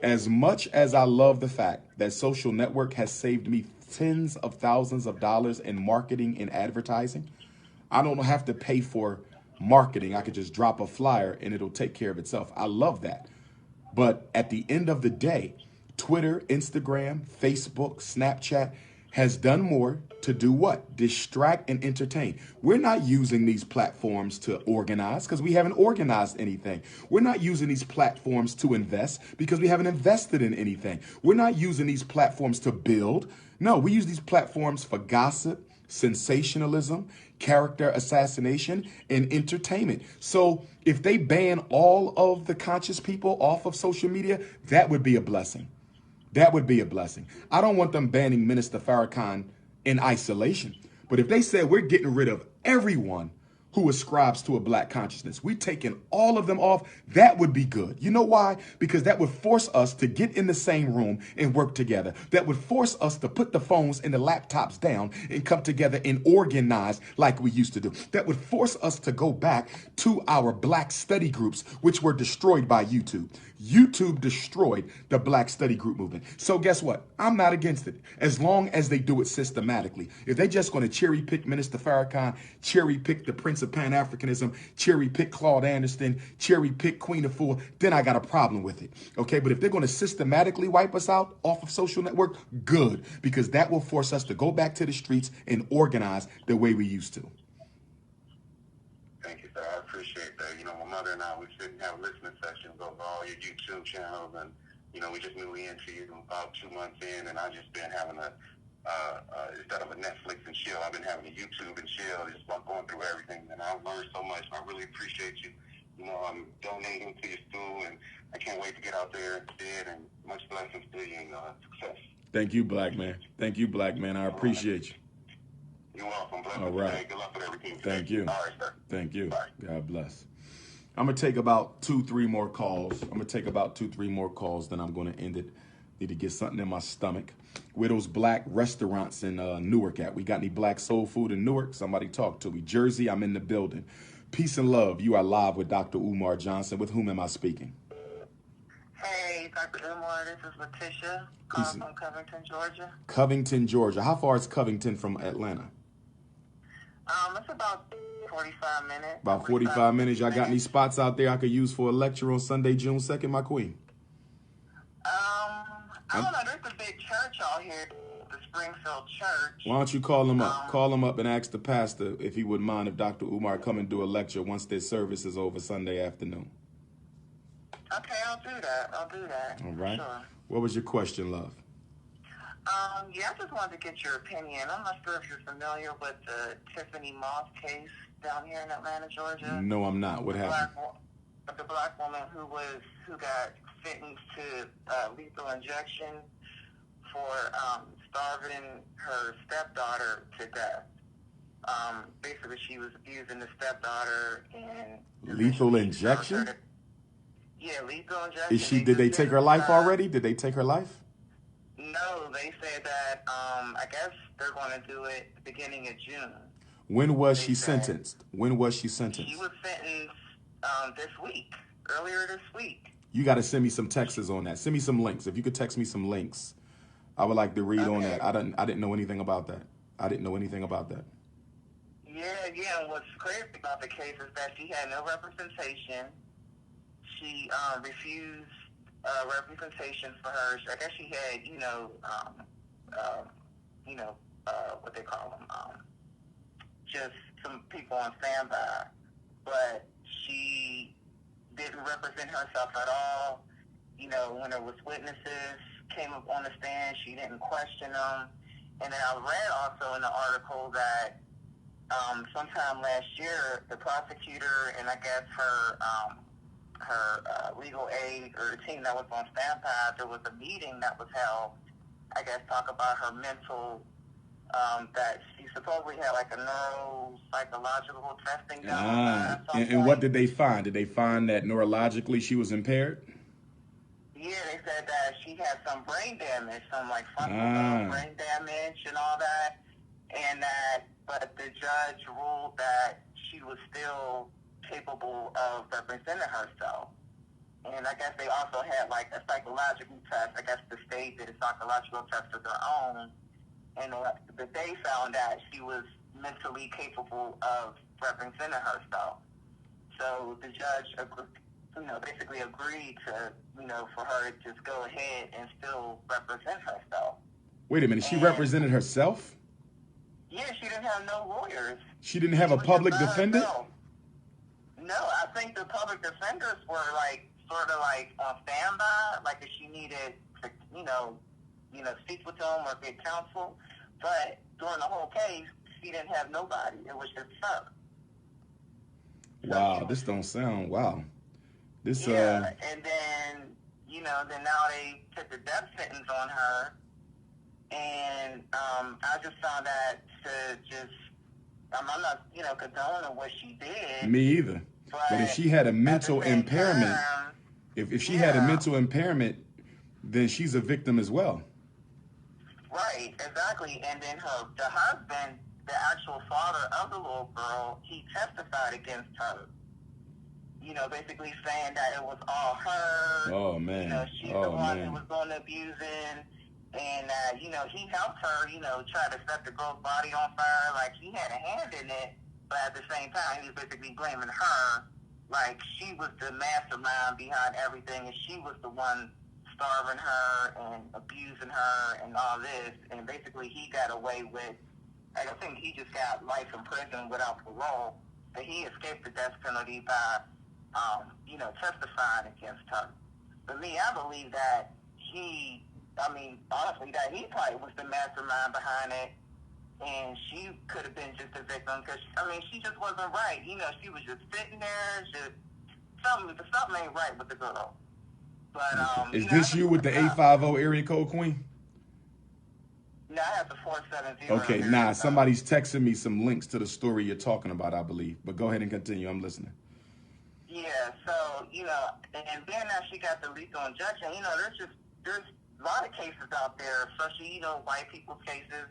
As much as I love the fact that social network has saved me tens of thousands of dollars in marketing and advertising, I don't have to pay for marketing. I could just drop a flyer and it'll take care of itself. I love that. But at the end of the day, Twitter, Instagram, Facebook, Snapchat has done more to do what? Distract and entertain. We're not using these platforms to organize because we haven't organized anything. We're not using these platforms to invest because we haven't invested in anything. We're not using these platforms to build. No, we use these platforms for gossip, sensationalism, character assassination, and entertainment. So if they ban all of the conscious people off of social media, that would be a blessing. That would be a blessing. I don't want them banning Minister Farrakhan in isolation. But if they said we're getting rid of everyone who ascribes to a black consciousness, we taking all of them off, that would be good. You know why? Because that would force us to get in the same room and work together. That would force us to put the phones and the laptops down and come together and organize like we used to do. That would force us to go back to our black study groups, which were destroyed by YouTube. YouTube destroyed the black study group movement. So guess what? I'm not against it as long as they do it systematically. If they're just going to cherry pick Minister Farrakhan, cherry pick the Prince of Pan-Africanism, cherry pick Claude Anderson, cherry pick Queen Afua, then I got a problem with it. Okay, but if they're going to systematically wipe us out off of social network, good, because that will force us to go back to the streets and organize the way we used to. Thank you, sir. I appreciate that. You know, my mother and I, we sit and have listening sessions over all your YouTube channels, and, you know, we just moved into you about 2 months in, and I've just been having instead of a Netflix and chill, I've been having a YouTube and chill, just going through everything, and I've learned so much. I really appreciate you. You know, I'm donating to your school, and I can't wait to get out there instead, and much blessings to you and success. Thank you, black man. Thank you, black man. I appreciate you. You're welcome. Blessings. All right. Today. Good luck with everything today. Thank you. All right, sir. Thank you. Bye. God bless. I'm going to take about 2-3 more calls. Then I'm going to end it. Need to get something in my stomach. Where those black restaurants in Newark at? We got any black soul food in Newark? Somebody talk to me. Jersey, I'm in the building. Peace and love. You are live with Dr. Umar Johnson. With whom am I speaking? Hey, Dr. Umar, this is Letitia calling from Covington, Georgia. Covington, Georgia. How far is Covington from Atlanta? It's about 45 minutes. About 45 minutes. Y'all got any spots out there I could use for a lecture on Sunday, June 2nd, my queen? I don't know. There's a big church out here, the Springfield Church. Why don't you call them up? Call them up and ask the pastor if he would mind if Dr. Umar come and do a lecture once their service is over Sunday afternoon. Okay, I'll do that. All right. Sure. What was your question, love? Yeah, I just wanted to get your opinion. I'm not sure if you're familiar with the Tiffany Moss case down here in Atlanta, Georgia. No, I'm not. What happened? The black woman who got sentenced to lethal injection for starving her stepdaughter to death. Basically, she was abusing the stepdaughter and lethal injection. Yeah, lethal injection. Did they take her life already? Did they take her life? No, they said that, I guess they're going to do it at the beginning of June. When was she sentenced? She was sentenced earlier this week. You got to send me some texts on that. Send me some links. If you could text me some links, I would like to read on that. I didn't know anything about that. Yeah. What's crazy about the case is that she had no representation. She refused representation for her. I guess she had, what they call them, just some people on standby. But she didn't represent herself at all. You know, when there was witnesses came up on the stand, she didn't question them. And then I read also in the article that sometime last year, the prosecutor and I guess her legal aid or the team that was on standby, there was a meeting that was held, talk about her mental, that she supposedly had like a psychological testing done. And what did they find? Did they find that neurologically she was impaired? Yeah, they said that she had some brain damage, some like frontal brain damage and all that, and but the judge ruled that she was still capable of representing herself. And I guess they also had like a psychological test. I guess the state did a psychological test of their own, and they found that she was mentally capable of representing herself. So the judge, basically agreed to, for her to just go ahead and still represent herself. Wait a minute, she represented herself? Yeah, she didn't have no lawyers. She didn't have a public defender? No, I think the public defenders were like sort of like on standby, like if she needed to, speak with them or get counsel. But during the whole case, she didn't have nobody. It was just her. Wow, this don't sound wow. This and then then now they took the death sentence on her, and I just found that to just I'm not condoning what she did. Me either. But if she had a mental impairment, if she had a mental impairment, then she's a victim as well. Right, exactly. And then the husband, the actual father of the little girl, he testified against her. Basically saying that it was all her. Oh, man. She's the one who was doing the abusing. And, he helped her, try to set the girl's body on fire. Like, he had a hand in it. But at the same time, he was basically blaming her. Like, she was the mastermind behind everything. And she was the one starving her and abusing her and all this. And basically, he got away with, I think he just got life in prison without parole. But he escaped the death penalty by testifying against her. But me, I believe that honestly, that he probably was the mastermind behind it, and she could have been just a victim because, she just wasn't right. She was just sitting there, something ain't right with the girl. But, is this you with the 850 area code, Queen? No, I have the 470. Okay, somebody's texting me some links to the story you're talking about, I believe. But go ahead and continue. I'm listening. Yeah, so, and then now she got the lethal injection, there's a lot of cases out there, especially, white people's cases,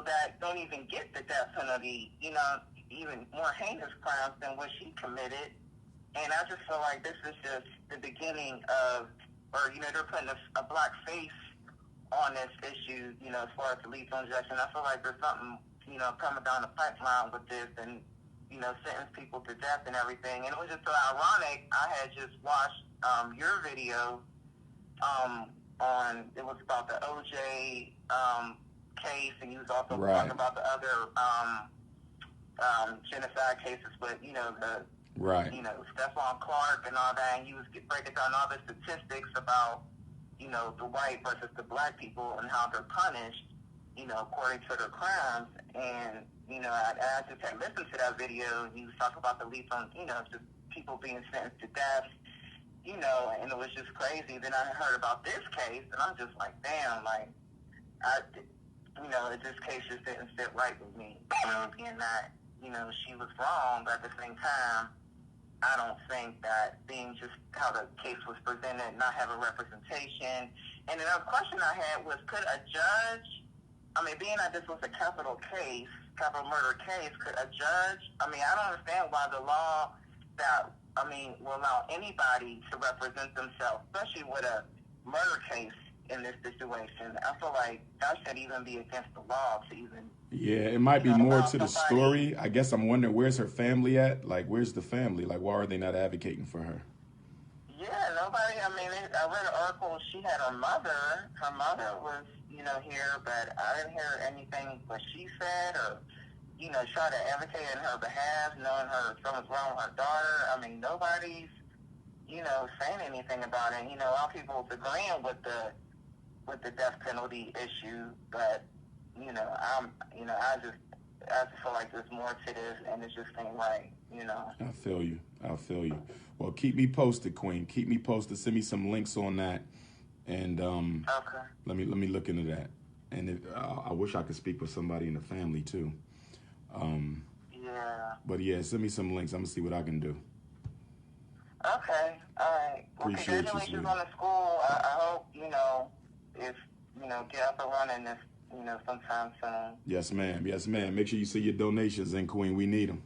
that don't even get the death penalty, even more heinous crimes than what she committed. And I just feel like this is just the beginning of, they're putting a black face on this issue, as far as the lethal injection. I feel like there's something, coming down the pipeline with this and, sentence people to death and everything. And it was just so ironic. I had just watched your video it was about the OJ case, and you was also talking about the other genocide cases, but Stephon Clark and all that, and you was breaking down all the statistics about the white versus the black people and how they're punished, according to their crimes. And I just had listened to that video, and you was talking about the lethal, just people being sentenced to death. And it was just crazy. Then I heard about this case, and I'm just like, damn, like, this case just didn't sit right with me. Being that, she was wrong, but at the same time, I don't think that being just how the case was presented, not having representation. And another question I had was, could a judge, being that this was a capital murder case, could a judge, I don't understand why the law that will allow anybody to represent themselves, especially with a murder case in this situation. I feel like that should even be against the law to even... Yeah, it might be more to the story. I guess I'm wondering, where's her family at? Like, where's the family? Like, why are they not advocating for her? Yeah, nobody, I read an article, she had a mother. Her mother was, here, but I didn't hear anything what she said or... try to advocate on her behalf, knowing something's wrong with her daughter. Nobody's, saying anything about it. A lot of people agreeing with the death penalty issue, but, I just feel like there's more to this, and it's just ain't right, I feel you. Well, keep me posted, Queen. Keep me posted. Send me some links on that, and okay. Let me look into that. And I wish I could speak with somebody in the family too. Yeah, But yeah, send me some links. I'm gonna see what I can do. Okay, all right. Well, Appreciate you, congratulations sweetie. on the school. I hope, if, get up and running this, sometime soon. Yes, ma'am. Yes, ma'am. Make sure you see your donations in, Queen. We need them.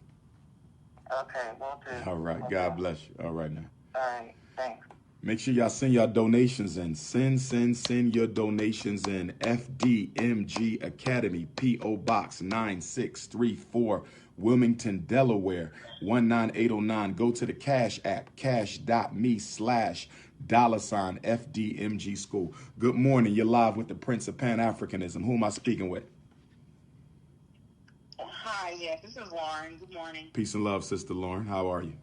Okay, will do. All right. Will God do. bless you. All right now. All right, thanks. Make sure y'all send y'all donations in. Send your donations in. FDMG Academy, P.O. Box 9634, Wilmington, Delaware, 19809. Go to the Cash app, cash.me/$FDMG School. Good morning. You're live with the Prince of Pan-Africanism. Who am I speaking with? Hi, yes, this is Lauren. Good morning. Peace and love, Sister Lauren. How are you?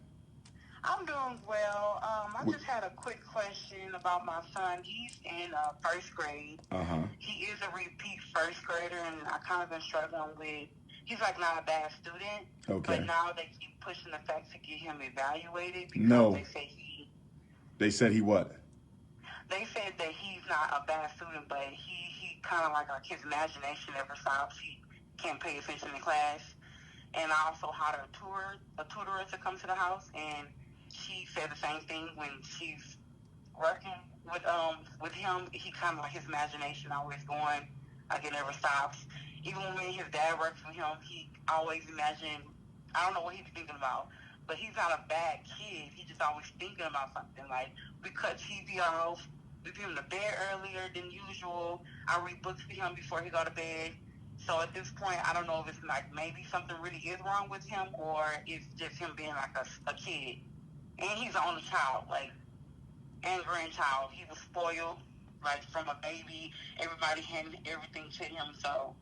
I'm doing well. I just had a quick question about my son. He's in first grade. Uh-huh. He is a repeat first grader, and I kind of been struggling with, he's like not a bad student. Okay. But now they keep pushing the fact to get him evaluated because No. they say he... They said he what? They said that he's not a bad student, but he kind of like his imagination never stops. He can't pay attention in class. And I also hired a tutor to come to the house, and she said the same thing when she's working with him. He kind of like his imagination always going, like it never stops. Even when his dad works with him, he always imagine. I don't know what he's thinking about, but he's not a bad kid. He's just always thinking about something. Like we cut TV off, we put him to bed earlier than usual. I read books for him before he go to bed. So at this point, I don't know if it's like maybe something really is wrong with him, or it's just him being like a kid. And he's the only child, and grandchild. He was spoiled, from a baby. Everybody handed everything to him, so...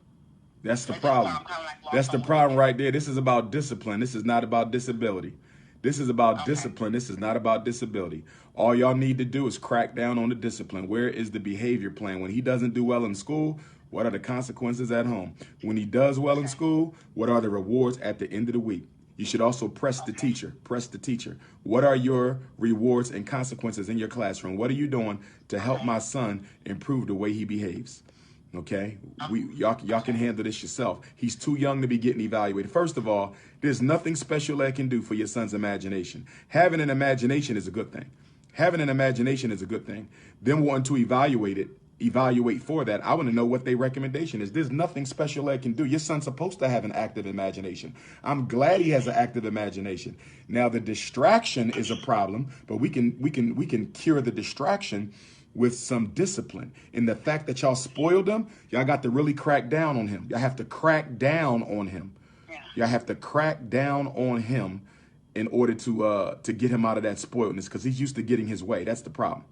That's the problem. That's the problem right there. This is about discipline. This is not about disability. This is about discipline. This is not about disability. All y'all need to do is crack down on the discipline. Where is the behavior plan? When he doesn't do well in school, what are the consequences at home? When he does well in school, what are the rewards at the end of the week? You should also press the teacher. Press the teacher. What are your rewards and consequences in your classroom? What are you doing to help my son improve the way he behaves? Okay, y'all can handle this yourself. He's too young to be getting evaluated. First of all, there's nothing special that can do for your son's imagination. Having an imagination is a good thing. Having an imagination is a good thing. Then wanting to evaluate for that, I want to know what their recommendation is. There's nothing special that can do. Your son's supposed to have an active imagination. I'm glad he has an active imagination. Now the distraction is a problem, but we can cure the distraction with some discipline. And the fact that y'all spoiled him, y'all got to really crack down on him. Y'all have to crack down on him. Y'all have to crack down on him in order to get him out of that spoiledness, because he's used to getting his way. That's the problem.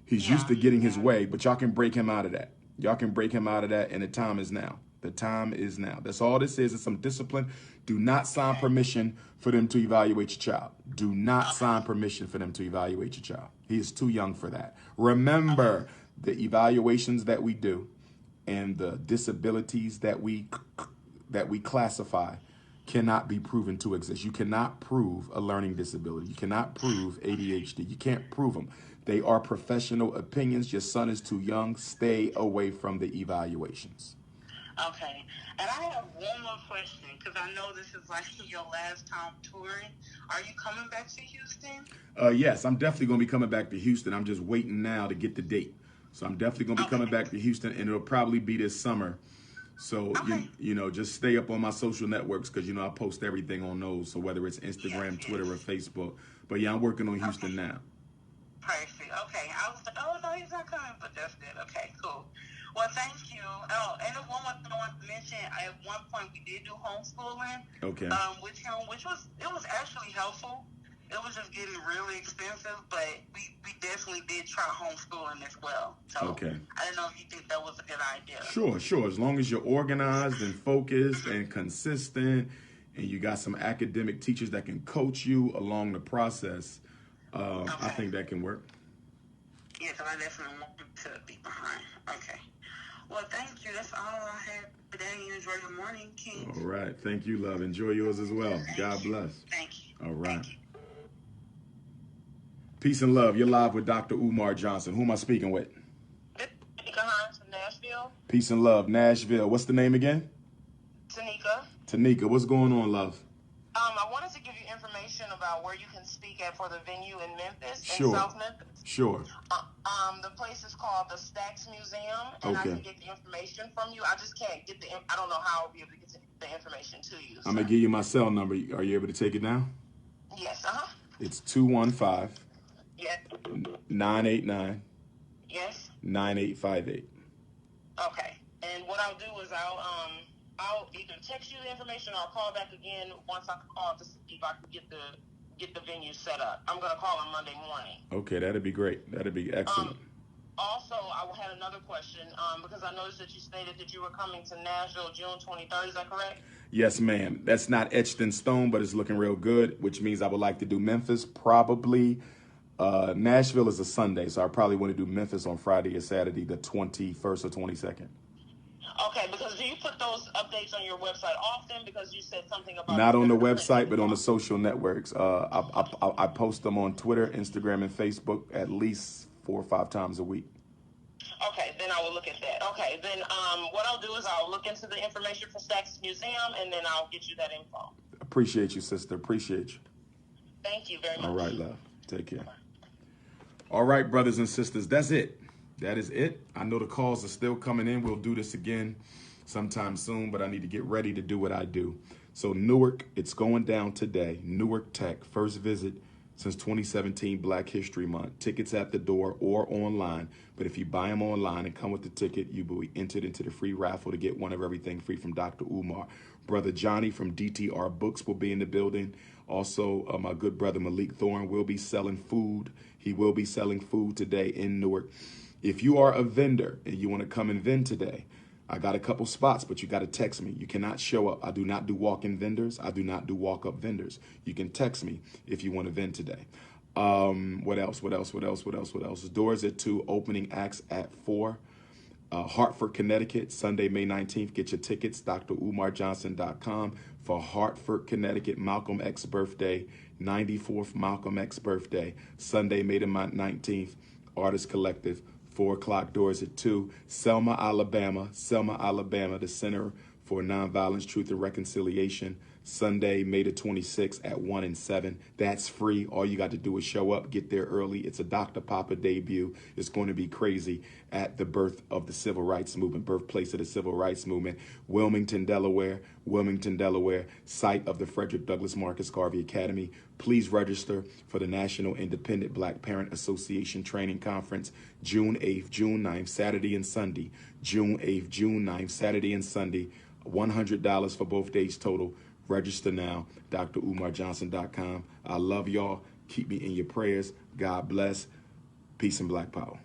He's used to getting his way, but y'all can break him out of that. Y'all can break him out of that, and the time is now. The time is now. That's all this is some discipline. Do not sign permission for them to evaluate your child. Do not sign permission for them to evaluate your child. He is too young for that. Remember, the evaluations that we do and the disabilities that we classify cannot be proven to exist. You cannot prove a learning disability. You cannot prove ADHD. You can't prove them. They are professional opinions. Your son is too young. Stay away from the evaluations. Okay. And I have one more question, because I know this is your last time touring. Are you coming back to Houston? Yes, I'm definitely going to be coming back to Houston. I'm just waiting now to get the date. So I'm definitely going to be coming back to Houston, and it'll probably be this summer. So, just stay up on my social networks, because, I post everything on those. So whether it's Instagram, Twitter, or Facebook. But, yeah, I'm working on Houston now. Perfect. Okay. I was like, oh, no, he's not coming, but that's good. Okay, cool. Well, thank you. Oh, and one more thing I wanted to mention, at one point we did do homeschooling with him, which was actually helpful. It was just getting really expensive, but we definitely did try homeschooling as well. So I didn't know if you think that was a good idea. Sure. As long as you're organized and focused and consistent, and you got some academic teachers that can coach you along the process, I think that can work. Yeah, because I definitely want to be behind. Okay. Well, thank you. That's all I had today. You enjoy your morning, King. All right. Thank you, love. Enjoy yours as well. God bless. Thank you. All right. Peace and love. You're live with Dr. Umar Johnson. Who am I speaking with? Tanika from Nashville. Peace and love. Nashville. What's the name again? Tanika. Tanika. What's going on, love? I wanted to give you information about where you can speak at for the venue in Memphis, in Sure. South Memphis. Sure. The place is called the Stax Museum, and I Okay. can get the information from you. I just can't get I don't know how I'll be able to get the information to you. I'm going to give you my cell number. Are you able to take it down? Yes, It's 215 Yes. 989 Yes. 9858. Okay. And what I'll do is I'll either text you the information or I'll call back again once I call to see if I can get the venue set up. I'm gonna call on Monday morning. Okay, that'd be great. That'd be excellent. Also, I had another question because I noticed that you stated that you were coming to Nashville June 23rd. Is that correct? Yes, ma'am. That's not etched in stone, but it's looking real good, which means I would like to do Memphis probably. Nashville is a Sunday, so I probably want to do Memphis on Friday or Saturday, the 21st or 22nd. Okay, because do you put those updates on your website often? Because you said something about... Not on the website, but on the social networks. I post them on Twitter, Instagram, and Facebook at least 4 or 5 times a week. Okay, then I will look at that. Okay, then what I'll do is I'll look into the information for Stax Museum, and then I'll get you that info. Appreciate you, sister. Appreciate you. Thank you very much. All right, love. Take care. All right, brothers and sisters, that's it. That is it. I know the calls are still coming in. We'll do this again sometime soon, but I need to get ready to do what I do. So Newark, it's going down today. Newark Tech, first visit since 2017, Black History Month. Tickets at the door or online. But if you buy them online and come with the ticket, you will be entered into the free raffle to get one of everything free from Dr. Umar. Brother Johnny from DTR Books will be in the building. Also, my good brother Malik Thorne will be selling food. He will be selling food today in Newark. If you are a vendor and you want to come and vend today, I got a couple spots, but you got to text me. You cannot show up. I do not do walk-in vendors. I do not do walk-up vendors. You can text me if you want to vend today. What else? Doors at 2, opening acts at 4. Hartford, Connecticut, Sunday, May 19th. Get your tickets, DrUmarJohnson.com for Hartford, Connecticut, Malcolm X birthday, 94th Malcolm X birthday, Sunday, May the 19th, Artist Collective. 4 o'clock, doors at 2. Selma, Alabama, the Center for Nonviolence, Truth, and Reconciliation. Sunday, May the 26th at 1 and 7. That's free. All you got to do is show up, get there early. It's a Dr. Papa debut. It's going to be crazy at the birth of the Civil Rights Movement, birthplace of the Civil Rights Movement. Wilmington, Delaware, site of the Frederick Douglass Marcus Garvey Academy. Please register for the National Independent Black Parent Association Training Conference, June 8th, June 9th, Saturday and Sunday. June 8th, June 9th, Saturday and Sunday. $100 for both days total. Register now, DrUmarJohnson.com. I love y'all. Keep me in your prayers. God bless. Peace and Black Power.